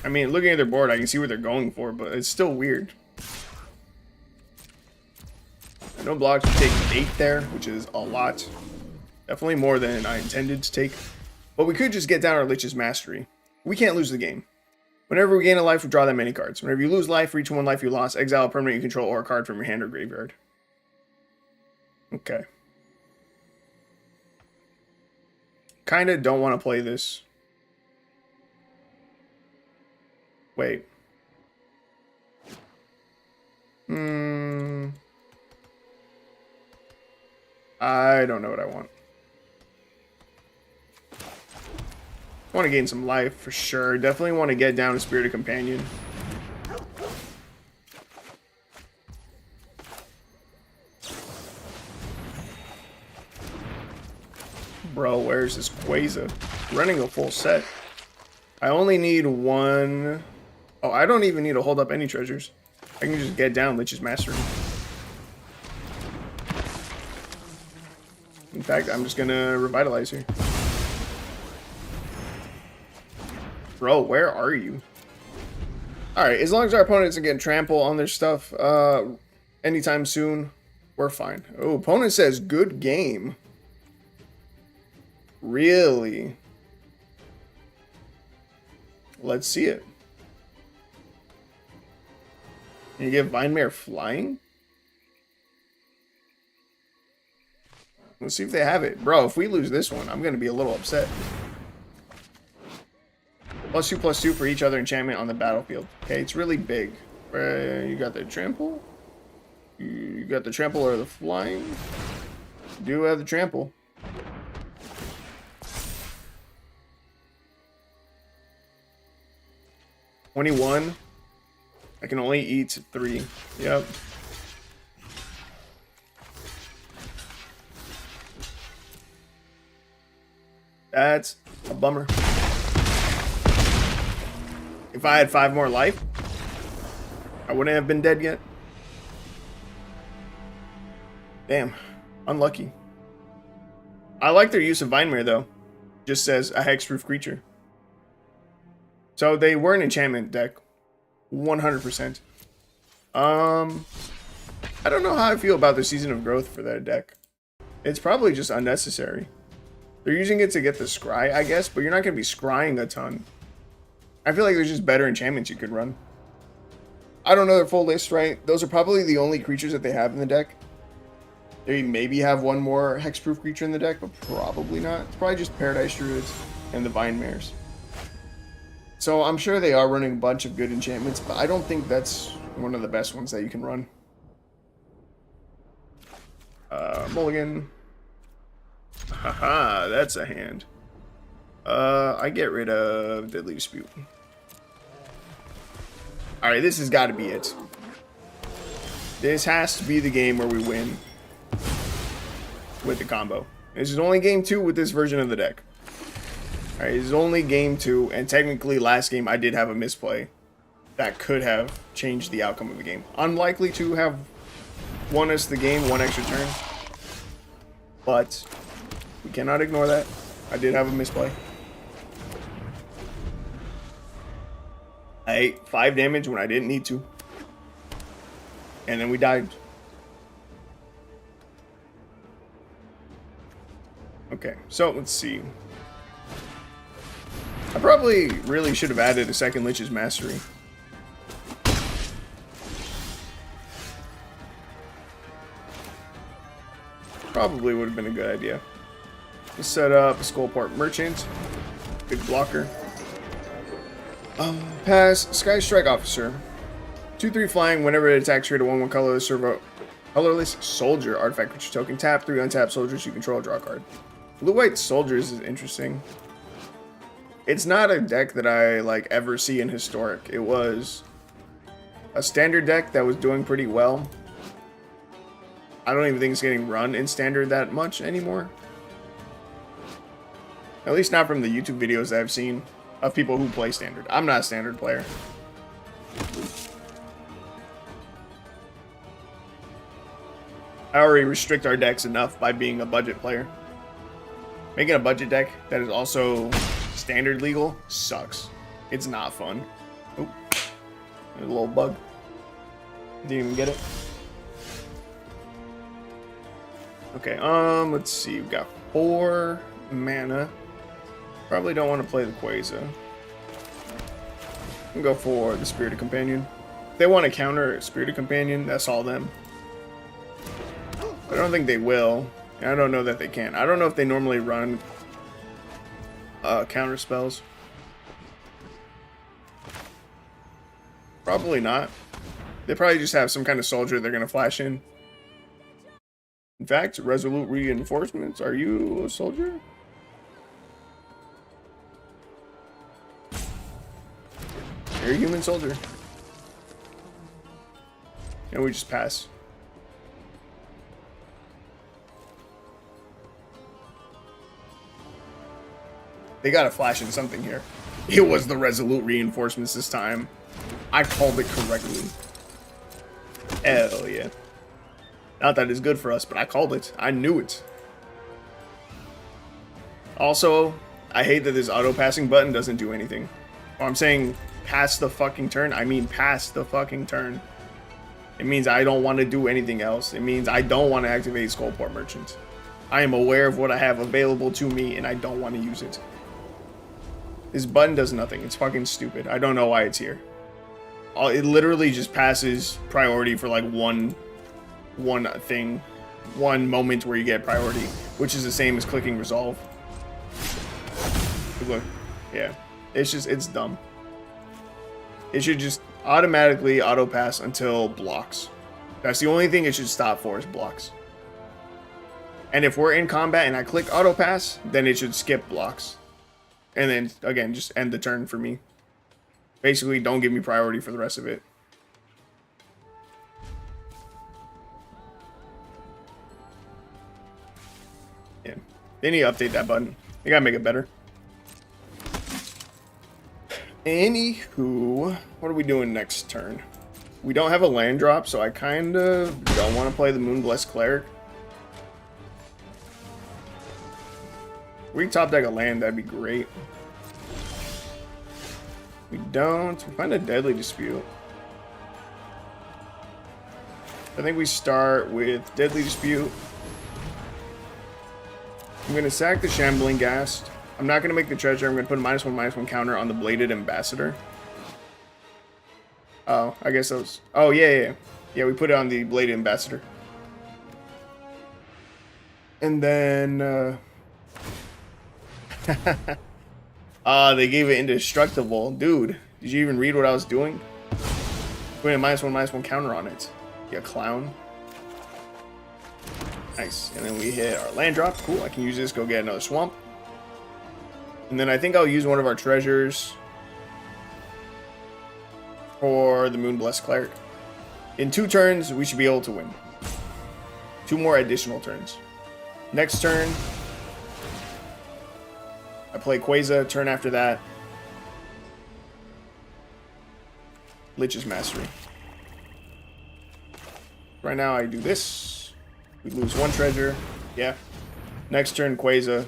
I mean, looking at their board, I can see what they're going for, but it's still weird. No blocks, we take 8 there, which is a lot. Definitely more than I intended to take. But we could just get down our Lich's Mastery. We can't lose the game. Whenever we gain a life, we draw that many cards. Whenever you lose life, for each 1 life you lost, exile a permanent you control or a card from your hand or graveyard. Okay. Kinda don't want to play this. Wait. I don't know what I want. I want to gain some life for sure. Definitely want to get down a Spirited Companion. Bro, where's this Quasar? Running a full set. I only need 1. Oh, I don't even need to hold up any treasures. I can just get down Lich's Mastery. In fact, I'm just gonna Revitalize here. Bro, where are you? Alright, as long as our opponent isn't getting trample on their stuff anytime soon, we're fine. Oh, opponent says good game. Really? Let's see it. Can you get Vinemare flying? Let's see if they have it. Bro, if we lose this one, I'm going to be a little upset. +2/+2 for each other enchantment on the battlefield. Okay, it's really big. You got the trample? You got the trample or the flying? You do have the trample. $21. I can only eat 3. Yep. That's a bummer. If I had 5 more life, I wouldn't have been dead yet. Damn. Unlucky. I like their use of Vinemare, though. Just says a hexproof creature. So they were an enchantment deck. 100%. I don't know how I feel about the Season of Growth for that deck. It's probably just unnecessary. They're using it to get the scry, I guess, but you're not going to be scrying a ton. I feel like there's just better enchantments you could run. I don't know their full list, right? Those are probably the only creatures that they have in the deck. They maybe have one more hexproof creature in the deck, but probably not. It's probably just Paradise Druids and the Vinemares. So I'm sure they are running a bunch of good enchantments, but I don't think that's one of the best ones that you can run. Mulligan. Haha, that's a hand. I get rid of Deadly Dispute. Alright, this has got to be it. This has to be the game where we win with the combo. This is only game 2 with this version of the deck. Alright, this is only game 2, and technically last game I did have a misplay that could have changed the outcome of the game. Unlikely to have won us the game 1 extra turn, but we cannot ignore that. I did have a misplay. I ate 5 damage when I didn't need to. And then we died. Okay, so let's see. I probably really should have added a second Lich's Mastery. Probably would have been a good idea. Let's set up a Skullport Merchant. Good blocker. Pass Sky Strike Officer. 2/3 flying. Whenever it attacks, create a 1/1 colorless soldier artifact creature token. Tap 3 untapped soldiers you control. Draw a card. Blue-white soldiers is interesting. It's not a deck that I like ever see in Historic. It was a standard deck that was doing pretty well. I don't even think it's getting run in standard that much anymore. At least not from the YouTube videos that I've seen of people who play standard. I'm not a standard player. I already restrict our decks enough by being a budget player. Making a budget deck that is also standard legal sucks. It's not fun. Oop. There's a little bug. Didn't even get it. Okay, let's see. We've got 4 mana. Probably don't want to play the Quasar. I'll go for the Spirited Companion. If they want to counter Spirited Companion, that's all them. But I don't think they will. And I don't know that they can. I don't know if they normally run counter spells. Probably not. They probably just have some kind of soldier they're going to flash in. In fact, Resolute Reinforcements. Are you a soldier? You're a human soldier. And we just pass. They got to flash in something here. It was the Resolute Reinforcements this time. I called it correctly. Hell yeah. Not that it's good for us, but I called it. I knew it. Also, I hate that this auto-passing button doesn't do anything. Oh, I'm saying past the fucking turn. I mean past the fucking turn. It means I don't want to do anything else. It means I don't want to activate Skullport Merchant. I am aware of what I have available to me, and I don't want to use it. This button does nothing. It's fucking stupid. I don't know why it's here. It literally just passes priority for like one thing, one moment where you get priority, which is the same as clicking resolve. Look, yeah, it's dumb. It should just automatically auto pass until blocks. That's the only thing it should stop for is blocks. And if we're in combat and I click auto pass, then it should skip blocks. And then again, just end the turn for me. Basically, don't give me priority for the rest of it. Yeah, they need to update that button. They gotta make it better. Anywho, what are we doing next turn? We don't have a land drop, so I kind of don't want to play the Moonblessed Cleric. We top deck a land, that'd be great. We don't. We find a Deadly Dispute. I think we start with Deadly Dispute. I'm going to sack the Shambling Ghast. I'm not going to make the treasure. I'm going to put a -1/-1 counter on the Bladed Ambassador. Oh, I guess that was... Oh, yeah. Yeah, we put it on the Bladed Ambassador. And then... they gave it indestructible. Dude, did you even read what I was doing? Putting a -1/-1 counter on it. You clown. Nice. And then we hit our land drop. Cool. I can use this, go get another swamp. And then I think I'll use one of our treasures for the Moonblessed Cleric. In 2 turns, we should be able to win. 2 more additional turns. Next turn, I play Quasar. Turn after that, Lich's Mastery. Right now I do this. We lose 1 treasure. Yeah. Next turn, Quasar.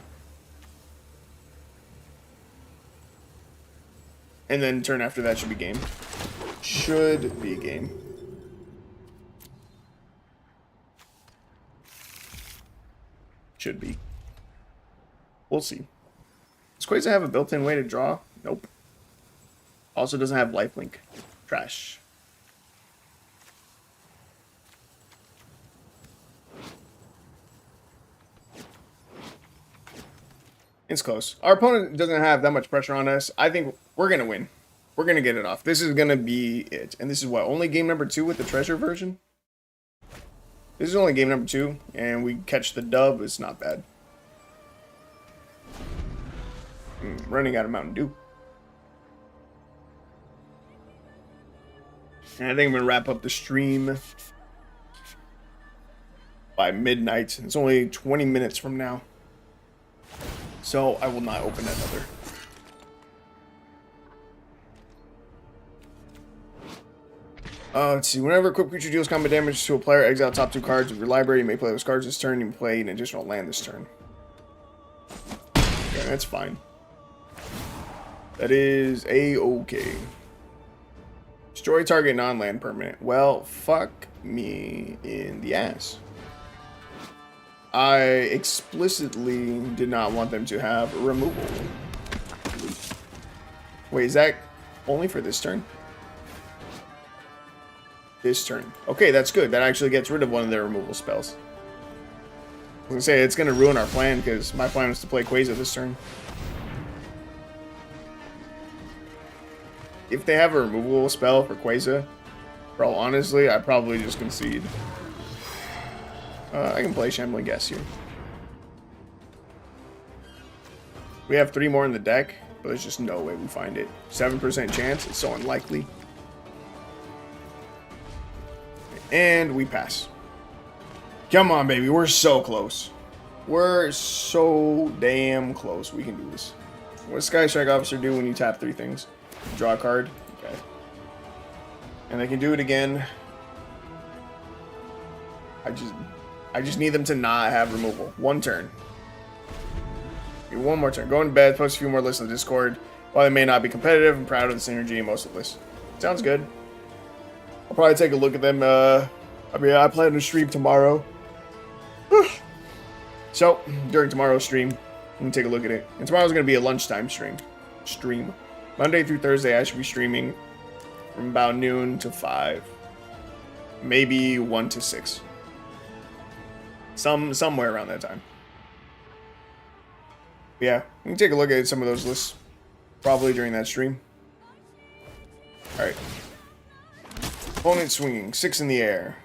And then turn after that should be game. Should be game. Should be. We'll see. Does Quasar have a built-in way to draw? Nope. Also doesn't have lifelink. Trash. It's close. Our opponent doesn't have that much pressure on us. I think we're going to win. We're going to get it off. This is going to be it. And this is what? Only game number 2 with the treasure version? This is only game number 2. And we catch the dub. It's not bad. Running out of Mountain Dew. And I think I'm going to wrap up the stream by midnight. It's only 20 minutes from now. So I will not open another. Let's see. Whenever a equipped creature deals combat damage to a player, exile top 2 cards of your library. You may play those cards this turn. You may play an additional land this turn. Okay, that's fine. That is A-okay. Destroy target non-land permanent. Well, fuck me in the ass. I explicitly did not want them to have removal. Wait, is that only for this turn? This turn. Okay, that's good. That actually gets rid of one of their removal spells. I was gonna say, it's gonna ruin our plan, because my plan was to play Quasar this turn. If they have a removal spell for Quasar, bro, honestly, I probably just concede. I can play Shambling Ghast here. We have 3 more in the deck, but there's just no way we find it. 7% chance. It's so unlikely. And we pass. Come on, baby. We're so close. We're so damn close. We can do this. What does Sky Strike Officer do when you tap 3 things? Draw a card. Okay. And they can do it again. I just need them to not have removal. 1 turn. Okay, 1 more turn. Go into bed. Post a few more lists on the Discord. While they may not be competitive, I'm proud of the synergy in most of this. Sounds good. I'll probably take a look at them. I plan to stream tomorrow. So, during tomorrow's stream, I'm going to take a look at it. And tomorrow's going to be a lunchtime stream. Monday through Thursday, I should be streaming from about noon to 5. Maybe 1 to 6. Somewhere around that time. Yeah, we can take a look at some of those lists. Probably during that stream. Alright. Opponent swinging. 6 in the air.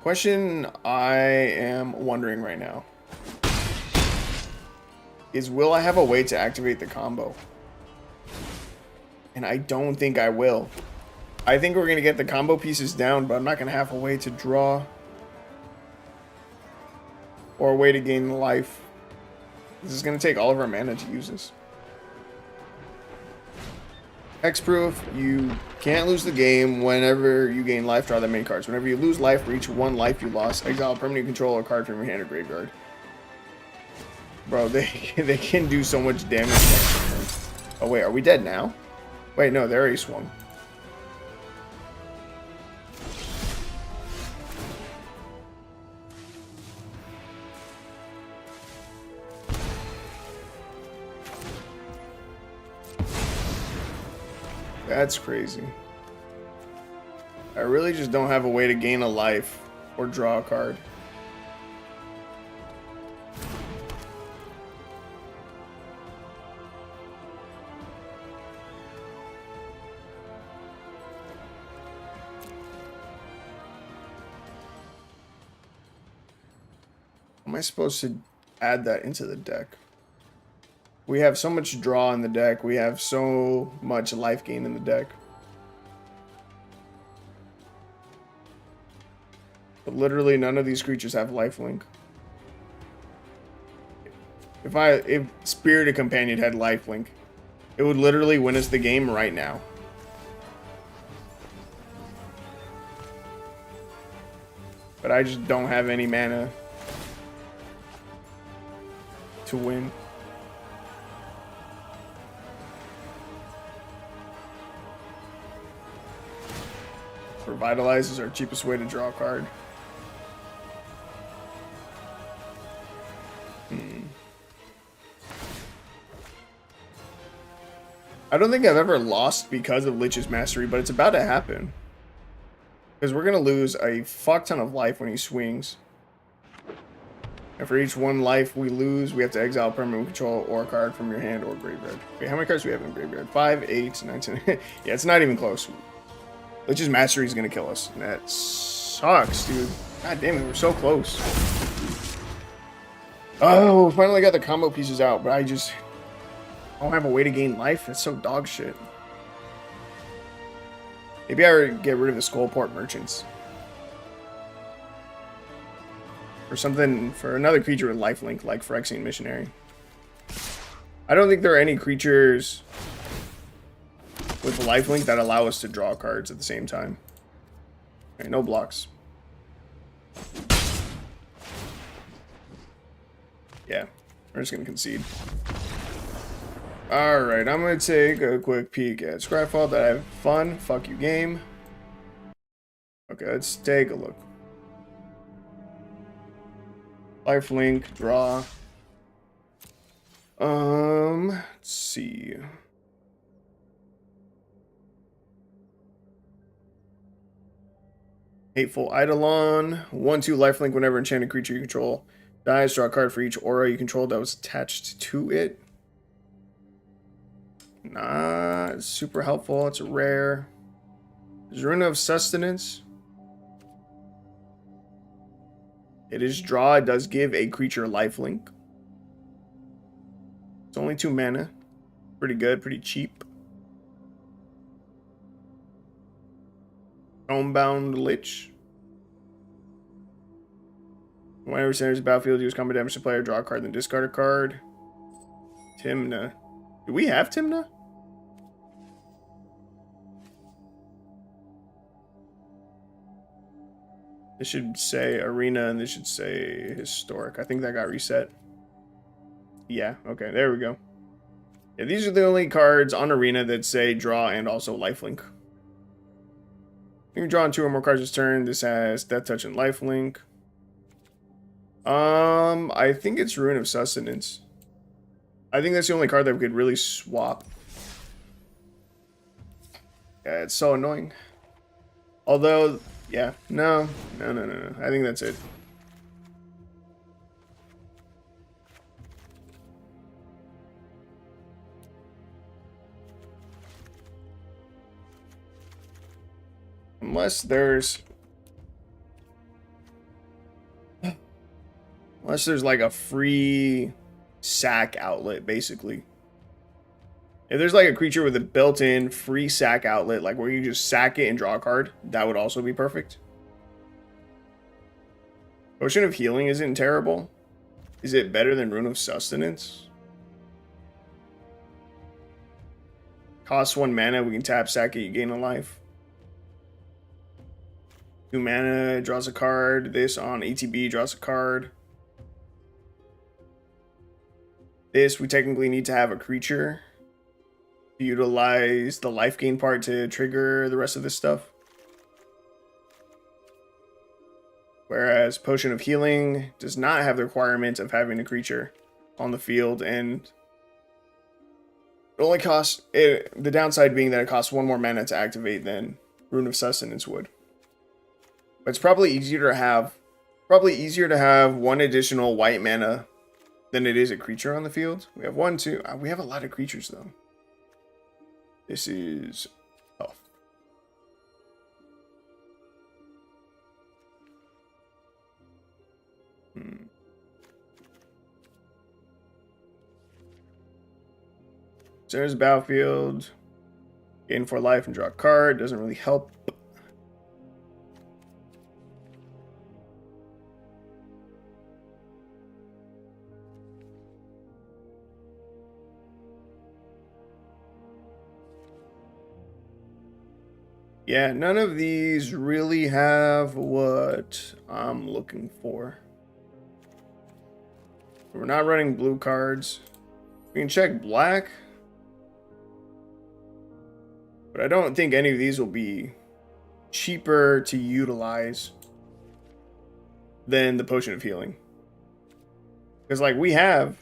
Question I am wondering right now is, will I have a way to activate the combo? And I don't think I will. I think we're going to get the combo pieces down, but I'm not going to have a way to draw. Or a way to gain life. This is going to take all of our mana to use this. Hexproof, you can't lose the game whenever you gain life, draw that many cards. Whenever you lose life for each 1 life you lost, exile a permanent control or card from your hand or graveyard. Bro, they can do so much damage. Oh wait, are we dead now? Wait, no, they already swung. That's crazy. I really just don't have a way to gain a life or draw a card. Am I supposed to add that into the deck? We have so much draw in the deck. We have so much life gain in the deck. But literally none of these creatures have lifelink. If Spirited Companion had lifelink, it would literally win us the game right now. But I just don't have any mana to win. Revitalize is our cheapest way to draw a card. I don't think I've ever lost because of Lich's Mastery, but it's about to happen. Because we're going to lose a fuck ton of life when he swings. And for each 1 life we lose, we have to exile permanent control or a card from your hand or graveyard. Okay, how many cards do we have in graveyard? 5, 8, 9, 10. Yeah, it's not even close. Lich's Mastery is going to kill us. And that sucks, dude. God damn it, we're so close. Oh, finally got the combo pieces out, but I don't have a way to gain life. That's so dog shit. Maybe I would get rid of the Skullport Merchants. Or something for another creature with lifelink, like Phyrexian Missionary. I don't think there are any creatures with lifelink that allow us to draw cards at the same time. Okay, no blocks. Yeah, we're just gonna concede. Alright, I'm gonna take a quick peek at Scryfall. Did I have fun? Fuck you, game. Okay, let's take a look. Lifelink, draw. Let's see. Hateful Eidolon. 1/2 lifelink whenever enchanted creature you control dies. Draw a card for each aura you control that was attached to it. Nah, it's super helpful. It's a rare. Runa of Sustenance. It is draw. It does give a creature lifelink. It's only 2 mana. Pretty good, pretty cheap. Homebound Lich. Whenever centers the battlefield, use combat damage to player, draw a card, then discard a card. Timna. Do we have Timna? This should say Arena, and this should say Historic. I think that got reset. Yeah, okay, there we go. Yeah, these are the only cards on Arena that say draw and also lifelink. You can draw on 2 or more cards this turn. This has Death Touch and lifelink. I think it's Ruin of Sustenance. I think that's the only card that we could really swap. Yeah, it's so annoying. Although, yeah, no. I think that's it. Unless there's like a free sack outlet, basically. If there's like a creature with a built-in free sack outlet, like where you just sack it and draw a card, that would also be perfect. Potion of Healing isn't terrible. Is it better than Rune of Sustenance? Costs 1 mana, we can tap, sack it, you gain a life. 2 mana, draws a card. This on ATB draws a card. This, we technically need to have a creature to utilize the life gain part to trigger the rest of this stuff. Whereas Potion of Healing does not have the requirement of having a creature on the field, and it only costs, the downside being that it costs 1 more mana to activate than Rune of Sustenance would. But it's probably easier to have 1 additional white mana than it is a creature on the field. We have 1, 2. We have a lot of creatures though. This is tough. So there's battlefield. Gain 4 life and draw a card. Doesn't really help. Yeah, none of these really have what I'm looking for. We're not running blue cards. We can check black. But I don't think any of these will be cheaper to utilize than the Potion of Healing. Because like we had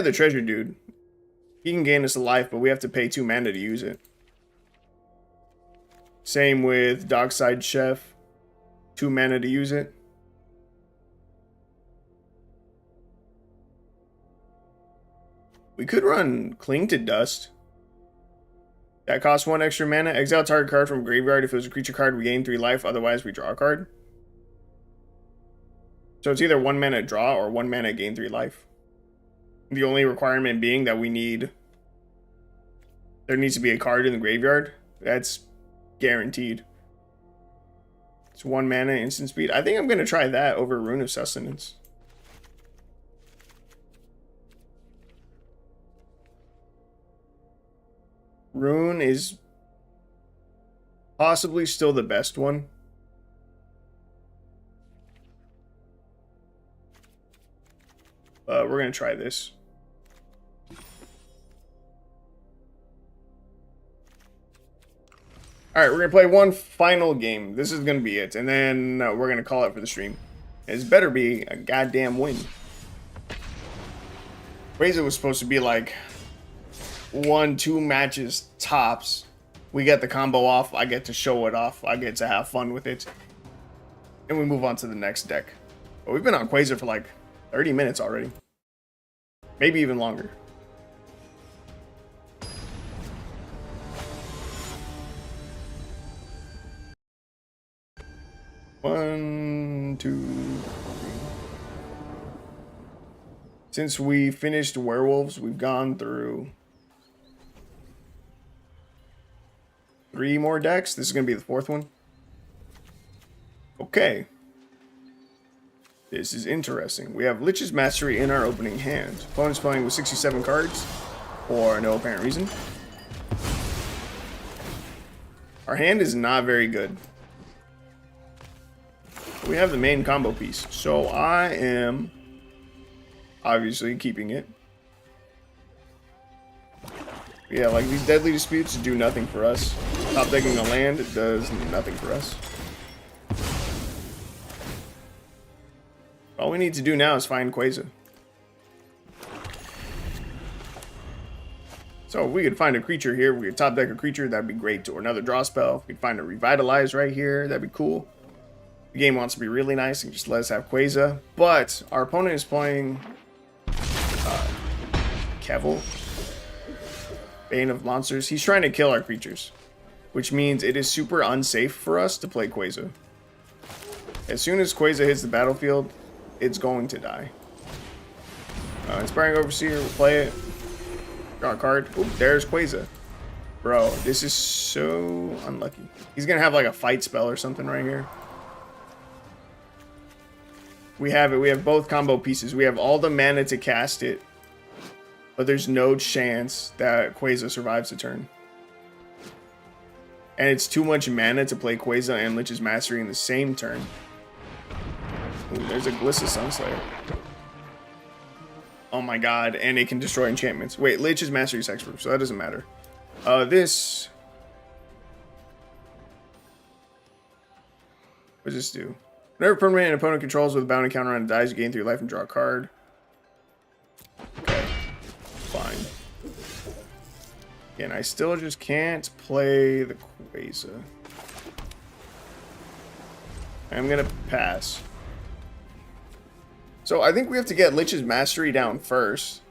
the treasure dude. He can gain us a life, but we have to pay 2 mana to use it. Same with Dockside Chef. 2 mana to use it. We could run Cling to Dust. That costs 1 extra mana. Exile target card from graveyard. If it was a creature card, we gain 3 life. Otherwise, we draw a card. So it's either 1 mana draw or 1 mana gain 3 life. The only requirement being that there needs to be a card in the graveyard. That's guaranteed. It's 1 mana, instant speed. I think I'm going to try that over Rune of Sustenance. Rune is possibly still the best one. We're going to try this. Alright, we're going to play one final game. This is going to be it. And then we're going to call it for the stream. It better be a goddamn win. Razor was supposed to be like 1-2 matches tops. We get the combo off. I get to show it off. I get to have fun with it. And we move on to the next deck. But we've been on Quasar for like 30 minutes already. Maybe even longer. One, two, three. Since we finished Werewolves, we've gone through 3 more decks. This is going to be the 4th one. Okay. This is interesting. We have Lich's Mastery in our opening hand. Opponent's playing with 67 cards for no apparent reason. Our hand is not very good. We have the main combo piece, so I am obviously keeping it. Yeah, like these deadly disputes do nothing for us. Top decking a land does nothing for us. All we need to do now is find Quasar. So if we could find a creature here, we could top deck a creature, that'd be great. Or another draw spell. If we could find a Revitalize right here, that'd be cool. The game wants to be really nice and just let us have Quasar. But our opponent is playing Kevel, Bane of Monsters. He's trying to kill our creatures, which means it is super unsafe for us to play Quasar. As soon as Quasar hits the battlefield, it's going to die. Inspiring Overseer, we'll play it. Draw a card. Oop, there's Quasar. Bro, this is so unlucky. He's gonna have like a fight spell or something right here. We have it. We have both combo pieces. We have all the mana to cast it, but there's no chance that Quasar survives the turn. And it's too much mana to play Quasar and Lich's Mastery in the same turn. Ooh, there's a Glissa Sunslayer. Oh my god, and it can destroy enchantments. Wait, Lich's Mastery is hexproof, so that doesn't matter. This... What does this do? Whenever permanent an opponent controls with a bounty counter on it dies, you gain 3 life and draw a card. Okay, fine. Again, I still just can't play the Quasar. I'm gonna pass. So I think we have to get Lich's Mastery down first.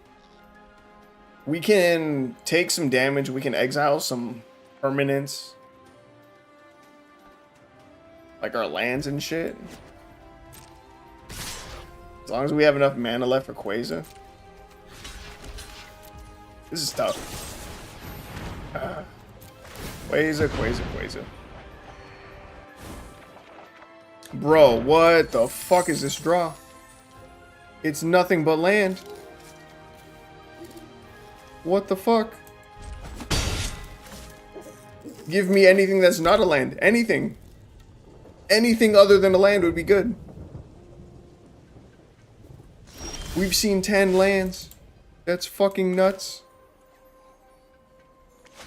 We can take some damage. We can exile some permanents. Like our lands and shit. As long as we have enough mana left for Quasar. This is tough. Quasar. Bro, what the fuck is this draw? It's nothing but land. What the fuck? Give me anything that's not a land. Anything. Anything other than a land would be good. We've seen 10 lands. That's fucking nuts.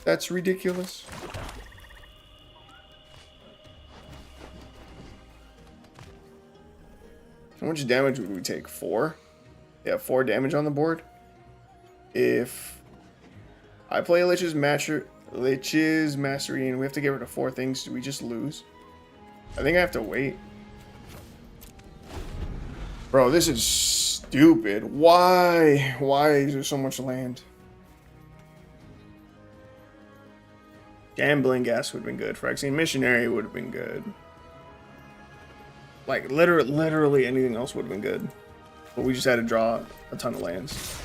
That's ridiculous. How much damage would we take? 4? Yeah, 4 damage on the board. If I play Lich's Mastery and we have to get rid of 4 things, do we just lose? I think I have to wait. Bro, this is stupid. Why? Why is there so much land? Gambling Gas would have been good. Phyrexian Missionary would have been good. Like, literally anything else would have been good. But we just had to draw a ton of lands.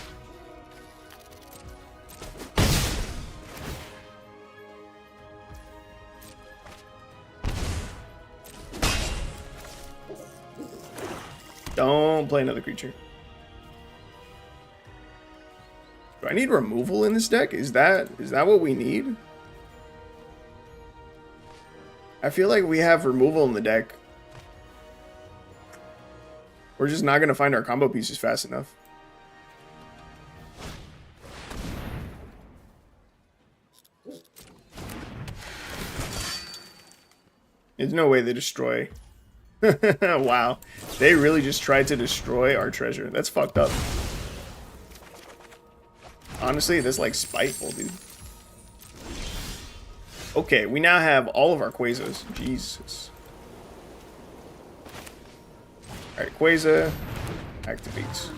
Don't play another creature. Do I need removal in this deck? Is that what we need? I feel like we have removal in the deck. We're just not going to find our combo pieces fast enough. There's no way they destroy. Wow. They really just tried to destroy our treasure. That's fucked up. Honestly, that's like spiteful, dude. Okay, we now have all of our Quasars. Jesus. Alright, Quasar activates.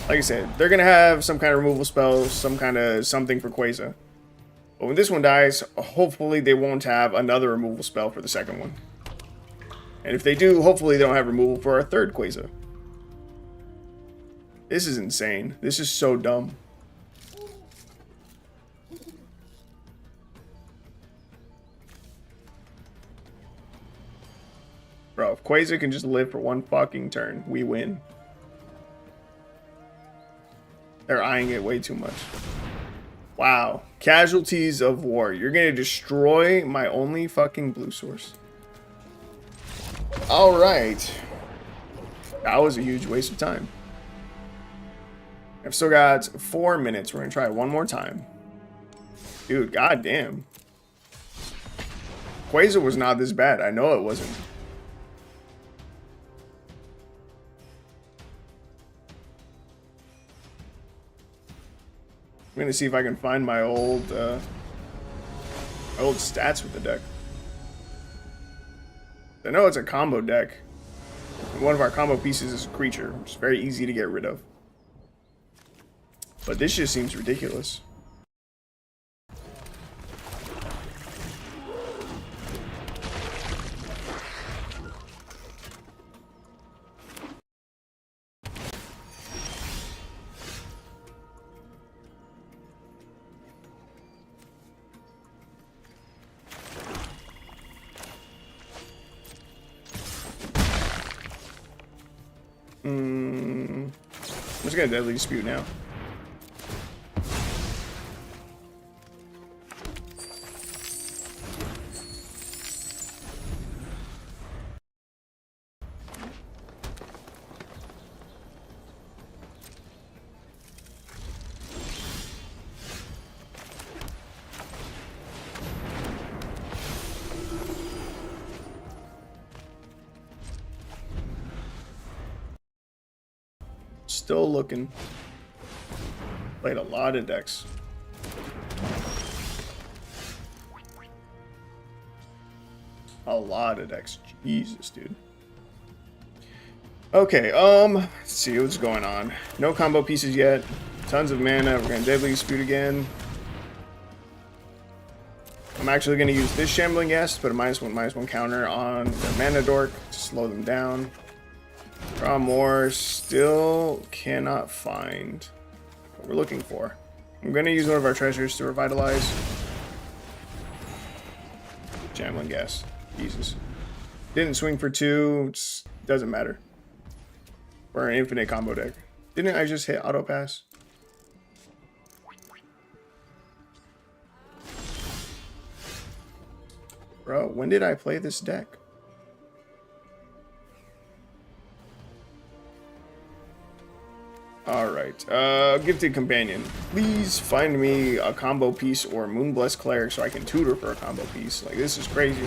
Like I said, they're going to have some kind of removal spell, some kind of something for Quasar. But when this one dies, hopefully they won't have another removal spell for the second one. And if they do, hopefully they don't have removal for our third Quasar. This is insane. This is so dumb. Bro, if Quasar can just live for one fucking turn, we win. They're eyeing it way too much. Wow. Casualties of War. You're gonna destroy my only fucking blue source. All right. That was a huge waste of time. I've still got 4 minutes. We're going to try it one more time. Dude, goddamn. Quasar was not this bad. I know it wasn't. I'm going to see if I can find my old stats with the deck. I know it's a combo deck. One of our combo pieces is a creature, which is very easy to get rid of. But this just seems ridiculous. I'm just gonna Deadly Dispute now. Still looking. Played a lot of decks. A lot of decks. Jesus, dude. Okay, let's see what's going on. No combo pieces yet. Tons of mana. We're gonna Deadly Dispute again. I'm actually gonna use this Shambling Guest, put a -1/-1 counter on the Mana Dork to slow them down. Draw more. Still cannot find what we're looking for. I'm going to use one of our treasures to revitalize. Shambling Gas. Jesus. Didn't swing for 2. It doesn't matter. We're an infinite combo deck. Didn't I just hit auto pass? Bro, when did I play this deck? Alright, Gifted Companion. Please find me a combo piece or Moonblessed Cleric so I can tutor for a combo piece. Like, this is crazy.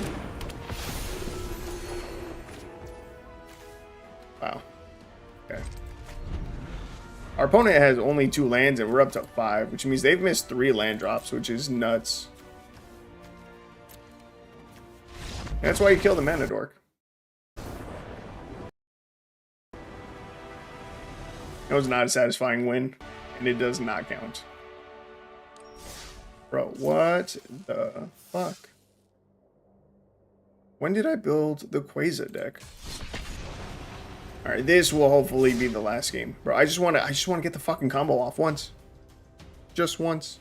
Wow. Okay. Our opponent has only 2 lands and we're up to 5, which means they've missed 3 land drops, which is nuts. That's why you kill the Mana Dork. It was not a satisfying win, and it does not count. Bro, what the fuck? When did I build the Quasar deck? Alright, this will hopefully be the last game. Bro, I just wanna get the fucking combo off once. Just once.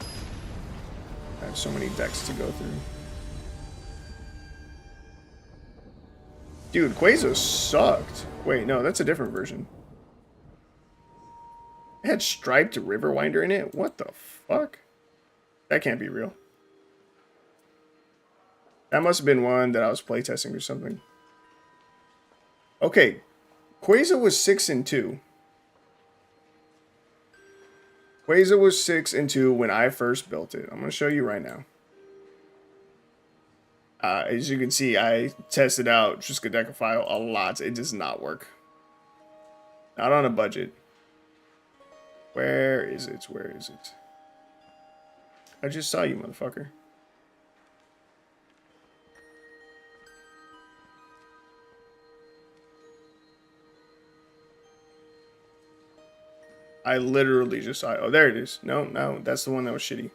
I have so many decks to go through. Dude, Quasar sucked. Wait, no, that's a different version. It had Striped Riverwinder in it? What the fuck? That can't be real. That must have been one that I was playtesting or something. Okay. Quasar was 6-2. Quasar was 6-2 when I first built it. I'm going to show you right now. As you can see, I tested out Triskaidekaphile a lot. It does not work. Not on a budget. Where is it? Where is it? I just saw you, motherfucker. I literally just saw it. Oh, there it is. No, that's the one that was shitty.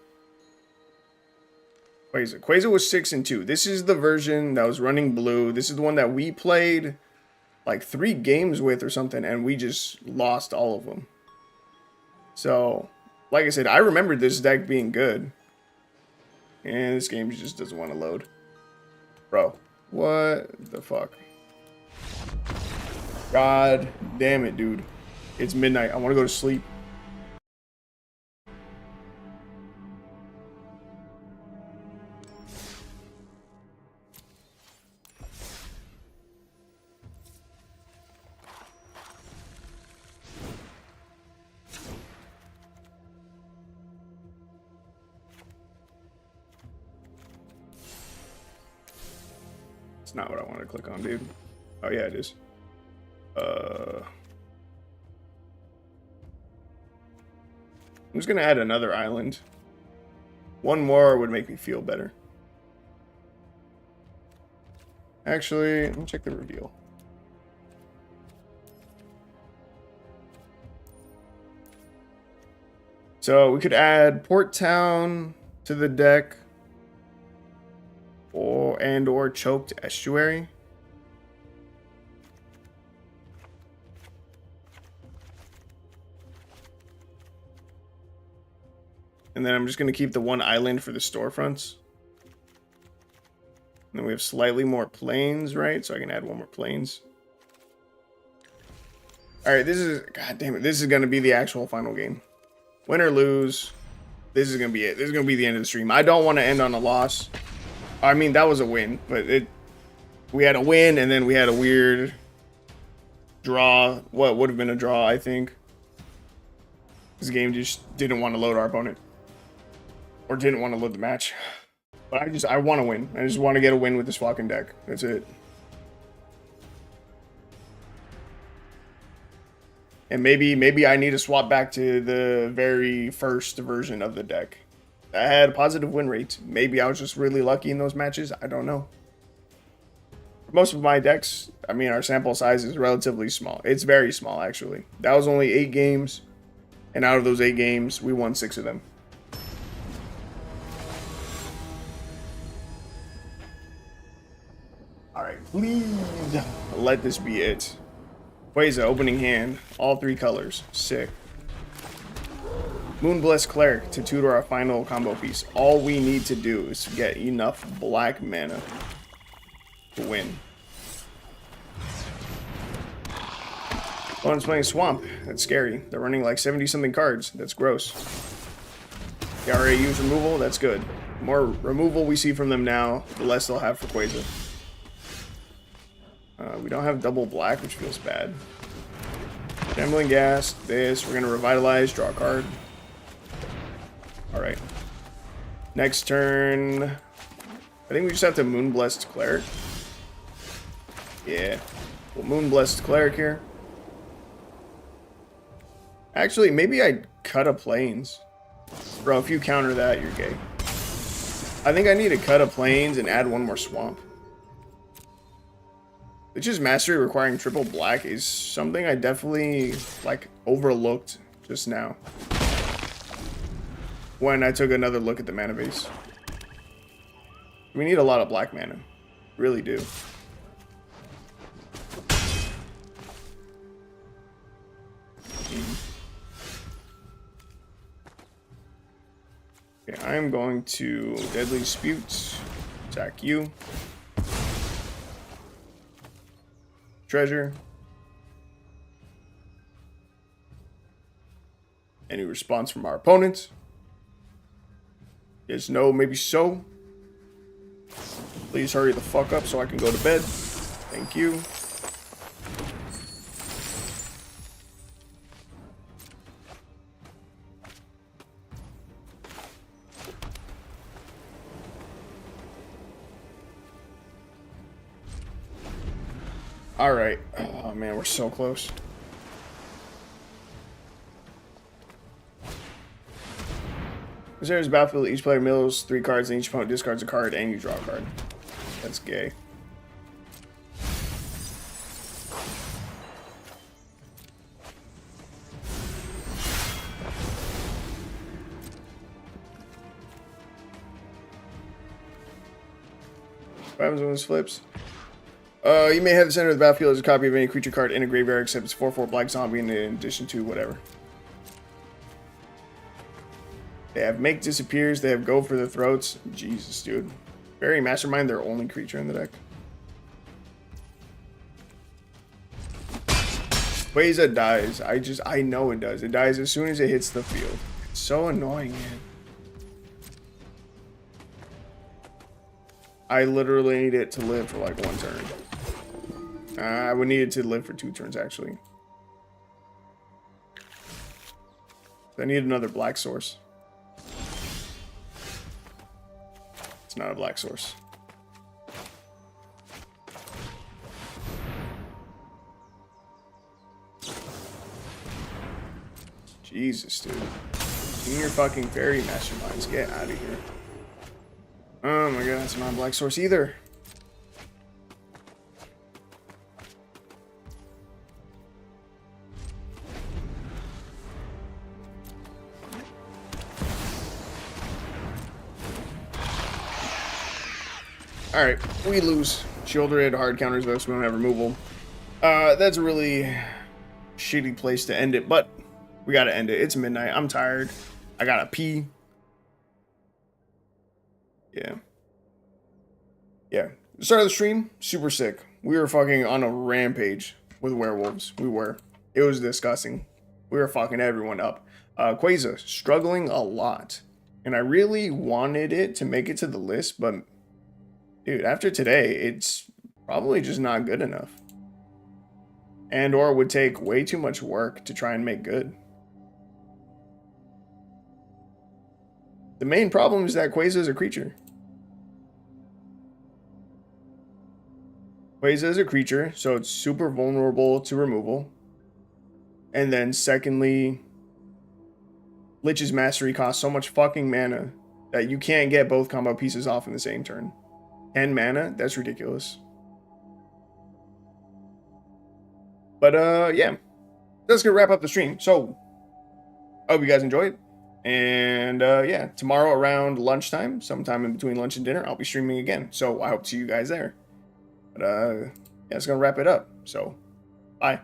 Quasar. Quasar was 6-2. This is the version that was running blue. This is the one that we played like 3 games with or something, and we just lost all of them. So, like I said, I remember this deck being good. And this game just doesn't want to load. Bro, what the fuck? God damn it, dude. It's midnight. I want to go to sleep. It's not what I want to click on, dude. Oh yeah, it is. I'm just gonna add another island. One more would make me feel better. Actually, let me check the reveal. So we could add Port Town to the deck, or Choked Estuary. And then I'm just going to keep the one island for the storefronts. And then we have slightly more plains, right? So I can add one more plains. Alright, this is... God damn it. This is going to be the actual final game. Win or lose, this is going to be it. This is going to be the end of the stream. I don't want to end on a loss. I mean, that was a win. But we had a win, and then we had a weird draw. What would have been a draw, I think. This game just didn't want to load our opponent. Or didn't want to load the match. But I want to win. I just want to get a win with this fucking deck. That's it. And maybe I need to swap back to the very first version of the deck. I had a positive win rate. Maybe I was just really lucky in those matches. I don't know. For most of my decks, I mean, our sample size is relatively small. It's very small, actually. That was only 8 games. And out of those 8 games, we won 6 of them. Alright, please let this be it. Quasar, opening hand. All 3 colors. Sick. Moonblessed Cleric to tutor our final combo piece. All we need to do is to get enough black mana to win. Opponent's playing Swamp. That's scary. They're running like 70-something cards. That's gross. They already used removal. That's good. The more removal we see from them now, the less they'll have for Quasar. We don't have double black, which feels bad. Shambling Gas. This. We're going to Revitalize. Draw a card. Alright. Next turn. I think we just have to Moonblessed Cleric. Yeah. We'll Moonblessed Cleric here. Actually, maybe I'd cut a Plains. Bro, if you counter that, you're gay. I think I need to cut a Plains and add one more Swamp. Witch's Mastery requiring triple black is something I definitely, like, overlooked just now. When I took another look at the mana base. We need a lot of black mana. Really do. Okay, I'm going to Deadly Dispute. Attack you. Treasure. Any response from our opponent? Yes, no, maybe so. Please hurry the fuck up so I can go to bed. Thank you. Alright. Oh man, we're so close. This area's battlefield. Each player mills 3 cards, and each opponent discards a card, and you draw a card. That's gay. What happens when this flips? You may have the center of the battlefield as a copy of any creature card in a graveyard, except it's 4/4 black zombie in addition to whatever. They have Make Disappears. They have Go for the Throats. Jesus, dude. Burying Mastermind, their only creature in the deck. Quasar dies. I know it does. It dies as soon as it hits the field. It's so annoying, man. I literally need it to live for like 1 turn. I would need it to live for 2 turns, actually. I need another black source. It's not a black source. Jesus, dude. In your fucking fairy masterminds. Get out of here. Oh my god, it's not a black source either. Alright, we lose. Shield raid, hard counters though, so we don't have removal. That's a really shitty place to end it, but we gotta end it. It's midnight. I'm tired. I gotta pee. Yeah. Yeah. The start of the stream, super sick. We were fucking on a rampage with werewolves. We were. It was disgusting. We were fucking everyone up. Quasar, struggling a lot. And I really wanted it to make it to the list, but dude, after today, it's probably just not good enough. And or would take way too much work to try and make good. The main problem is that Quasar is a creature. Quasar is a creature, so it's super vulnerable to removal. And then secondly, Lich's Mastery costs so much fucking mana that you can't get both combo pieces off in the same turn. 10 mana? That's ridiculous. But yeah. That's gonna wrap up the stream. So I hope you guys enjoyed. And yeah, tomorrow around lunchtime, sometime in between lunch and dinner, I'll be streaming again. So I hope to see you guys there. But yeah, it's gonna wrap it up. So bye.